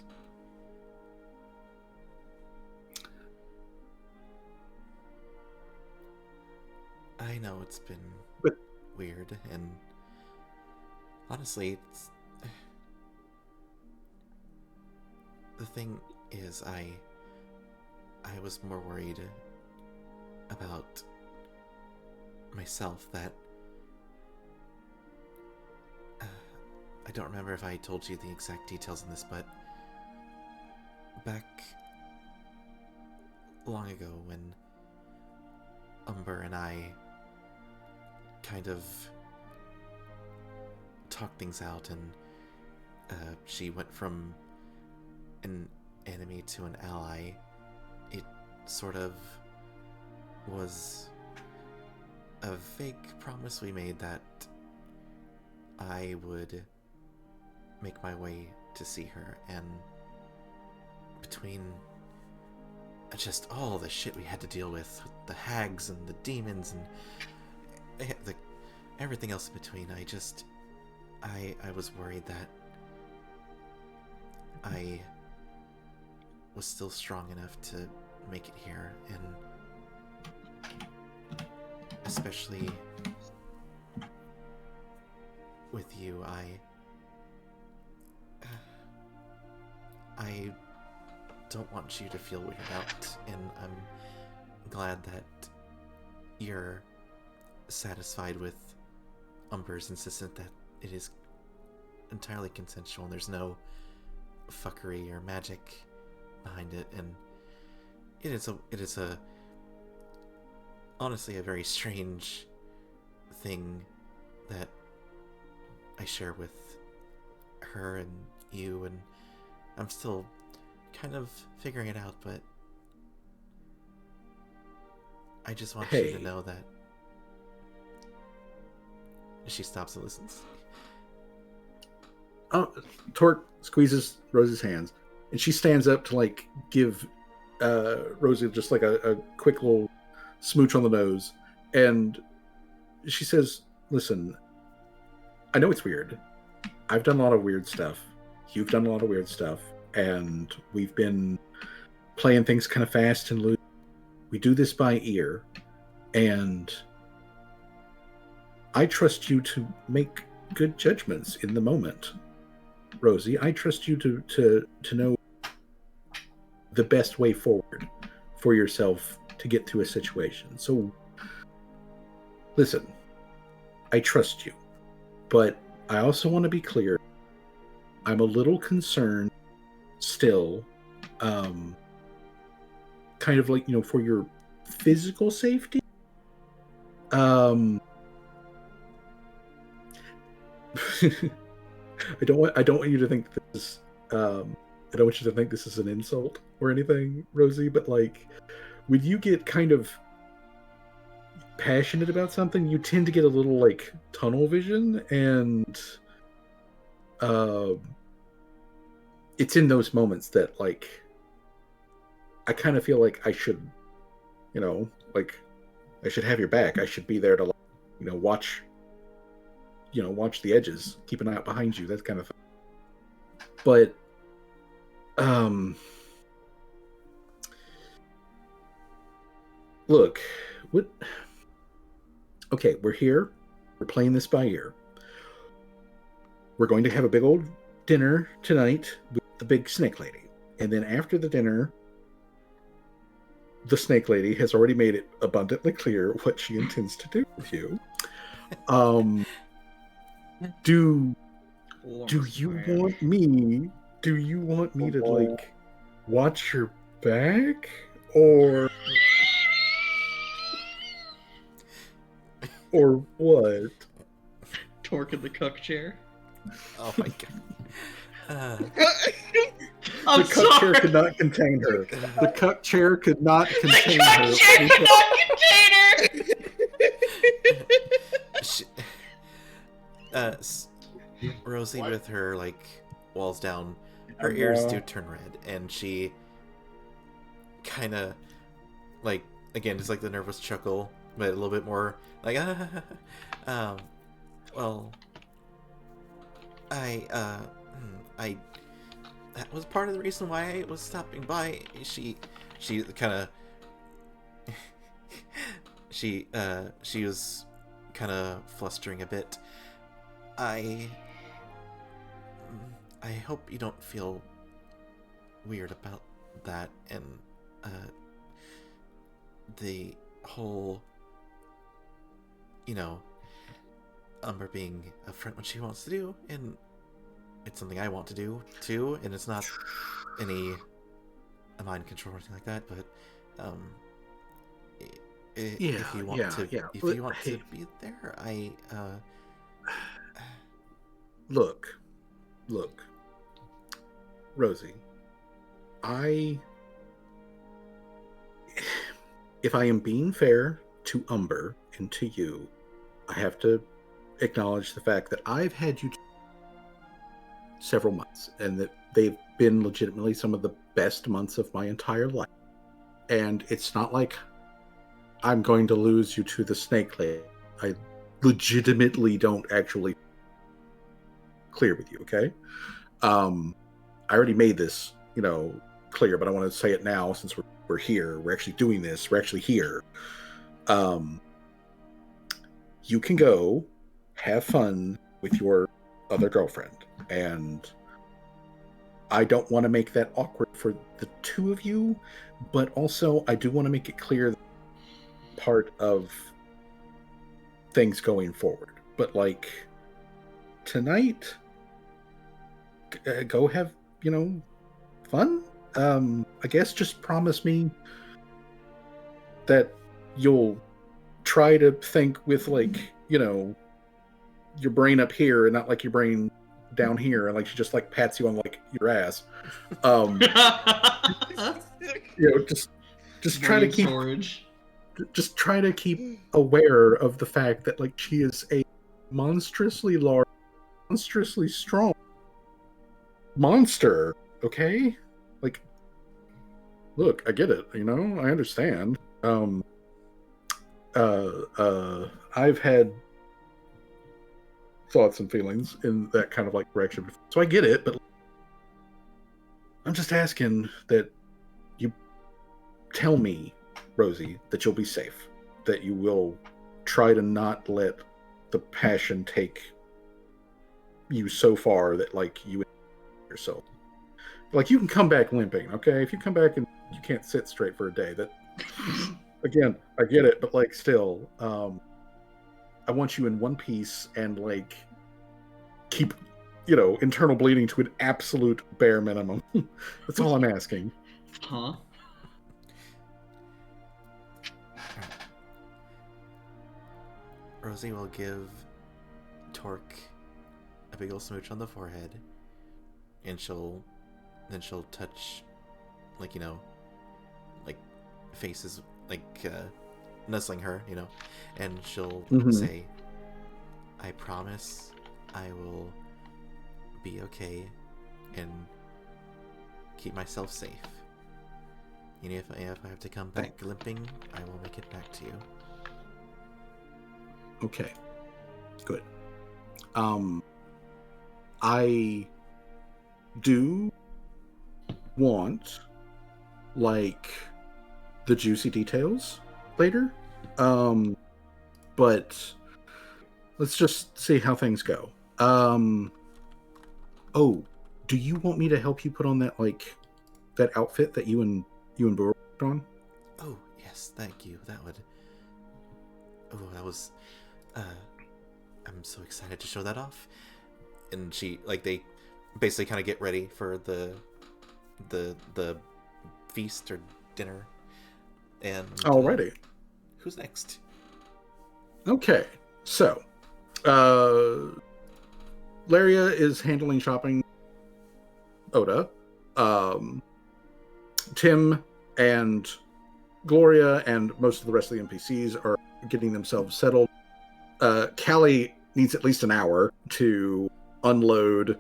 I know it's been weird, and honestly, the thing is, I was more worried about myself, that I don't remember if I told you the exact details in this, but back long ago when Umber and I kind of talked things out, and she went from an enemy to an ally, it sort of was a vague promise we made that I would make my way to see her, and between just all the shit we had to deal with the hags and the demons and everything else in between, I was worried that I was still strong enough to make it here, and especially with you, I don't want you to feel weirded out, and I'm glad that you're satisfied with Umber's insistence that it is entirely consensual and there's no fuckery or magic behind it. And it is a honestly a very strange thing that I share with her and you, and I'm still kind of figuring it out, but I just want you to know that. She stops and listens. Torque squeezes Rosie's hands, and she stands up to like give Rosie just like a quick little smooch on the nose, and she says, "Listen, I know it's weird. I've done a lot of weird stuff. You've done a lot of weird stuff, and we've been playing things kind of fast and loose. We do this by ear, and I trust you to make good judgments in the moment, Rosie. I trust you to know the best way forward for yourself to get through a situation. So, listen, I trust you, but I also want to be clear. I'm a little concerned still, kind of like, for your physical safety. I don't want you to think this. I don't want you to think this is an insult or anything, Rosie. But like, when you get kind of passionate about something, you tend to get a little like tunnel vision, and it's in those moments that like I kind of feel like I should, like I should have your back. I should be there to, watch the edges, keep an eye out behind you, that kind of thing. But, look, okay, we're here. We're playing this by ear. We're going to have a big old dinner tonight with the big snake lady. And then after the dinner, the snake lady has already made it abundantly clear what she intends to do with you. Do you want me to like watch your back, or what? Torque in the cuck chair. Oh my god. I'm The cuck chair sorry. could not contain her. The cuck chair could not The contain cuck her. chair could not contain her. She, Rosie, with her like walls down, her ears do turn red, and she kind of like, again, just like the nervous chuckle, but a little bit more like well, I that was part of the reason why I was stopping by. She kind of she was kind of flustering a bit. I hope you don't feel weird about that, and the whole, Umber being upfront what she wants to do, and it's something I want to do too, and it's not any mind control or anything like that. But if you want to, if But, you want hey, to be there, look, Rosie, if I am being fair to Umber and to you, I have to acknowledge the fact that I've had you several months, and that they've been legitimately some of the best months of my entire life. And it's not like I'm going to lose you to the snake lady. I legitimately don't actually clear with you, okay? I already made this, clear, but I want to say it now since we're here. We're actually doing this. We're actually here. You can go have fun with your other girlfriend, and I don't want to make that awkward for the two of you, but also I do want to make it clear that part of things going forward. But like tonight, go have fun. I guess just promise me that you'll try to think with your brain up here and not like your brain down here, and like she just like pats you on like your ass. Just try to keep storage. just try to keep aware of the fact that like she is a monstrously large, monstrously strong monster. Okay, like, look, I get it. I understand. I've had thoughts and feelings in that kind of like direction before, so I get it. But I'm just asking that you tell me, Rosie, that you'll be safe, that you will try to not let the passion take you so far that like you yourself, like you can come back limping. Okay, if you come back and you can't sit straight for a day, that again, I get it, but like still, I want you in one piece and like keep internal bleeding to an absolute bare minimum. That's all I'm asking. Huh? Rosie will give Torque a big old smooch on the forehead, and she'll touch, like faces, like nuzzling her, and she'll say, "I promise I will be okay and keep myself safe. If I have to come back limping, I will make it back to you." Okay, good. I do want like the juicy details later, but let's just see how things go. Oh, do you want me to help you put on that that outfit that you and Boo worked on? Oh yes, thank you. That would. Oh, that was. I'm so excited to show that off. And they basically kind of get ready for the feast or dinner. And alrighty, who's next? Okay, so Laria is handling shopping. Oda, Tim and Gloria and most of the rest of the NPCs are getting themselves settled. Callie needs at least an hour to unload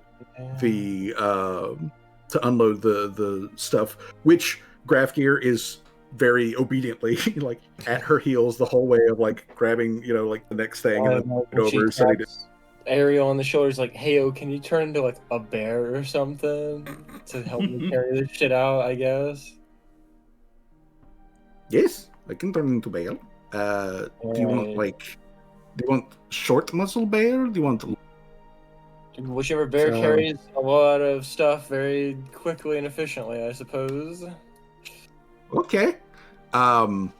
the stuff, which Grafgear is very obediently like at her heels the whole way of like grabbing the next thing and then over setting it. Ariel on the shoulders, like, "Hey, can you turn into like a bear or something to help me carry this shit out?" I guess. Yes, I can turn into bear. Do you want short muzzle bear? Do you want whichever bear carries a lot of stuff very quickly and efficiently, I suppose. Okay. And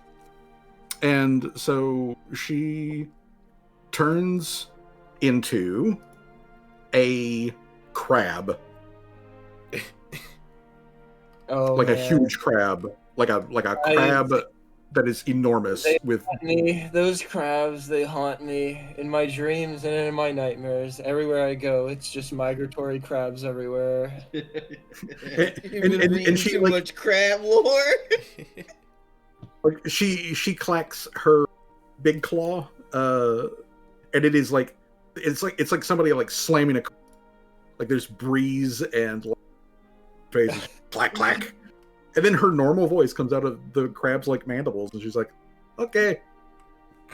so she turns into a crab, Oh, like a man. huge crab, like a crab that is enormous. They With haunt me. Those crabs, they haunt me in my dreams and in my nightmares. Everywhere I go, it's just migratory crabs everywhere. You've and been reading she too like, much crab lore. like she clacks her big claw, and it is like it's like somebody like slamming a, like there's breeze and like, phrases, clack clack, and then her normal voice comes out of the crab's like mandibles, and she's like, "Okay,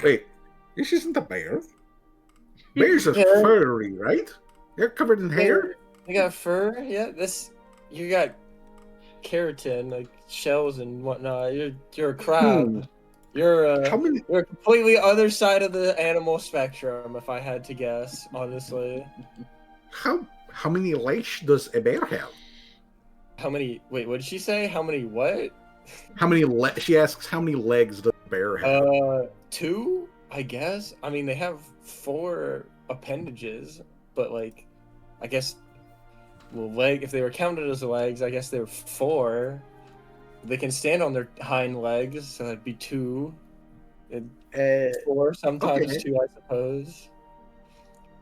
wait, this isn't a bear. Bears are furry, right? They're covered in hair." You got fur? Yeah, you got keratin, like shells and whatnot. You're a crab. You're How many? you're a completely other side of the animal spectrum, if I had to guess, honestly. How many legs does a bear have? How many? Wait, what did she say? How many? What? How many? She asks, "How many legs does a bear have?" 2, I guess. I mean, they have 4 appendages, but like, I guess, well, if they were counted as legs, I guess they're 4. They can stand on their hind legs, so that'd be 2. And 4, sometimes okay. 2, I suppose.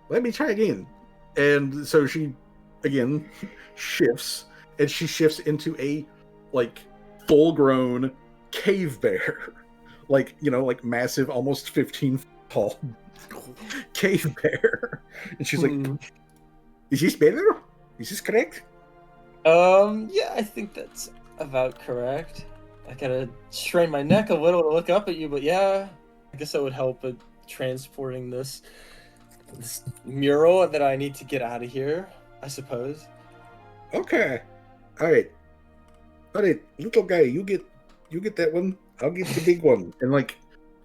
Let me try again. And so she, again, shifts, and she shifts into a, like, full-grown cave bear. Like, like massive, almost 15 feet tall cave bear. And she's like, "Is this better? Is this correct?" Yeah, I think that's about correct. I gotta strain my neck a little to look up at you, but yeah, I guess that would help with transporting this mural that I need to get out of here, I suppose. Okay. All right, little guy, you get that one. I'll get the big one. And like,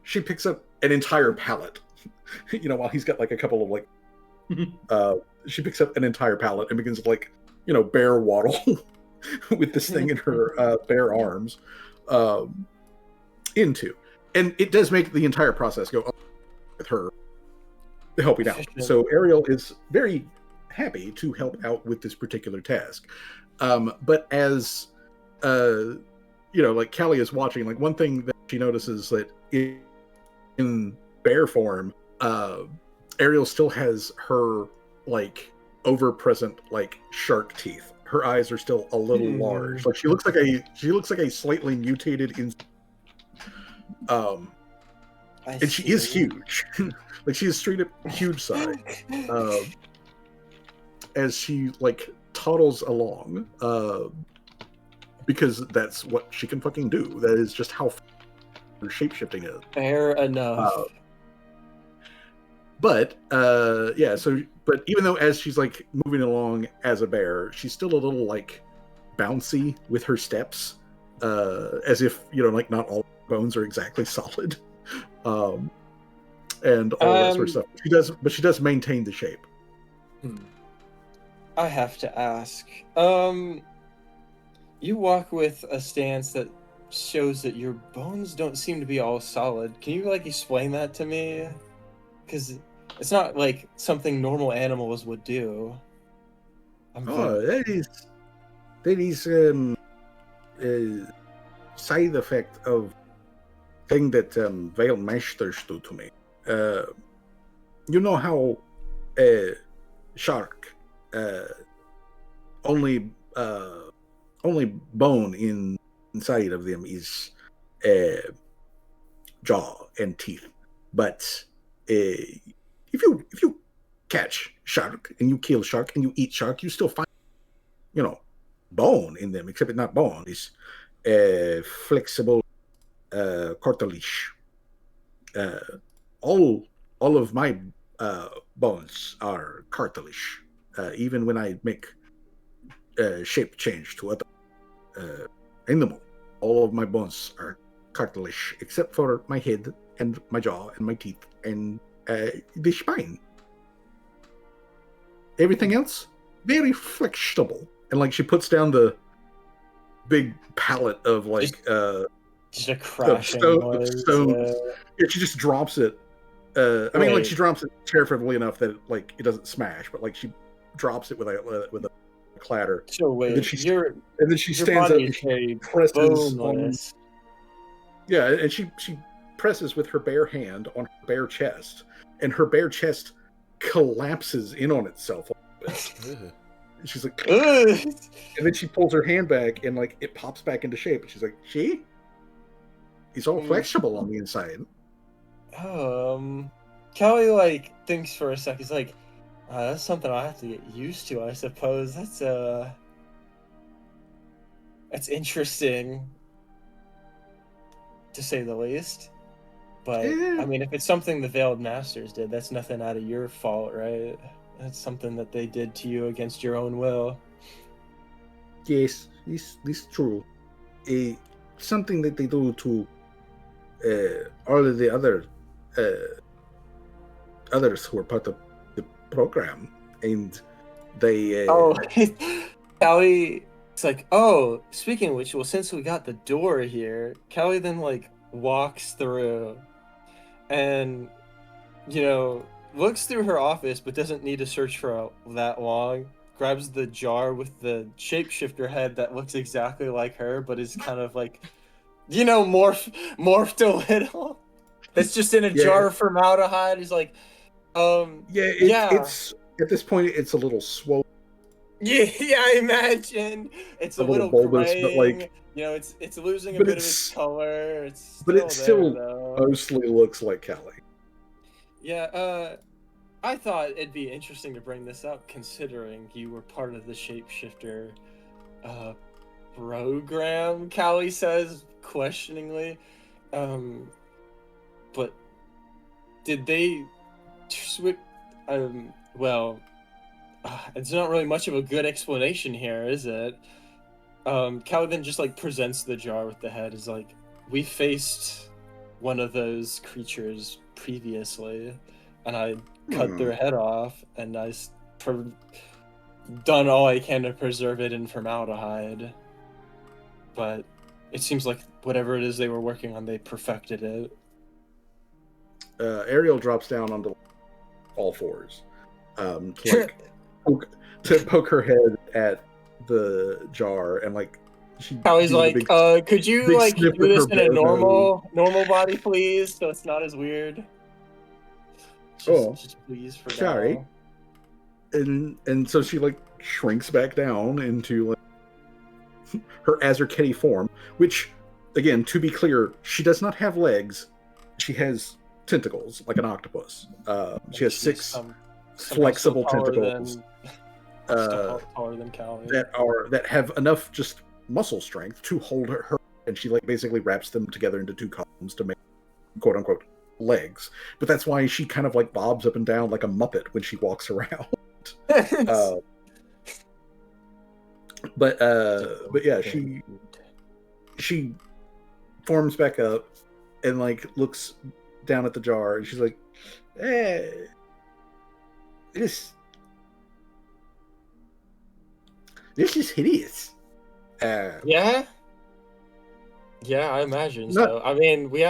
she picks up an entire pallet. While he's got like a couple of like, she picks up an entire pallet and begins to like, bear waddle with this thing in her bare arms, into, and it does make the entire process go up with her helping out. So Ariel is very happy to help out with this particular task. But as like Callie is watching, like one thing that she notices that in bear form, Ariel still has her like over-present like shark teeth. Her eyes are still a little large. Like she looks like a slightly mutated and she is huge. Like she is straight up huge size. As she like toddles along, because that's what she can fucking do. That is just how her shapeshifting is. Fair enough. But even though as she's like moving along as a bear, she's still a little like bouncy with her steps, as if like not all bones are exactly solid, and all that sort of stuff. She does maintain the shape. I have to ask. You walk with a stance that shows that your bones don't seem to be all solid. Can you like explain that to me? Because it's not like something normal animals would do. That is a side effect of thing that Veil Masters do to me. You know how a shark only bone inside of them is jaw and teeth, but if you catch shark and you kill shark and you eat shark, you still find bone in them, except it's not bone. It's flexible cartilage. All of my bones are cartilage. Even when I make shape change to other animal, all of my bones are cartilage, except for my head and my jaw and my teeth and the spine. Everything else, very flexible. And like she puts down the big pallet of like just a crashing stones. Yeah, she just drops it. I mean, like she drops it carefully enough that like it doesn't smash, but like she drops it with a clatter. So wait, And then she your stands up body and is she very presses on. boneless. Yeah, and she presses with her bare hand on her bare chest, and her bare chest collapses in on itself. Ugh. And she's like, Ugh. and then she pulls her hand back, and like it pops back into shape. And she's like, "See, it's all flexible on the inside." Kelly like thinks for a sec. He's like, that's something I have to get used to, I suppose. That's interesting, to say the least. But Yeah. I mean, if it's something the Veiled Masters did, that's nothing out of your fault, right? That's something that they did to you against your own will. Yes, this true. Something that they do to all of the others who are part of the program, and they. Callie. It's like, oh, speaking of which, well, since we got the door here, Callie then like walks through, and looks through her office, but doesn't need to search for that long. Grabs the jar with the shapeshifter head that looks exactly like her, but is kind of like, morphed a little. It's just in a jar of formaldehyde. He's like, it's at this point it's a little swollen. Yeah, I imagine it's a little bulbous, graying, but like it's losing a bit of its color. It still mostly looks like Callie. Yeah, I thought it'd be interesting to bring this up, considering you were part of the shapeshifter program. Callie says questioningly, but did they switch? Well. It's not really much of a good explanation here, is it? Callie then just like presents the jar with the head. Is like, we faced one of those creatures previously, and I cut their head off, and I done all I can to preserve it in formaldehyde. But it seems like whatever it is they were working on, they perfected it. Ariel drops down onto all fours. To poke her head at the jar, and like Callie's like, could you like do this in a normal body, please, so it's not as weird? Just please, for sorry. now. And so she like shrinks back down into like her Azarketti form, which, again, to be clear, she does not have legs. She has tentacles like an octopus. She has six flexible tentacles taller than Callie. that have enough just muscle strength to hold her, and she like basically wraps them together into two columns to make quote unquote legs. But that's why she kind of like bobs up and down like a Muppet when she walks around. But yeah, she forms back up and like looks down at the jar, and she's like, this is hideous. Yeah, I imagine so. I mean, we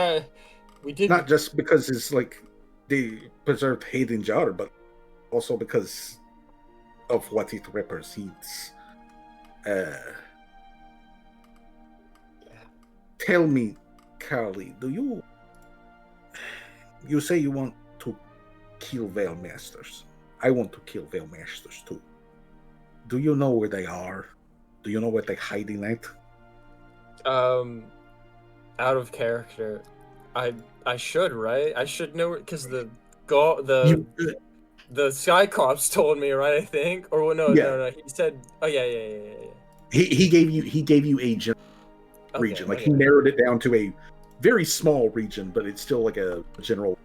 did not just because it's like they preserved Hayden jar, but also because of what it represents. Tell me, Carly, do you say you want to kill Veil Masters? I want to kill Veil Masters too. Do you know where they are? Do you know what they're hiding at? Out of character, I should, right? I should know, because the Skycops told me, right? I think, or no. He said, oh yeah. He gave you a general region. Like he narrowed it down to a very small region, but it's still like a general.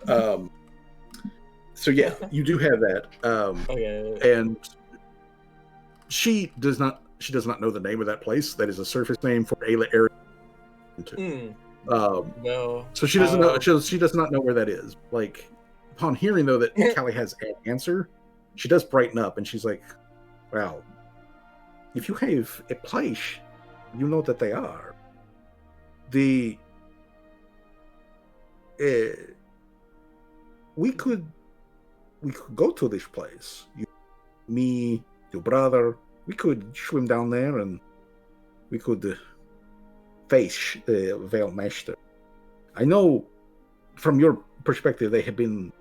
So yeah, you do have that. And she does not know the name of that place. That is a surface name for Ayla area. So she doesn't know. She does not know where that is. Like, upon hearing though that Callie has an answer, she does brighten up, and she's like, "Wow, if you have a place, you know that they are. We could go to this place. me, your brother, we could swim down there and we could face the Veil Master. I know from your perspective they have been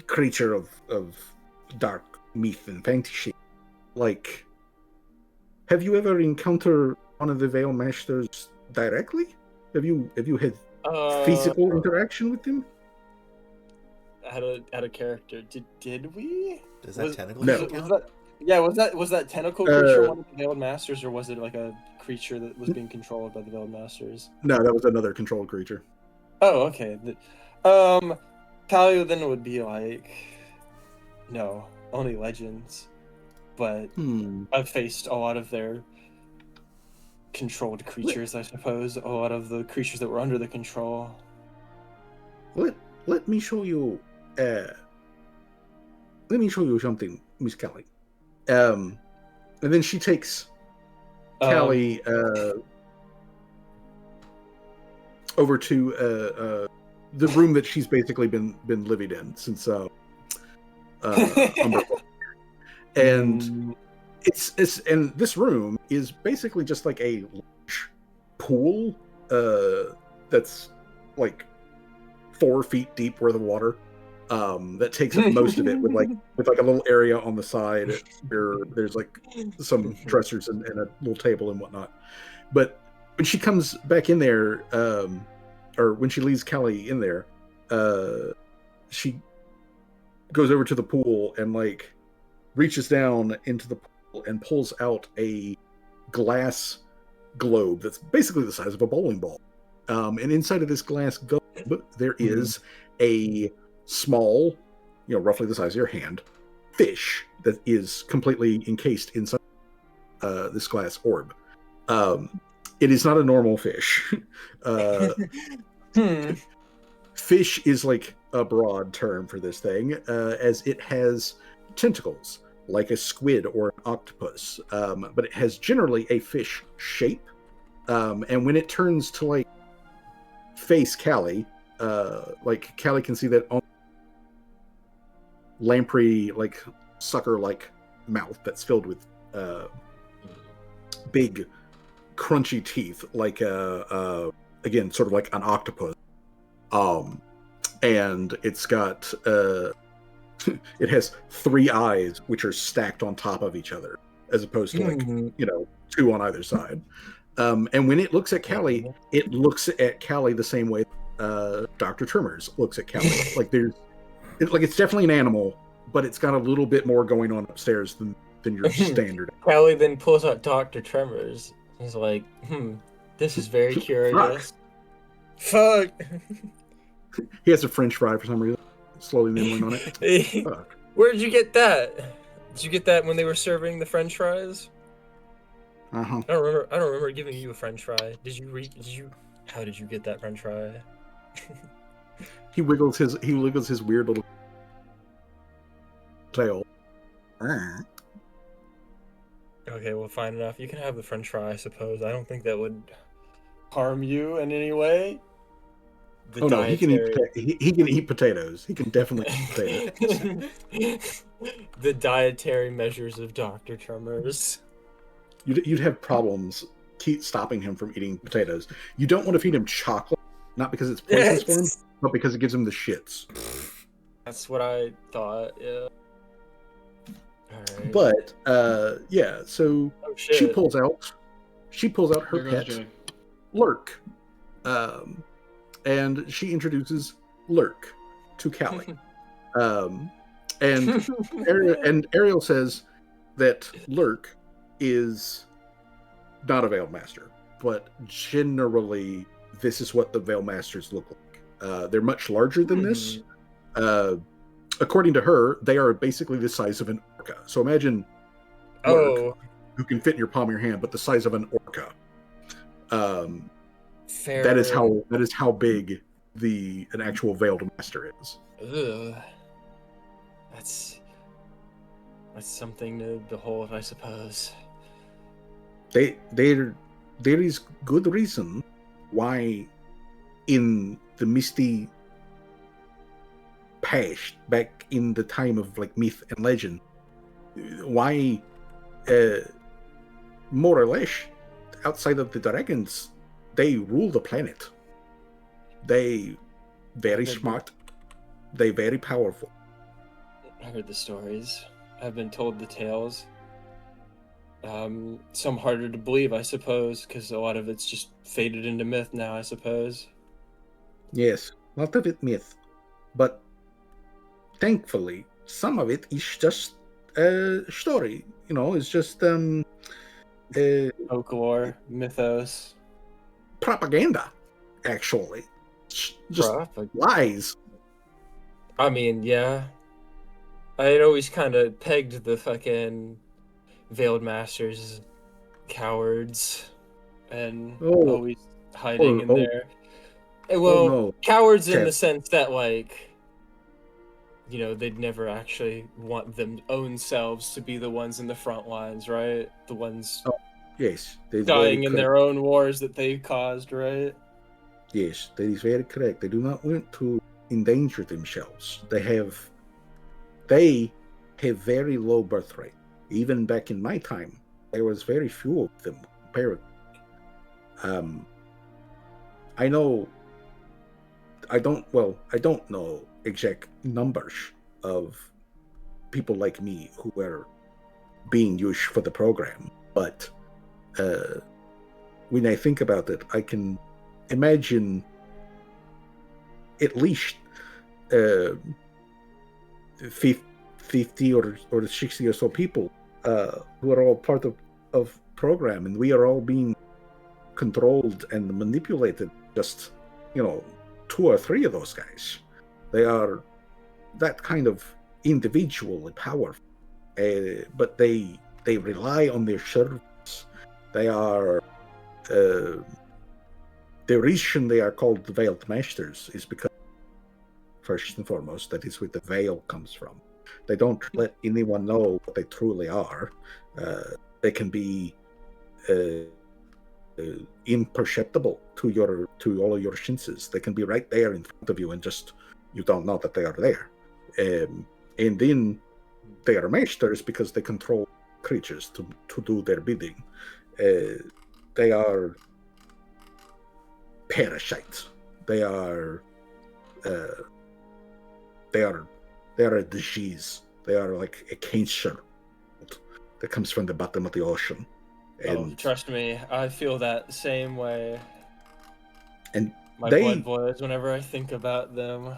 creature of dark myth and fantasy. Like, have you ever encountered one of the Veil Masters directly? Have you had physical interaction with them? Out of character. Did we? Does that tentacle No. count? Was that tentacle creature one of the Veiled Masters, or was it like a creature that was being controlled by the Veiled Masters? No, that was another controlled creature. Oh, okay. Talia then would be like, no, only legends. But I've faced a lot of their controlled creatures, I suppose. A lot of the creatures that were under the control. Let me show you. Let me show you something, Miss Callie. And then she takes Callie over to the room that she's basically been living in since Umber. And it's and this room is basically just like a large pool that's like 4 feet deep worth of water that takes up most of it with like a little area on the side where there's like some dressers and a little table and whatnot. But when she comes back in there, or when she leaves Callie in there, she goes over to the pool and like reaches down into the pool and pulls out a glass globe that's basically the size of a bowling ball. And inside of this glass globe, there is a small, roughly the size of your hand, fish that is completely encased inside this glass orb. It is not a normal fish. Fish is like a broad term for this thing, as it has tentacles like a squid or an octopus, but it has generally a fish shape. And when it turns to like face Callie, like Callie can see that on lamprey, like sucker like mouth that's filled with big crunchy teeth, like again sort of like an octopus, and it's got it has 3 eyes which are stacked on top of each other as opposed to like 2 on either side. And when it looks at Callie, it looks at Callie the same way Dr. Tremors looks at Callie. Like it's definitely an animal, but it's got a little bit more going on upstairs than your standard. Callie then pulls out Dr. Tremors. He's like, this is very curious. Fuck. He has a French fry for some reason, slowly nibbling on it. Fuck. Where'd you get that? Did you get that when they were serving the French fries? Uh-huh. I don't remember giving you a French fry. How did you get that French fry? He wiggles his weird little tail. Okay, well, fine enough. You can have the French fry, I suppose. I don't think that would harm you in any way. No, he can eat potatoes. He can definitely eat potatoes. The dietary measures of Dr. Tremors. You'd have problems keep stopping him from eating potatoes. You don't want to feed him chocolate, not because it's poisonous for him, but because it gives him the shits. That's what I thought, yeah. Alright. But yeah, so she pulls out her pet, Lurk. And she introduces Lurk to Callie. And Ariel says that Lurk is not a Veiled Master, but generally this is what the Veiled Masters look like. They're much larger than this. According to her, they are basically the size of an orca. So imagine Lurk, who can fit in your palm of your hand, but the size of an orca. Fair. That is how big an actual Veiled Master is. Ugh. That's something to behold, I suppose. There is good reason why in the misty past, back in the time of like myth and legend. Why, more or less, outside of the dragons, they rule the planet. They very smart. They very powerful. I heard the stories. I've been told the tales. Some harder to believe, I suppose, because a lot of it's just faded into myth now, I suppose. Yes, a lot of it myth, but thankfully, some of it is just a story. You know, it's just Folklore, mythos. propaganda, actually. Just Prop. lies. I mean, yeah. I had always kind of pegged the fucking Veiled Masters as cowards and Oh, always hiding in oh, there. oh Well, no. cowards in the Kev. sense that, like, you know, they'd never actually want them own selves to be the ones in the front lines, right? The ones Oh, yes, that is dying very in correct. their own wars that they caused, right? Yes, that is very correct. They do not want to endanger themselves. They have very low birth rate. Even back in my time, there was very few of them comparatively. I know. I don't know exact numbers of people like me who were being used for the program, but when I think about it, I can imagine at least 50 or 60 or so people who are all part of program, and we are all being controlled and manipulated. Just, you know, 2 or 3 of those guys. They are that kind of individual and powerful, but they rely on their servants. They are the reason they are called the Veiled Masters is because, first and foremost, that is where the veil comes from. They don't let anyone know what they truly are. They can be imperceptible to all of your senses. They can be right there in front of you, and just you don't know that they are there. And then they are masters because they control creatures to do their bidding. They are parasites. They are a disease. They are like a cancer that comes from the bottom of the ocean. And trust me, I feel that same way. And my blood boils whenever I think about them,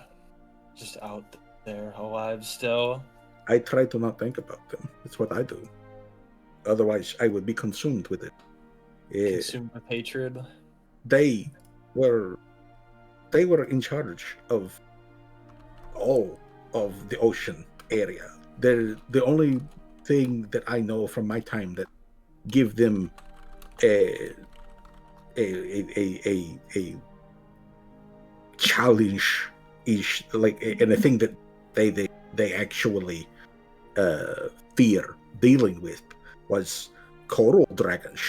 just out there, alive still. I try to not think about them. That's what I do. Otherwise, I would be consumed with it. Consumed with hatred. They were in charge of all of the ocean area. They're the only thing that I know from my time that give them a challenge is like, and a thing that they actually fear dealing with was coral dragons.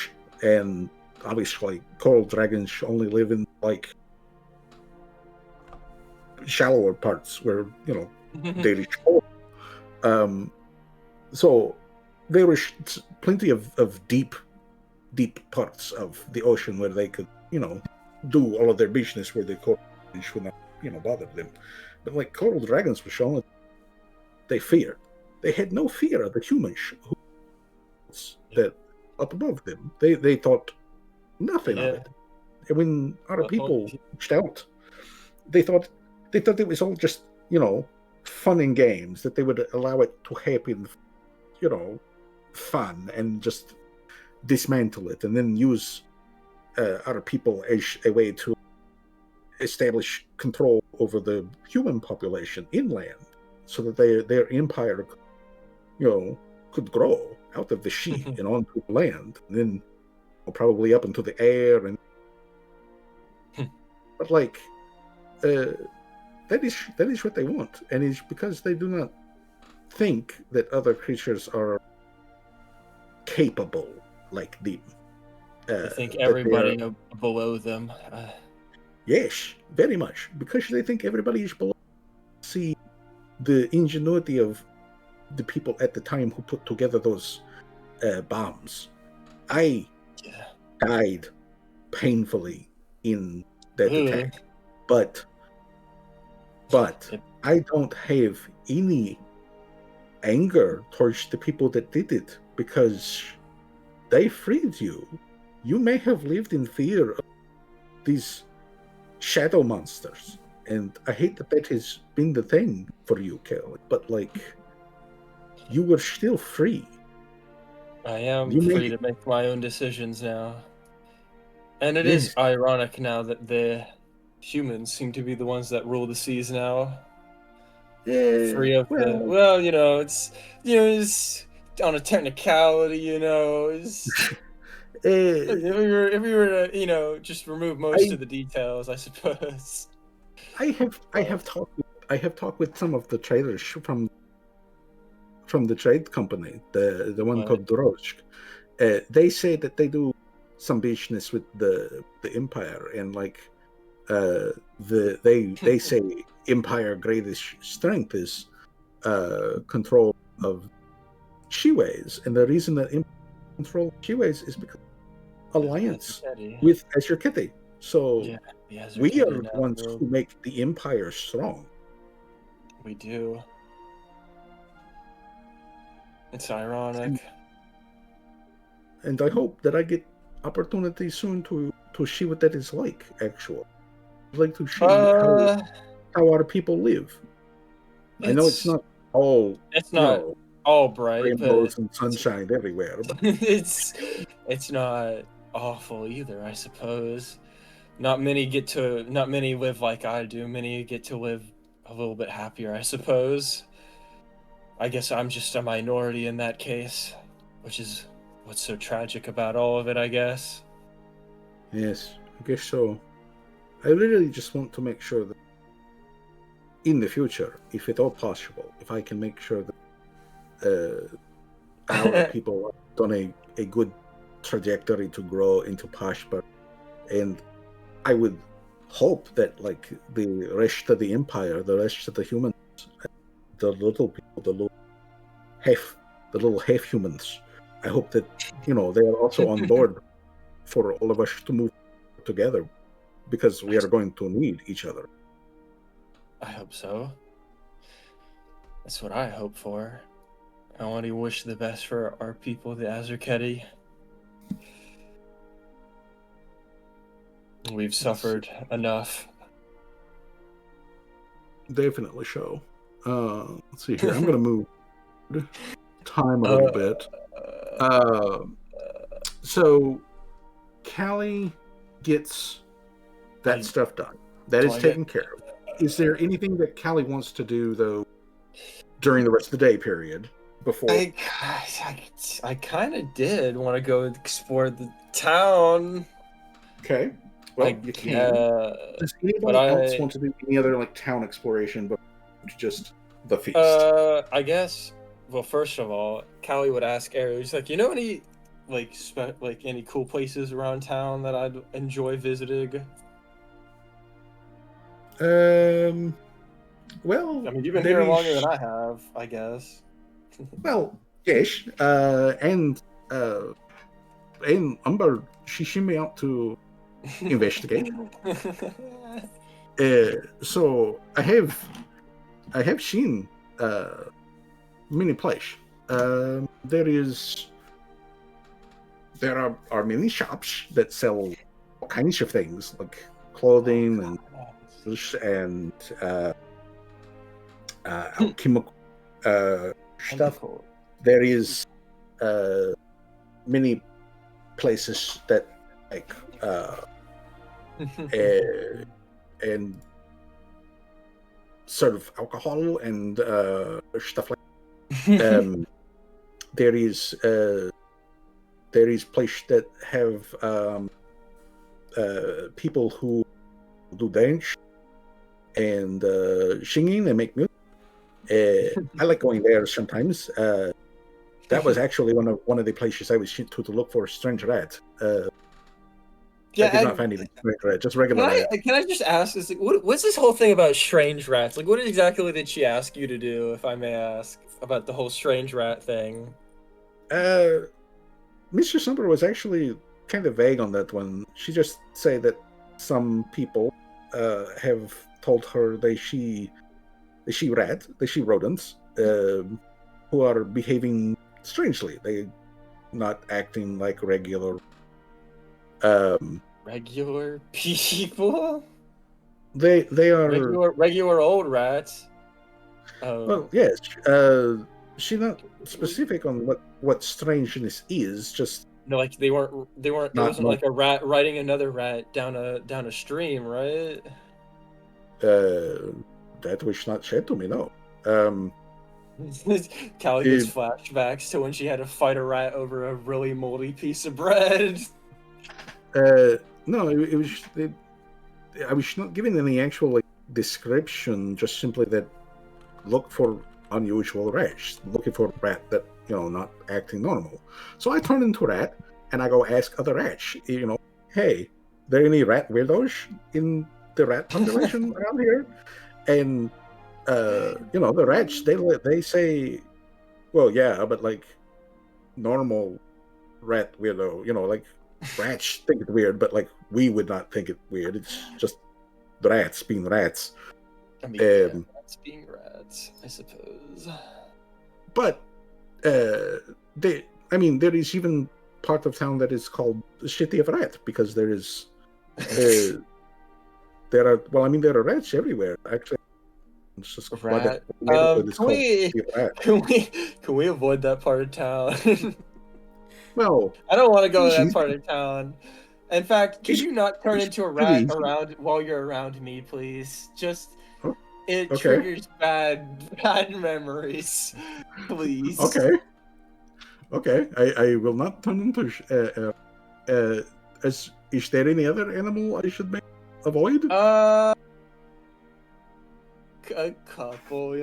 And obviously coral dragons only live in like shallower parts where, you know, they reach coral. So there was plenty of deep parts of the ocean where they could, you know, do all of their business where the coral would not, you know, bother them. But like coral dragons were shown, they feared. They had no fear of the humans that up above them. They thought nothing of it. And when other people reached out, they thought it was all just, you know, fun and games, that they would allow it to happen, you know, fun, and just dismantle it and then use other people as a way to establish control over the human population inland, so that their empire, you know, could grow out of the sea and onto land, and then probably up into the air. And but like that is what they want, and it's because they do not think that other creatures are capable like them. I think everybody below them. Yes, very much, because they think everybody is below. See the ingenuity of the people at the time who put together those bombs. I Yeah. died painfully in that Ugh. attack, but I don't have any anger towards the people that did it because they freed you. You may have lived in fear of these shadow monsters, and I hate that has been the thing for you, Kelly, but like, you were still free. I am You free may, to make my own decisions now. And it yes, is ironic now that the humans seem to be the ones that rule the seas now. Free of the well, it's on a technicality, it's uh, if we were to, just remove most I of the details, I suppose. I have talked with some of the traders from the trade company, the one But called Drozhk. They say that they do some business with the Empire, and like they say Empire greatest strength is control of Shiways, and the reason that Empire control Shiways is because alliance with Azure. So yeah, the we Azure are the now ones rule. who make the Empire strong. We do. It's ironic. And I hope that I get opportunity soon to see what that is like. Actually, I'd like to see Uh, how our people live. I know it's not all it's not all bright, but rainbows and sunshine everywhere, but it's not awful either, I suppose. Not many live like I do. Many get to live a little bit happier, I suppose. I guess I'm just a minority in that case, which is what's so tragic about all of it, I guess. yes, I guess so. I really just want to make sure that in the future, if at all possible, if I can make sure that our people are on a good trajectory to grow into prosper, and I would hope that like the rest of the empire, the rest of the humans, the little people, the little half humans, I hope that they are also on board for all of us to move together, because we are going to need each other. I hope so. That's what I hope for. I want to wish the best for our people, the Azurketi. We've suffered enough. Definitely so. Let's see here. I'm going to move time a little bit. So Callie gets that stuff done. That is taken care of. Is there anything that Callie wants to do, though, during the rest of the day period before? I kind of did want to go explore the town. Okay. Well, you can. Does anybody else want to do any other like town exploration, but just the feast? I guess. Well, first of all, Callie would ask Ariel. He's like, any like any cool places around town that I'd enjoy visiting? Well, I mean, you've been here longer than I have, I guess. Well, yes, and Umber, she sent me out to investigate. So I have seen many places. There are many shops that sell all kinds of things like clothing and alchemical stuff. There is many places that like and sort of alcohol and stuff like that. There is places that have people who do dance and singing. They make music. I like going there sometimes. That was actually one of the places I was to look for strange rat. I did not find any strange rat, just regular rat. Can I just ask? Is like, what's this whole thing about strange rats? Like, what exactly did she ask you to do, if I may ask, about the whole strange rat thing? Mr. Summer was actually kind of vague on that one. She just said that some people have told her they see rodents who are behaving strangely. They not acting like regular Regular people? they are Regular old rats. well, yes. She's not specific on what strangeness is, just No, like they weren't. It wasn't like a rat riding another rat down a stream, right? that was not said to me, no. Callie gets flashbacks to when she had to fight a rat over a really moldy piece of bread. No, I was not given any actual like description, just simply that look for unusual rats, looking for a rat that, not acting normal. So I turn into a rat and I go ask other rats, hey, there any rat weirdos in the rat population around here? And the rats, they say, well, yeah, but like normal rat weirdo, like rats think it's weird, but like we would not think it weird. It's just the rats being rats. I mean, rats being rats, I suppose. But there is even part of town that is called the City of Rat, because there is there are rats everywhere. Actually, it's just rat. Can we avoid that part of town? Well, I don't want to go to that part of town. In fact, can you not turn into a rat around while you're around me, please? Just it triggers bad memories, please. Okay. I will not turn into. Is there any other animal I should avoid? A couple,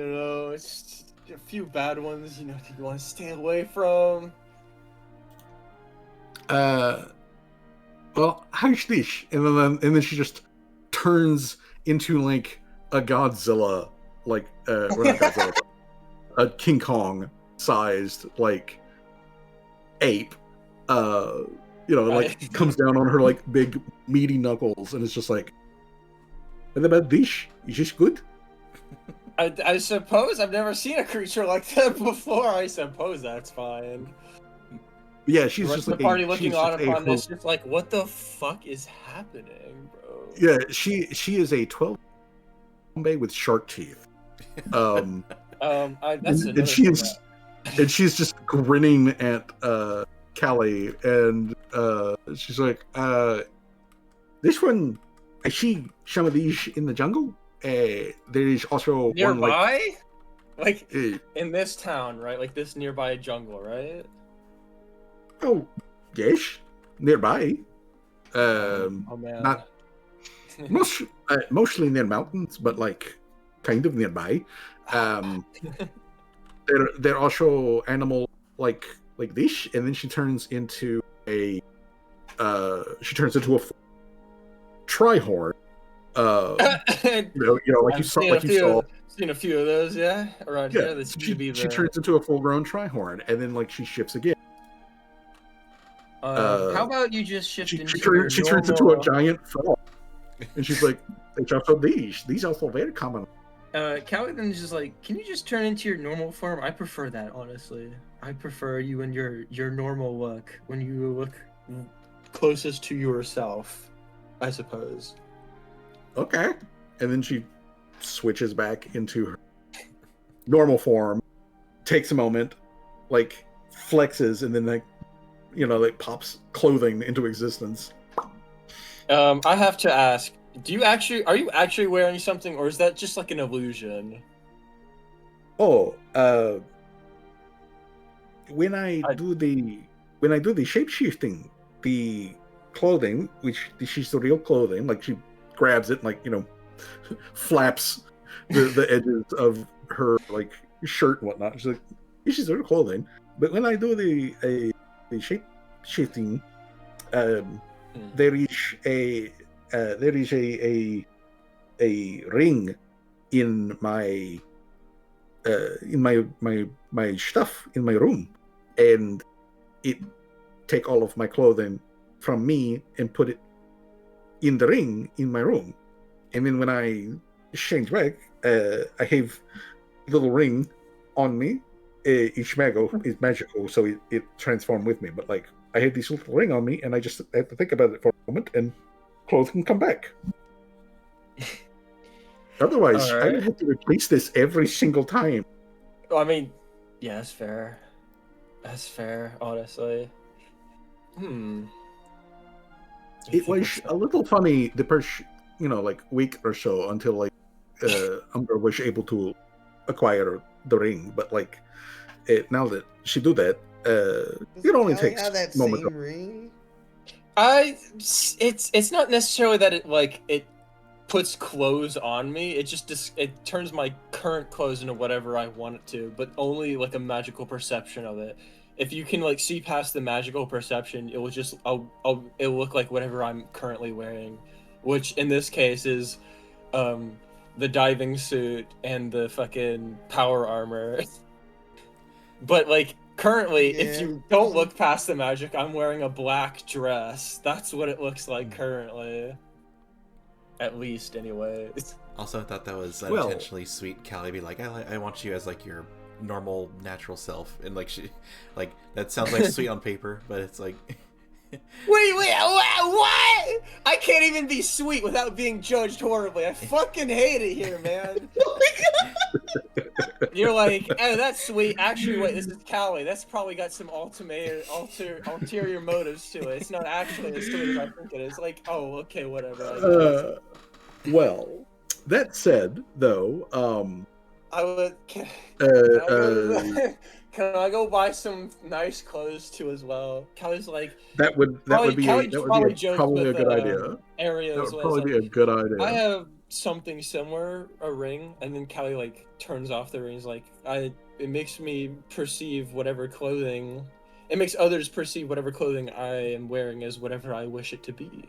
it's a few bad ones, you want to stay away from. Well, how's this? And then she just turns into like a Godzilla, like or not Godzilla, a King Kong sized like ape. Like comes down on her like big meaty knuckles, and it's just like, what about this? Is this good? I suppose I've never seen a creature like that before. I suppose that's fine. Yeah, she's just like the party looking on upon this, just like, what the fuck is happening, bro? Yeah, she is a 12 with shark teeth. And she's just grinning at Callie, and she's like, this one, I see some of these in the jungle. There is also nearby, one in this town, right? Like this nearby jungle, right? Oh, yes, nearby. Man. Not mostly near mountains, but like kind of nearby. They're also animal like this, and then she turns into a trihorn. Like you saw. Seen a few of those, yeah, around here. She turns into a full-grown trihorn, and then like she shifts again. How about you just shift she turns into a giant frog, and she's like, "It's also these also very common." Callie then is just like, "Can you just turn into your normal form? I prefer that, honestly. I prefer you in your normal look, when you look closest to yourself, I suppose." Okay, and then she switches back into her normal form, takes a moment, like flexes, and then like pops clothing into existence. I have to ask, are you actually wearing something, or is that just like an illusion? Oh, when I do the shape-shifting, the clothing, which she's the real clothing, like she grabs it and like flaps the edges of her like shirt and whatnot. She's like, this is her clothing. But when I do the shape shifting, there is a ring in my my stuff in my room, and it take all of my clothing from me and put it in the ring in my room, and then when I change back, I have a little ring on me. Each is magical, so it transformed with me. But like, I had this little ring on me, and I just have to think about it for a moment, and clothes can come back. Otherwise, I would have to replace this every single time. Well, I mean, yeah, that's fair. That's fair, honestly. It was a little funny the first, like week or so until like Umbra was able to acquire the ring. But like, now that she do that, it only takes have that moments. same ring. It's not necessarily that it puts clothes on me. It just it turns my current clothes into whatever I want it to, but only like a magical perception of it. If you can like see past the magical perception, it will just it'll look like whatever I'm currently wearing, which in this case is the diving suit and the fucking power armor. But like currently, if you don't look past the magic, I'm wearing a black dress. That's what it looks like currently. At least, anyway. Also, I thought that was unintentionally sweet. Callie be like, I want you as like your normal, natural self, and like she, like that sounds like sweet on paper, but it's like. Wait, what? I can't even be sweet without being judged horribly. I fucking hate it here, man. You're like, oh, that's sweet. Actually, wait, this is Callie. That's probably got some ulterior motives to it. It's not actually as sweet as I think it is. Like, oh, okay, whatever. Well, that said, though, I would. Can I go buy some nice clothes too as well? Callie's like that would be probably a good idea. Areas that would probably be a good idea. I have something similar, a ring, and then Callie like turns off the ring. He's like, it makes me perceive whatever clothing. It makes others perceive whatever clothing I am wearing as whatever I wish it to be.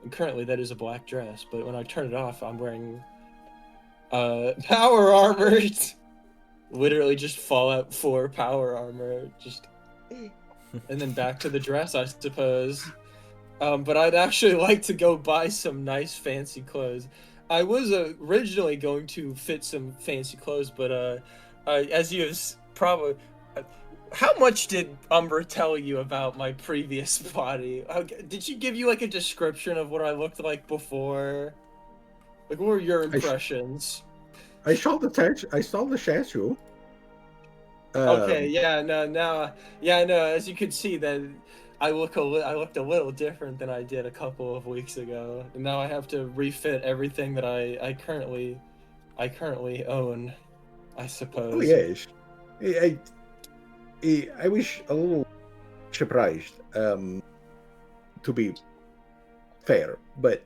And currently, that is a black dress. But when I turn it off, I'm wearing power armor. Literally just Fallout 4 power armor, just, and then back to the dress, I suppose. But I'd actually like to go buy some nice fancy clothes. I was originally going to fit some fancy clothes, but as you probably, how much did Umbra tell you about my previous body? Did she give you like a description of what I looked like before? Like, what were your impressions? I saw the statue. Okay, yeah, no. As you could see, that I looked a little different than I did a couple of weeks ago, and now I have to refit everything that I currently own, I suppose. Oh yes, I was a little surprised, to be fair, but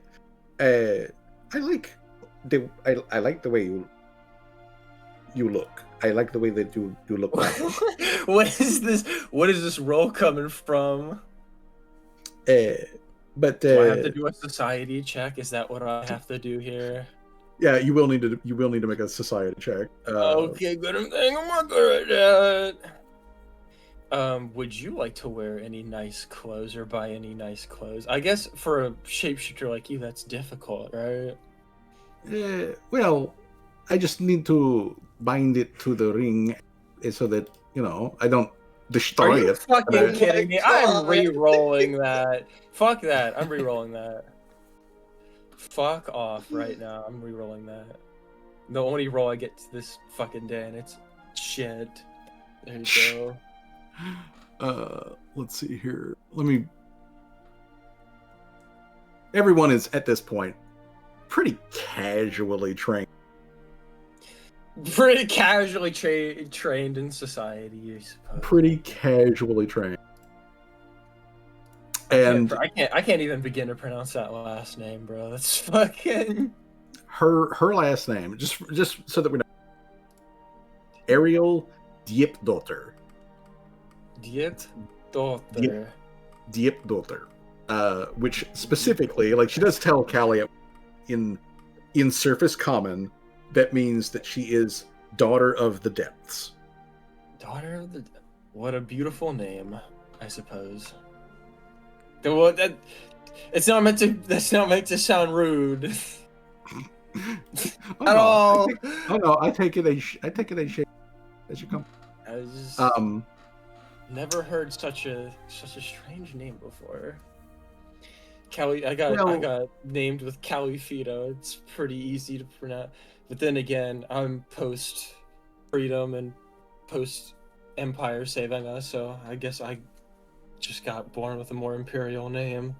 I like the way you look. I like the way that you look like. What is this role coming from? But do I have to do a society check? Is that what I have to do here? Yeah, you will need to make a society check. Okay, good. I'm not good at that. Would you like to wear any nice clothes or buy any nice clothes? I guess for a shapeshifter like you, that's difficult, right? Well, I just need to bind it to the ring so that, I don't destroy it. Are you fucking kidding me? I'm re-rolling that. Fuck that. I'm re-rolling that. Fuck off right now. I'm re-rolling that. The only roll I get this fucking day, and it's shit. There you go. Let's see here. Everyone is, at this point, pretty casually trained. Pretty casually trained in society, I suppose. Pretty casually trained. And I can't even begin to pronounce that last name, bro. That's fucking her last name. Just so that we know. Ariel Diepdotter. Diepdotter. Diepdotter. which specifically, like, she does tell Callie in Surface Common that means that she is Daughter of the Depths. Daughter of the... What a beautiful name, I suppose. Well, it's not meant to... That's not meant to sound rude. At all. I take it as you come. I just never heard such a strange name before. I got named with Califito. It's pretty easy to pronounce. But then again, I'm post freedom and post Empire saving us, so I guess I just got born with a more imperial name.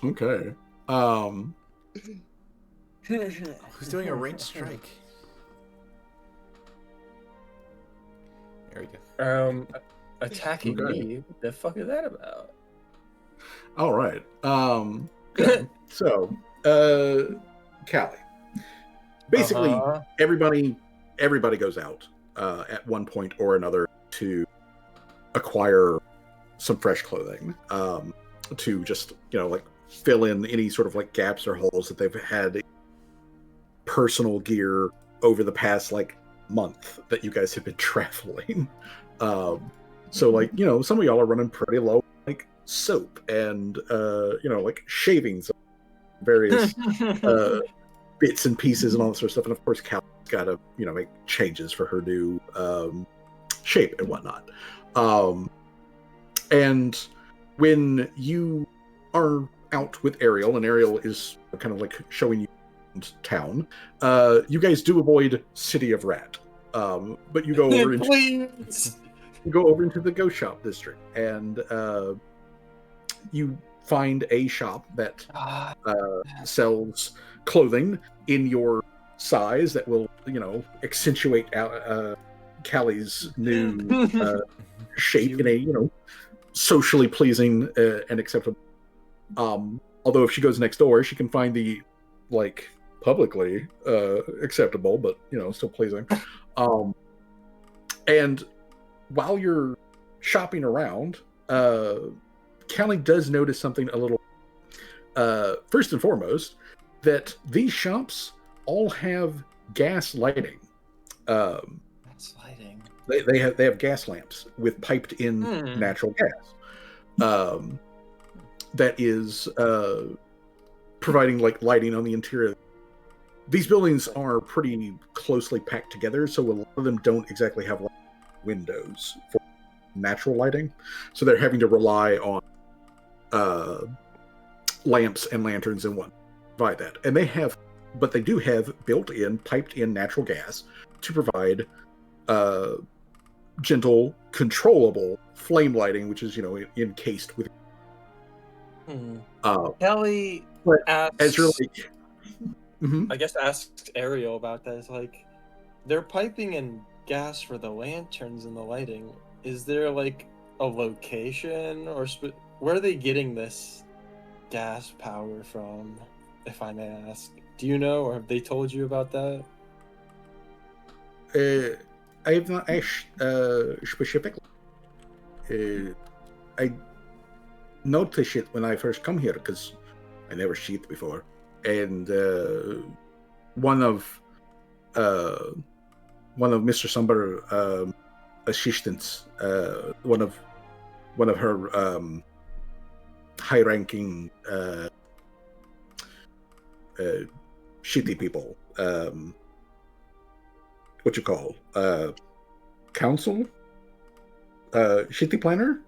Okay. Who's doing a ranged strike? There we go. Attacking me? What the fuck is that about? All right. Okay. So, Callie. Basically, everybody goes out at one point or another to acquire some fresh clothing, to just, like, fill in any sort of, like, gaps or holes that they've had in personal gear over the past, like, month that you guys have been traveling. So, like, some of y'all are running pretty low, like, soap and, like, shavings, various bits and pieces and all that sort of stuff. And of course, Callie's got to, make changes for her new shape and whatnot. And when you are out with Ariel, and Ariel is kind of like showing you town, you guys do avoid City of Rat. But you go over into the Ghost Shop district, and you find a shop that sells clothing in your size that will, accentuate Callie's new shape in a, socially pleasing and acceptable. Although if she goes next door, she can find the, like, publicly acceptable, but still pleasing. And while you're shopping around, Callie does notice something a little. First and foremost, that these shops all have gas lighting. Gas lighting. They have gas lamps with piped in natural gas. That is providing, like, lighting on the interior. These buildings are pretty closely packed together, so a lot of them don't exactly have, like, windows for natural lighting, so they're having to rely on lamps and lanterns and what provide that. And they do have built-in, piped-in natural gas to provide gentle, controllable flame lighting, which is encased with. Callie asks, as you're like, I guess asks Ariel about that. It's like, they're piping in gas for the lanterns and the lighting. Is there, like, a location or where are they getting this gas power from, if I may ask? Do you know, or have they told you about that? I have not asked specifically. I noticed it when I first come here because I never see it before, and one of Mr. Somber assistants, one of her high-ranking shitty people, what you call council, shitty planner.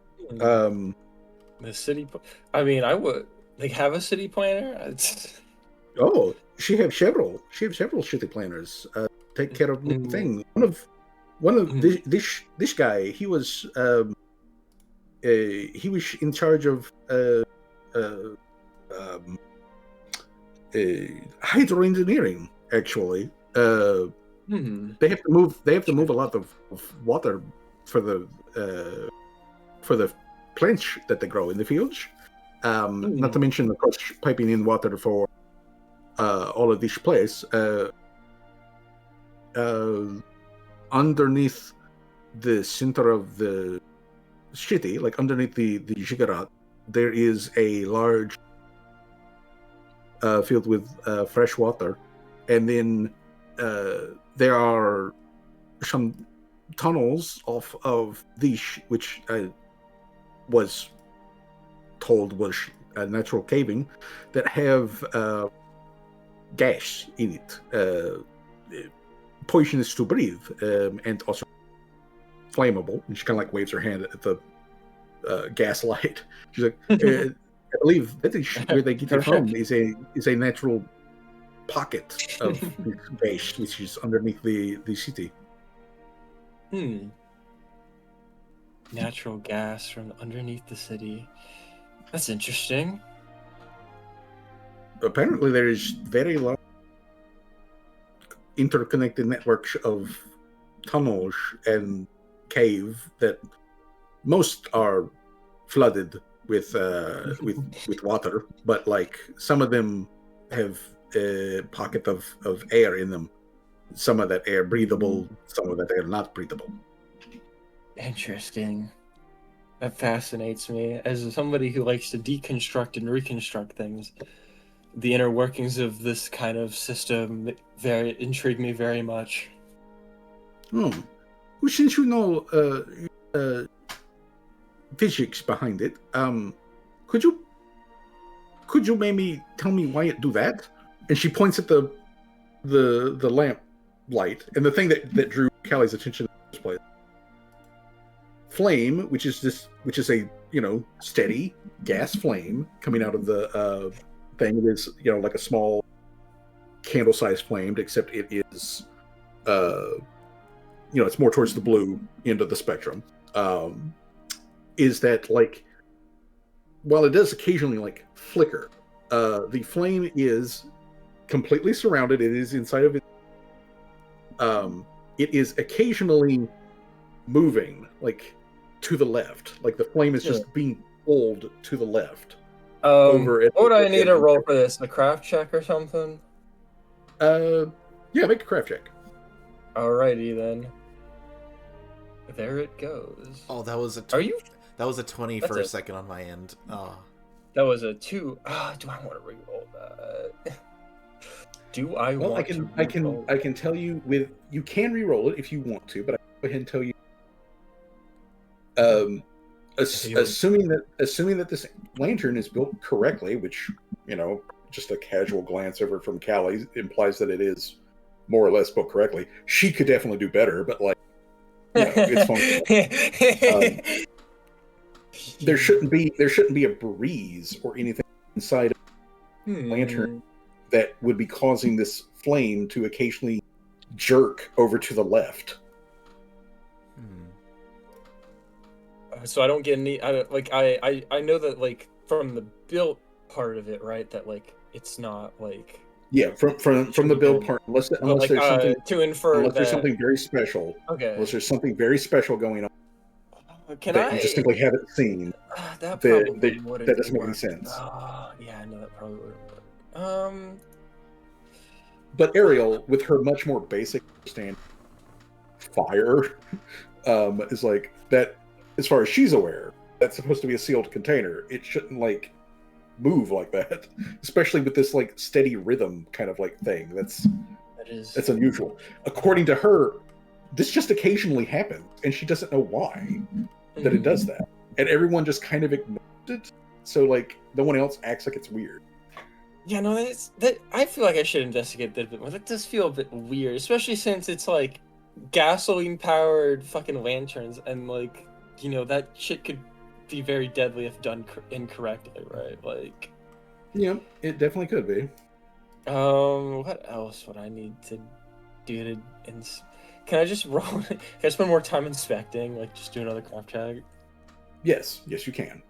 The city. I mean, I would. They have a city planner. Oh, she have several. She have several shitty planners. Take care of things. One of this guy. He was in charge of hydro engineering. Actually, they have to move. They have to move a lot of water for the plants that they grow in the fields. Not to mention, of course, piping in water for all of this place. underneath the center of the city, like underneath the ziggurat, there is a large field with fresh water, and then there are some tunnels off of the which I was told was natural caving that have gas in it, poisonous to breathe, and also flammable. And she kind of like waves her hand at the gas light. She's like, I believe that is where they get it from is a natural pocket of gas which is underneath the city. Natural gas from underneath the city. That's interesting. Apparently there is very large interconnected networks of tunnels and cave that most are flooded with water, but like some of them have a pocket of air in them. Some of that air breathable, some of that air not breathable. Interesting. That fascinates me. As somebody who likes to deconstruct and reconstruct things, the inner workings of this kind of system intrigue me very much. Well, since you know physics behind it, could you maybe tell me why it do that? And she points at the lamp light, and the thing that drew Callie's attention in this place. Flame, which is a steady gas flame coming out of the thing. It is like a small candle-sized flame, except it is it's more towards the blue end of the spectrum. Is that like while it does occasionally like flicker, the flame is completely surrounded. It is inside of it. It is occasionally moving like to the left, like the flame is just being pulled to the left. What would I need to roll for this? A craft check or something? Yeah, make a craft check. Alrighty then. There it goes. Oh, that was a. That was a 20 for a second on my end. Oh. That was a 2. Do I want to re-roll that? Do I want I can tell you you can re-roll it if you want to, but I'll go ahead and tell you. Assuming that this lantern is built correctly, which just a casual glance over from Callie implies that it is more or less built correctly. She could definitely do better, but like it's functional. There shouldn't be a breeze or anything inside of the lantern that would be causing this flame to occasionally jerk over to the left. So I don't get any. I know that like from the built part of it, right? That like it's not like from the build part. Unless like, there's something to infer unless there's something very special. Okay. Unless there's something very special going on. You just simply haven't seen. That doesn't make any sense. Yeah, I know that probably wouldn't work. But Ariel, with her much more basic understanding, fire is like that. As far as she's aware, that's supposed to be a sealed container. It shouldn't like move like that, especially with this like steady rhythm kind of like thing. That's unusual. According to her, this just occasionally happens, and she doesn't know why that it does that, and everyone just kind of ignores it. So like no one else acts like it's weird. Yeah, no, I feel like I should investigate that a bit more. That does feel a bit weird, especially since it's like gasoline powered fucking lanterns, and like that shit could be very deadly if done incorrectly, right? Like, yeah, it definitely could be. What else would I need to do can I just roll? Can I spend more time inspecting? Like, just do another craft check? Yes, you can.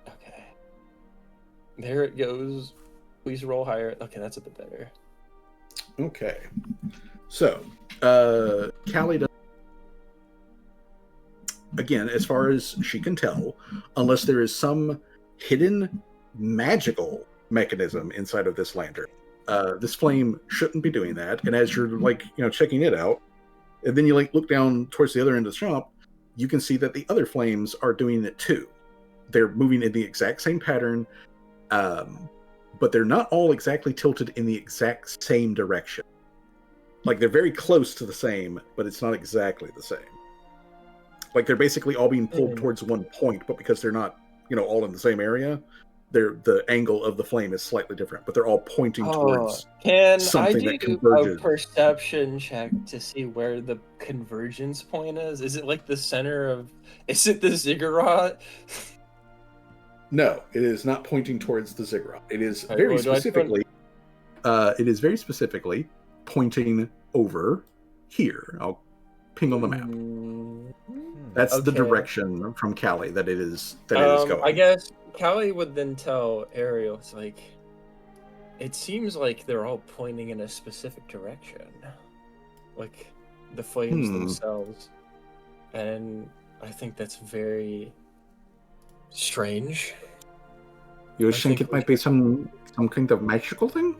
Okay. There it goes. Please roll higher. Okay, that's a bit better. Okay. So, Callie does. Again, as far as she can tell, unless there is some hidden magical mechanism inside of this lantern, This flame shouldn't be doing that. And as you're like, checking it out, and then you like look down towards the other end of the shop, you can see that the other flames are doing it too. They're moving in the exact same pattern, but they're not all exactly tilted in the exact same direction. Like they're very close to the same, but it's not exactly the same. Like they're basically all being pulled towards one point, but because they're not, all in the same area, the angle of the flame is slightly different, but they're all pointing towards Can I something that do a converges. perception check to see where the convergence point is? Is it like the center of? Is it the ziggurat? No, it is not pointing towards the ziggurat. It is Alright, very well, do I specifically. It is very specifically pointing over here. I'll ping on the map. That's the Okay. direction from Cali that it is going. I guess Callie would then tell Ariel, it's like, it seems like they're all pointing in a specific direction, like the flames themselves, and I think that's very strange. You I think think it might be some kind of magical thing?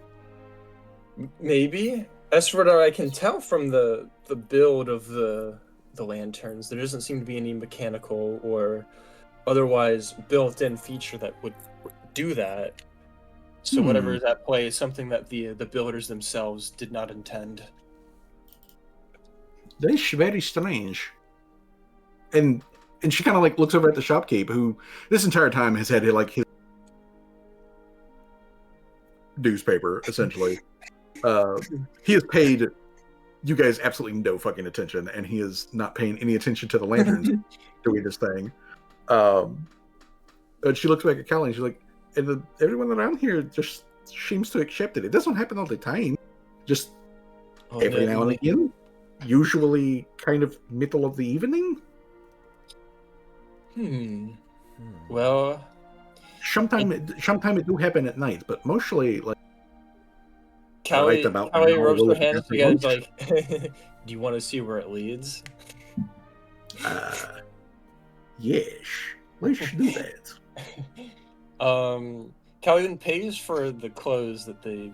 Maybe. That's what I can tell from the build of the lanterns. There doesn't seem to be any mechanical or otherwise built-in feature that would do that. So whatever is at play is something that the builders themselves did not intend. That's very strange. And she kind of like looks over at the shopkeep, who this entire time has had like his newspaper essentially. He has paid you guys absolutely no fucking attention, and he is not paying any attention to the lanterns doing this thing. But she looks back at Callie and she's like, and everyone around here just seems to accept it. It doesn't happen all the time. Just every now and again. Usually kind of middle of the evening. Well, sometime it do happen at night, but mostly like Callie rubs her hands together like, do you want to see where it leads? Yes. Let's do that. Callie then pays for the clothes that they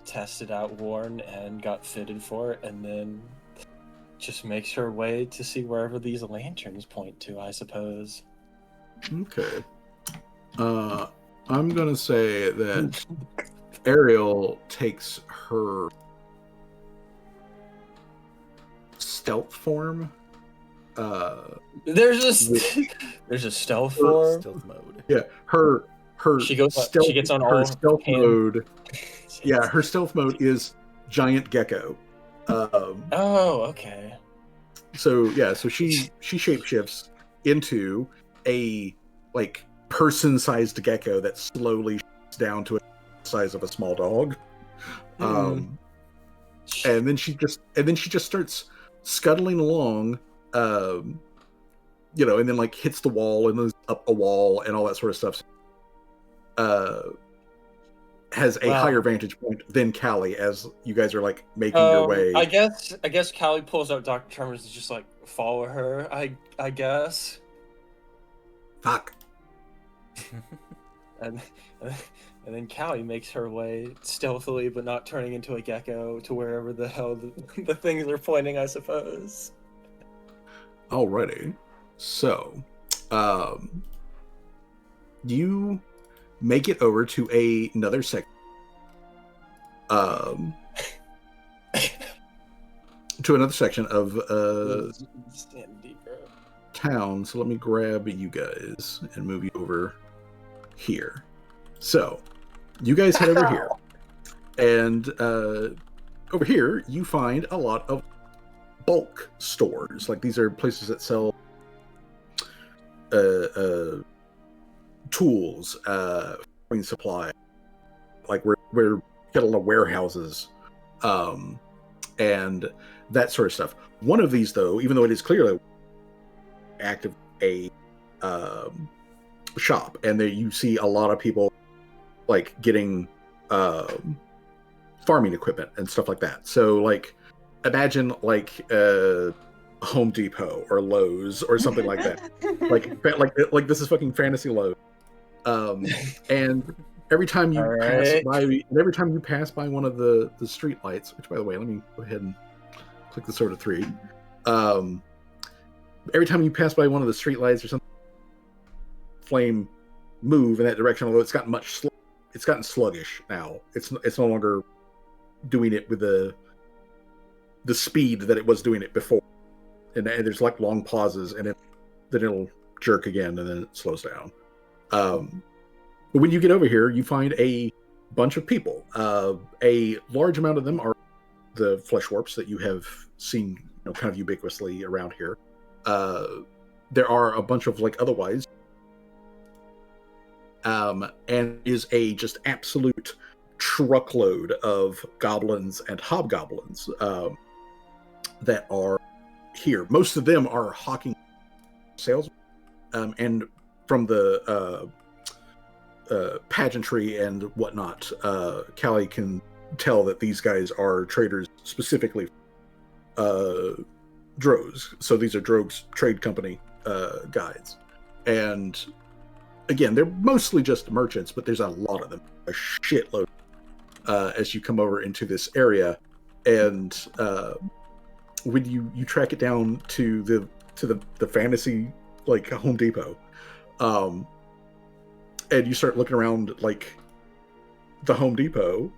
tested out, worn, and got fitted for, and then just makes her way to see wherever these lanterns point to, I suppose. Okay. I'm gonna say that Ariel takes her stealth form. There's a stealth form. Stealth mode. Yeah, her She gets on her all stealth hand. mode. Yeah, her stealth mode is giant gecko. Oh, okay. So she shapeshifts into a like person-sized gecko that slowly shifts down to a size of a small dog. And then she just starts scuttling along, and then like hits the wall and moves up a wall and all that sort of stuff. Has a higher vantage point than Callie as you guys are like making your way. I guess Callie pulls out Dr. Tremors to just like follow her. I guess. Fuck. And then Callie makes her way stealthily, but not turning into a gecko, to wherever the hell the things are pointing, I suppose. Alrighty. So, you make it over to another section. To another section of Stand deeper. town. So let me grab you guys and move you over here. So, you guys head over here. And over here, you find a lot of bulk stores. Like, these are places that sell tools, farming supply. Like, we're got a lot of warehouses, and that sort of stuff. One of these, though, even though it is clearly active, a shop, and there you see a lot of people like getting farming equipment and stuff like that. So like imagine like Home Depot or Lowe's or something like that. like this is fucking fantasy Lowe's. And every time you pass Alright. by, and every time you pass by one of the street lights, which by the way, let me go ahead and click the sword of 3. Every time you pass by one of the street lights or something, flame move in that direction. Although it's gotten it's gotten sluggish now. It's no longer doing it with the speed that it was doing it before. And there's like long pauses, and then it'll jerk again, and then it slows down. But when you get over here, you find a bunch of people. A large amount of them are the flesh warps that you have seen, kind of ubiquitously around here. There are a bunch of like otherwise, and is a just absolute truckload of goblins and hobgoblins that are here. Most of them are hawking sales, and from the pageantry and whatnot, Callie can tell that these guys are traders, specifically Drows. So these are Drogue's trade company guides. And again, they're mostly just merchants, but there's a lot of them, a shitload, as you come over into this area. And when you track it down to the fantasy like Home Depot, and you start looking around like the Home Depot,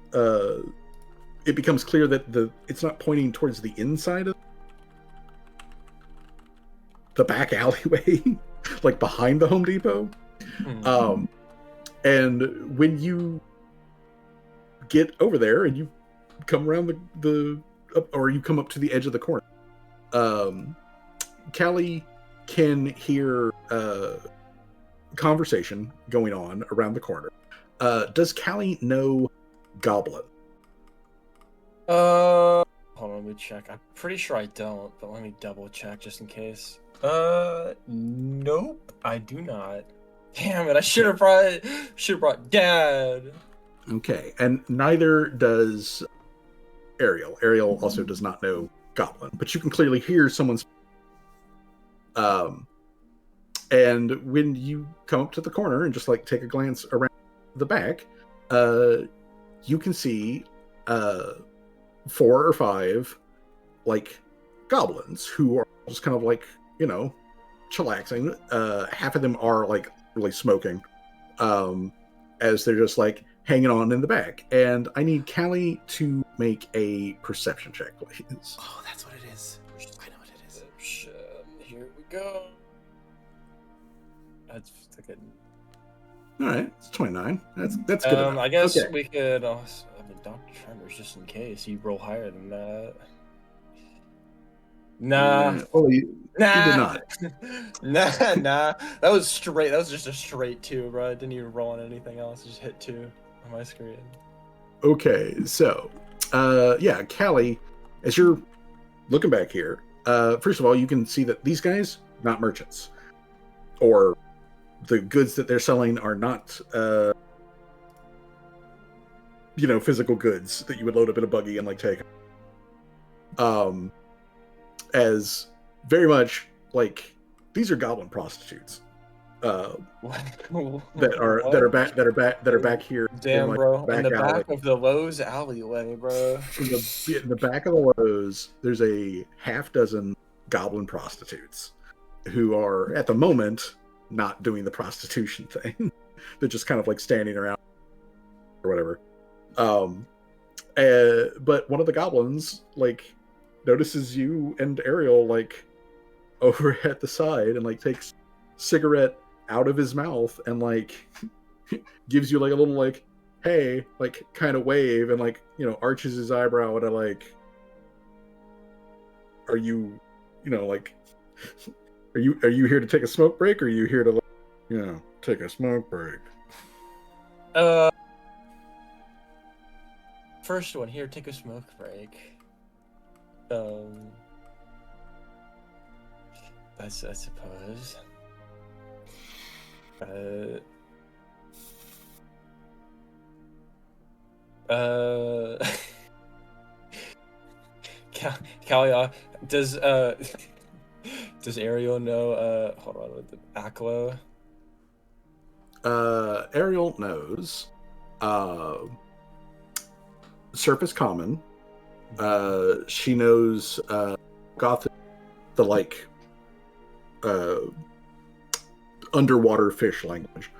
it becomes clear that it's not pointing towards the inside of the back alleyway, like behind the Home Depot. And when you get over there and you come around or you come up to the edge of the corner, Callie can hear conversation going on around the corner. Does Callie know Goblin? Hold on, let me check. I'm pretty sure I don't, but let me double check just in case. Nope, I do not. Damn it! I should have brought Dad. Okay, and neither does Ariel. Ariel also does not know Goblin, but you can clearly hear someone's. And when you come up to the corner and just like take a glance around the back, you can see 4 or 5 like goblins who are just kind of like, chillaxing. Half of them are like really smoking, as they're just like hanging on in the back. And I need Callie to make a perception check, please. Oh, that's what it is. I know what it is. Here we go. That's good. All right, it's 29. That's good enough. I guess Okay. we could. I mean, Dr. Tremors, just in case you roll higher than that. Nah. Oh, you did not. Nah. That was straight. That was just a straight 2, bro. I didn't even roll on anything else. I just hit 2 on my screen. Okay, so, yeah, Callie, as you're looking back here, first of all, you can see that these guys, not merchants. Or the goods that they're selling are not, physical goods that you would load up in a buggy and, like, take. As very much, like, these are goblin prostitutes. That are back here. Damn, like, bro. In the alley. back of the Lowe's alleyway, bro. In the back of the Lowe's, there's a half dozen goblin prostitutes who are, at the moment, not doing the prostitution thing. They're just kind of like standing around or whatever. But one of the goblins, like, notices you and Ariel, like, over at the side and, like, takes cigarette out of his mouth and, like, gives you, like, a little, like, hey, like, kind of wave and, like, arches his eyebrow and like, are you, like, are you here to take a smoke break, or are you here to, like, take a smoke break? First one here, take a smoke break. I suppose. Callie, does Ariel know, hold on, with the Aklo? Ariel knows Uh, surface common. She knows Goth, the like underwater fish language.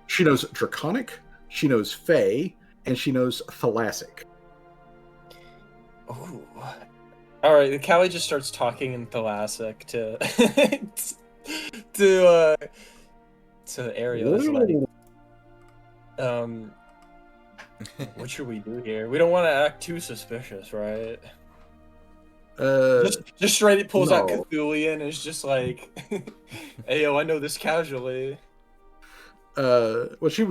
She knows Draconic, she knows Fey, and she knows Thalassic. Oh. Alright, Callie just starts talking in Thalassic to to Ariel. It's like, what should we do here? We don't want to act too suspicious, right? Just straight pulls out no. Cthulian and is just like, hey yo, I know this casually. Well, she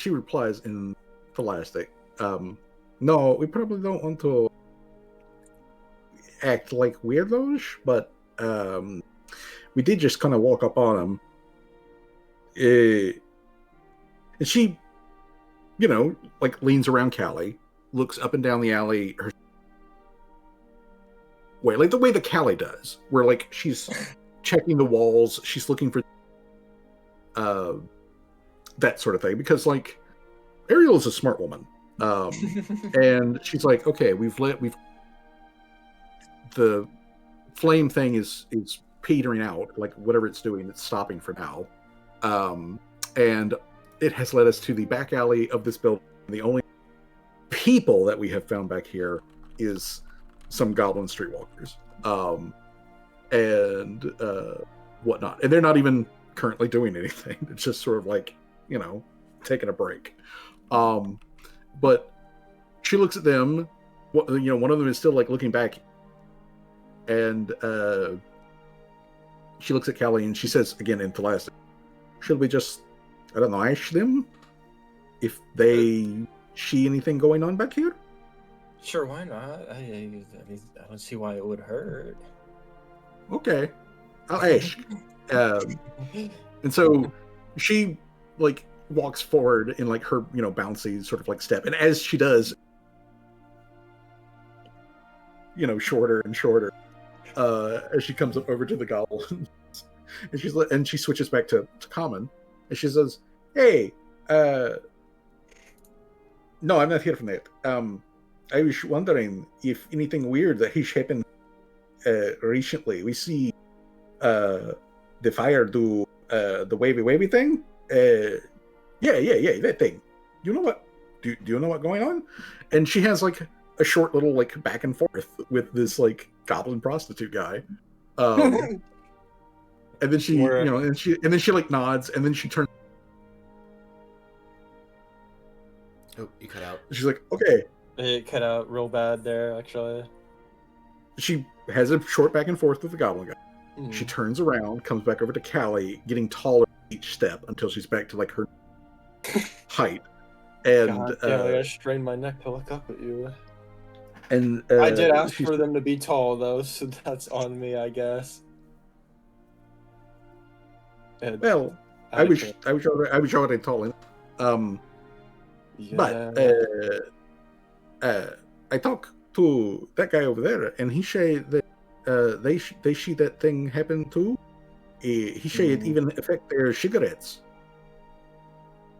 replies in Tholastic. No, we probably don't want to act like weirdos, but we did just kind of walk up on them. And she, like leans around Callie, looks up and down the alley. Like the way that Callie does, where like she's checking the walls, she's looking for that sort of thing, because like Ariel is a smart woman, and she's like, okay, we've the flame thing is petering out, like whatever it's doing, it's stopping for now, and it has led us to the back alley of this building. The only people that we have found back here is some goblin streetwalkers, and whatnot, and they're not even currently doing anything. It's just sort of like, taking a break. But she looks at them. One of them is still like looking back, and she looks at Callie and she says again in Tholastic, should we just, I don't know, ask them if they see anything going on back here? Sure, why not? I don't see why it would hurt. Okay, I'll ask. And so she like walks forward in like her bouncy sort of like step, and as she does, shorter and shorter, as she comes up over to the goblins, and she switches back to common, and she says, "Hey, no, I'm not here from that. I was wondering if anything weird that has happened recently. We see the fire do the wavy thing. Yeah, that thing. You know what? Do you know what's going on?" And she has like a short little like back and forth with this like goblin prostitute guy. And then she, and she like nods, and then she turns. Oh, you cut out. She's like, okay. It cut out real bad there, actually. She has a short back and forth with the goblin guy. She turns around, comes back over to Callie, getting taller each step until she's back to like her height. And God, I gotta strain my neck to look up at you. And I did ask for them to be tall though, so that's on me, I guess. And well, I was already tall. yeah. But I talked to that guy over there, and he said that they see that thing happen too. He said it even affect their cigarettes.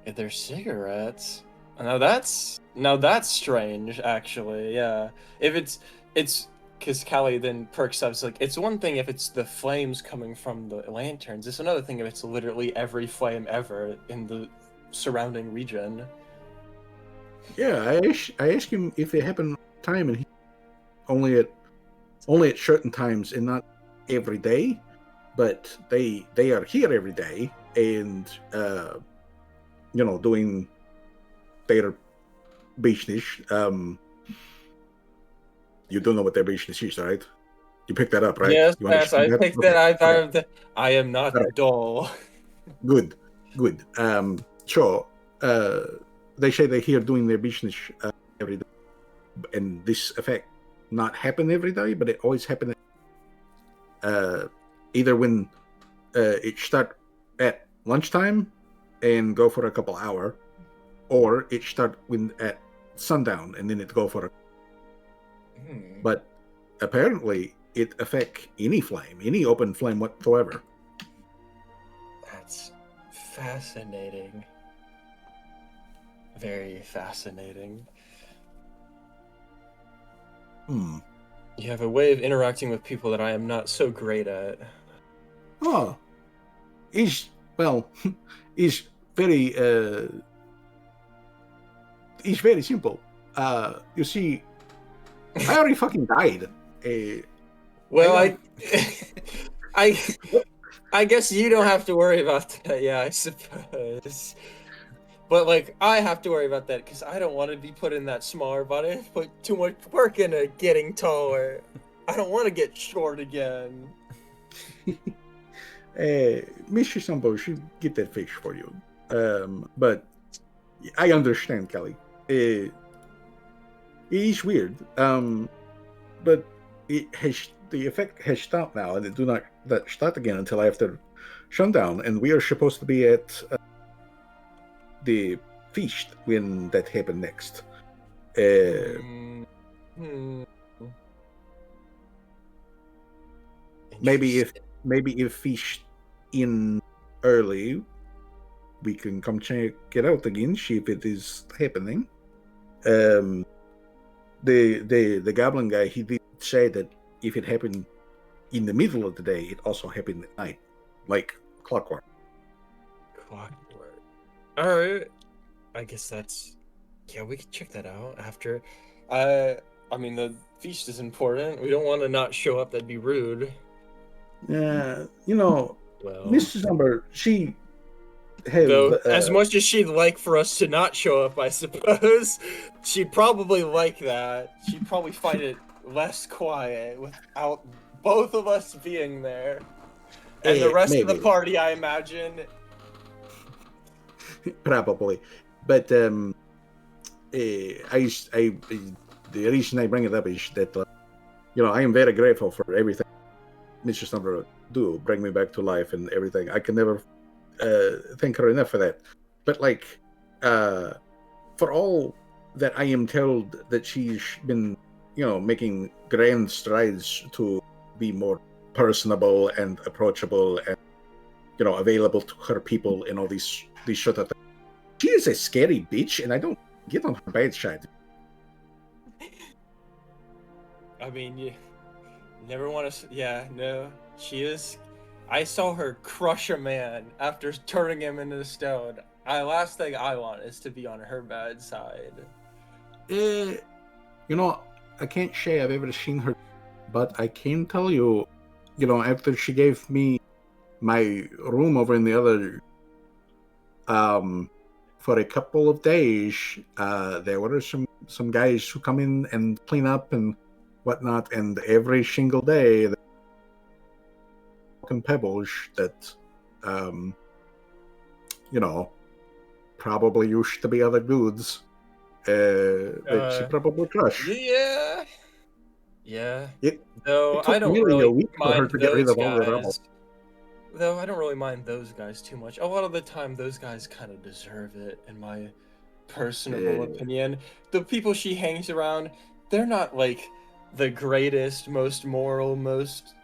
Their cigarettes. Now that's strange, actually. Yeah, if it's because Callie then perks up. It's like, it's one thing if it's the flames coming from the lanterns. It's another thing if it's literally every flame ever in the surrounding region. Yeah, I asked him if it happened time, and he only at certain times and not every day, but they are here every day and doing their business. You don't know what their business is, right? You picked that up, right? Yes, I picked that. I am not right. dull. Good. So they say they're here doing their business every day, and this effect not happen every day, but it always happen either when it start at lunchtime and go for a couple hour, or it start when at sundown and then it go for a. But apparently it affect any flame, any open flame whatsoever. That's fascinating. very fascinating. Hmm. You have a way of interacting with people that I am not so great at. Oh, it's well, it's very it's very simple. You see, I already fucking died. Well, I I, I guess you don't have to worry about that. Yeah, I suppose. But like, I have to worry about that because I don't want to be put in that smaller body. Put too much work into getting taller. I don't want to get short again. Mr. Sambo should get that fixed for you. But I understand, Kelly. It is weird. But the effect has stopped now, and it do not that start again until after sundown, and we are supposed to be at the feast when that happened next. Hmm. Maybe Interesting. if feast in early, we can come check it out again, see if it is happening. The goblin guy, he did say that if it happened in the middle of the day, it also happened at night, like clockwork. Clockwork. All right. I guess that's. Yeah, we could check that out after. I mean, the feast is important. We don't want to not show up. That'd be rude. You know, Well, Mrs. Number, she have though, as much as she'd like for us to not show up, I suppose, she'd probably like that. She'd probably find it less quiet without both of us being there. And the rest of the maybe. party, I imagine. Probably, but the reason I bring it up is that I am very grateful for everything Mrs. Number do, bring me back to life and everything. I can never thank her enough for that. But like, for all that I am told that she's been, making grand strides to be more personable and approachable and available to her people and all these sort of things. She is a scary bitch, and I don't get on her bad side. I mean, you never want to. Yeah, no, she is. I saw her crush a man after turning him into stone. Last thing I want is to be on her bad side. I can't say I've ever seen her, but I can tell you, after she gave me my room over in the other, for a couple of days, there were some guys who come in and clean up and whatnot, and every single day, the pebbles that, probably used to be other dudes, that she probably crushed. Yeah. Yeah. It Though took I don't nearly a really week for her mind to get rid those of all the rubble. guys. Though I don't really mind those guys too much. A lot of the time, those guys kind of deserve it, in my personal opinion. The people she hangs around, they're not like the greatest, most moral, most,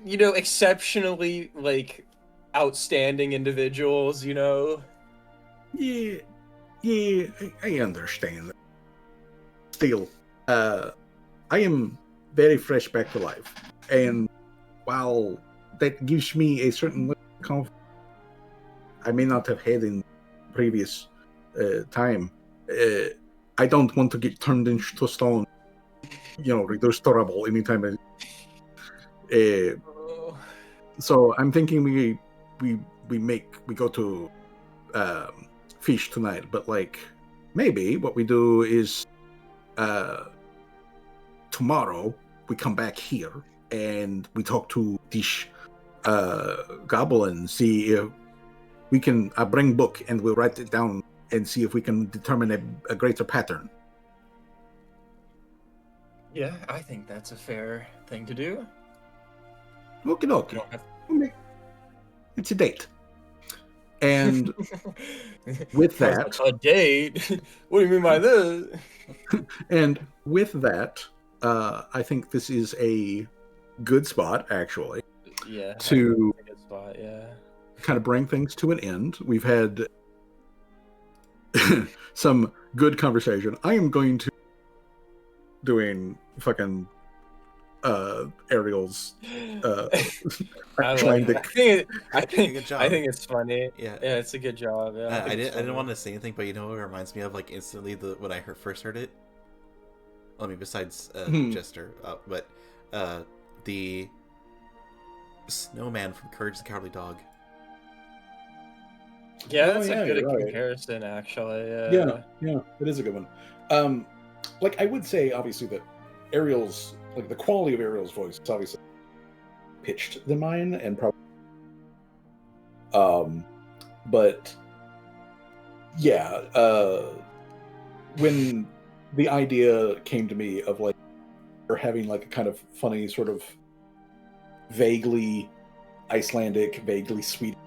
exceptionally like outstanding individuals. Yeah, I understand. Still, I am very fresh back to life, and while that gives me a certain level of confidence I may not have had in previous time, I don't want to get turned into stone, reduced to rubble anytime. So I'm thinking we go to fish tonight, but like maybe what we do is tomorrow we come back here and we talk to this goblin, see if we can bring book and we'll write it down and see if we can determine a greater pattern. Yeah, I think that's a fair thing to do. Okay. It's a date. And with that, a date? What do you mean by this? And with that, I think this is a good spot, actually. Yeah. To a good spot, yeah. kind of bring things to an end. We've had some good conversation. I am going to doing fucking Ariel's I like it. Icelandic. Good job. I think it's funny. Yeah. Yeah, it's a good job. Yeah, I didn't want to say anything, but you know what it reminds me of, like, instantly when I first heard it. I mean, besides Jester, but the snowman from Courage the Cowardly Dog. Yeah, Oh, that's yeah, a good you're right. comparison, actually. Yeah, it is a good one. Like I would say, obviously, that Ariel's, like, the quality of Ariel's voice is obviously pitched than mine, and probably but yeah, when the idea came to me of, like, or having, like, a kind of funny sort of vaguely Icelandic, vaguely Swedish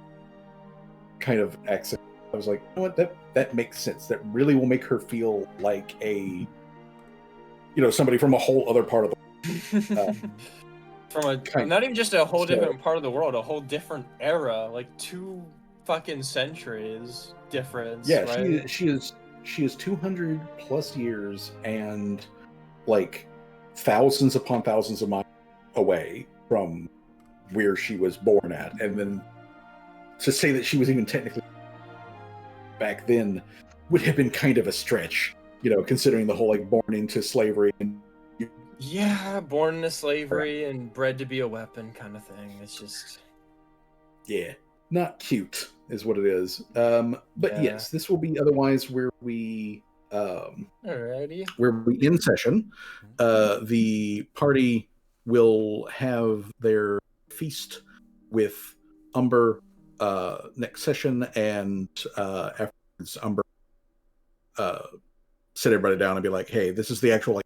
kind of accent, I was like, you know what, that makes sense. That really will make her feel like a, somebody from a whole other part of the world. From not even just a whole different part of the world, a whole different era, like 2 fucking centuries difference. Yeah, right? she is 200 plus years and, like, thousands upon thousands of miles away from where she was born at, and then to say that she was even technically back then would have been kind of a stretch, considering the whole, like, born into slavery and Yeah, born into slavery and bred to be a weapon kind of thing. It's just, yeah, not cute is what it is. But Yeah. yes, this will be otherwise where we alrighty. in session. The party will have their feast with Umber next session, and afterwards Umber sit everybody down and be like, hey, this is the actual, like,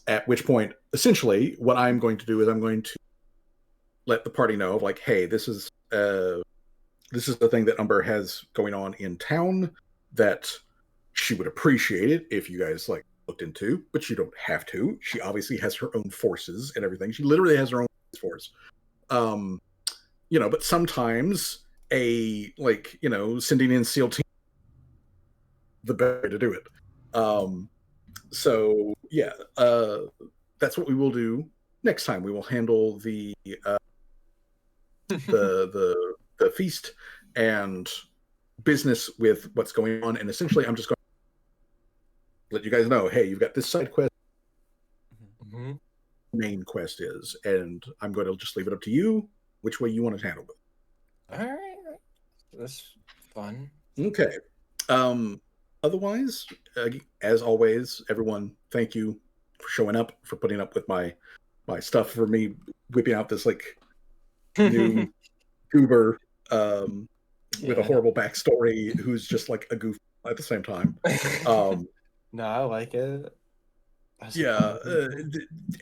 at which point, essentially, what I'm going to do is I'm going to let the party know of, like, hey, this is the thing that Umber has going on in town, that she would appreciate it if you guys, like, looked into, but you don't have to. She obviously has her own forces and everything. She literally has her own force. But sometimes sending in SEAL team, the better way to do it. So yeah, that's what we will do next time. We will handle the feast and business with what's going on, and essentially I'm just going to let you guys know, hey, you've got this side quest. Mm-hmm. Main quest is, and I'm going to just leave it up to you which way you want to handle it. All right, that's fun. Okay. Otherwise, as always, everyone, thank you for showing up, for putting up with my stuff, for me whipping out this, like, new goober with a horrible backstory who's just, like, a goof at the same time. No, I like it.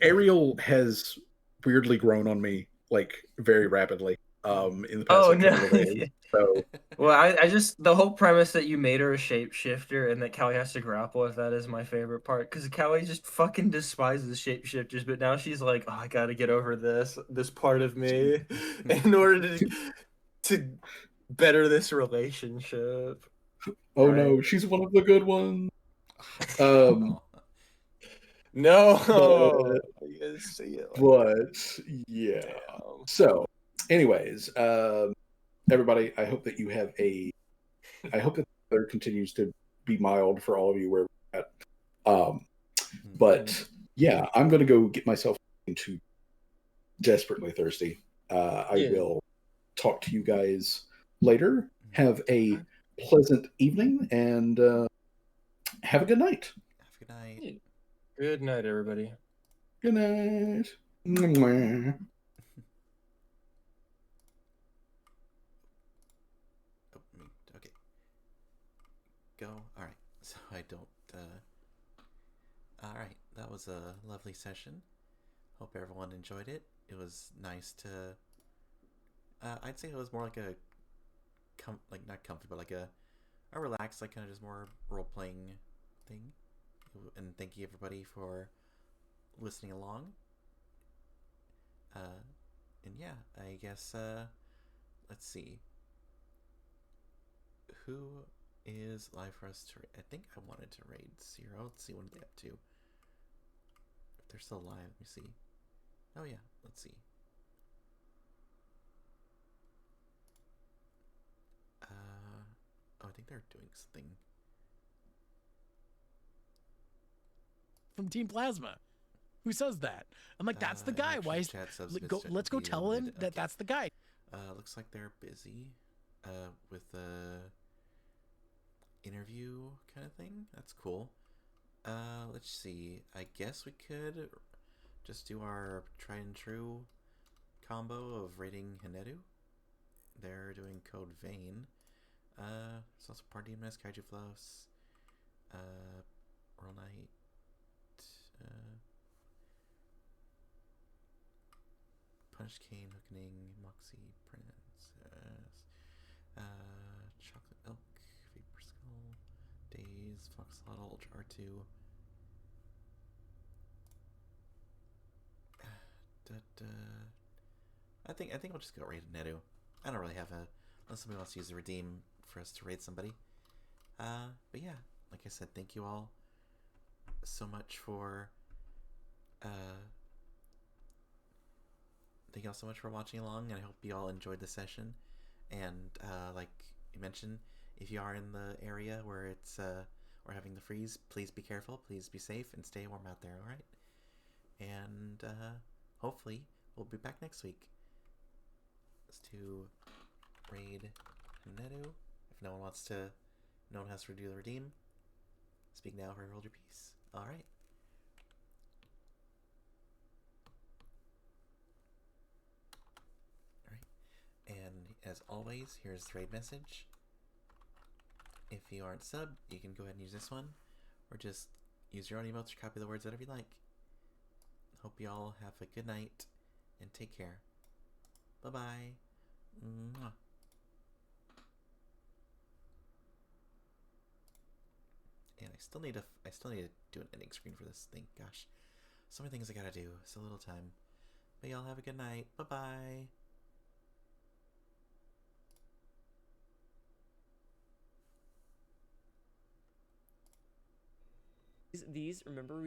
Ariel has weirdly grown on me, like, very rapidly in the past couple of days. So, well, I just, the whole premise that you made her a shapeshifter and that Callie has to grapple with that is my favorite part, because Callie just fucking despises shapeshifters, but now she's like, oh, I gotta get over this part of me in order to better this relationship. Oh no, she's one of the good ones. No, but yeah. So, anyways, everybody, I hope that the weather continues to be mild for all of you where we're at. But yeah, I'm gonna go get myself into Desperately Thirsty. I will talk to you guys later. Have a pleasant evening, and have a good night. Have a good night. Good night, everybody. Good night. Mwah. Okay. Go. Alright. So I don't, Alright. That was a lovely session. Hope everyone enjoyed it. It was nice to, I'd say it was more like a, not comfy, but like a relaxed, like, kind of just more role-playing thing. And thank you everybody for listening along. And yeah, I guess, let's see. Who is live for us to raid? I think I wanted to raid Zero. Let's see what they're up to. If they're still alive, let me see. Oh yeah, let's see. Oh, I think they're doing something. From Team Plasma. Who says that? I'm like, that's the guy. Why is let's go tell him that that's the guy. Looks like they're busy with the interview kind of thing. That's cool. Let's see. I guess we could just do our tried and true combo of raiding Hinetu. They're doing Code Vein. There's also Party Mess, Kaiju Floss, Roll Knight, Punch Cane, Hookening, Moxie, Princess, Chocolate Milk, Vapor Skull, Days, Foxlotl, Ultra R2. I think we'll just go raid Netu. I don't really have a, unless somebody wants to use the redeem for us to raid somebody. But yeah, like I said, thank you all so much for thank you all so much for watching along, and I hope you all enjoyed the session. And like you mentioned, if you are in the area where it's we're having the freeze, please be careful, please be safe, and stay warm out there. All right, and hopefully we'll be back next week to raid Netu. If no one wants to, no one has to do the redeem. Speak now or hold your peace. All right. All right. And as always, here's the raid message. If you aren't sub, you can go ahead and use this one, or just use your own emotes or copy the words, whatever you like. Hope you all have a good night and take care. Bye bye. Mwah. And I still need to do an ending screen for this thing. Gosh, so many things I gotta do. So little time. But y'all have a good night. Bye bye. These remember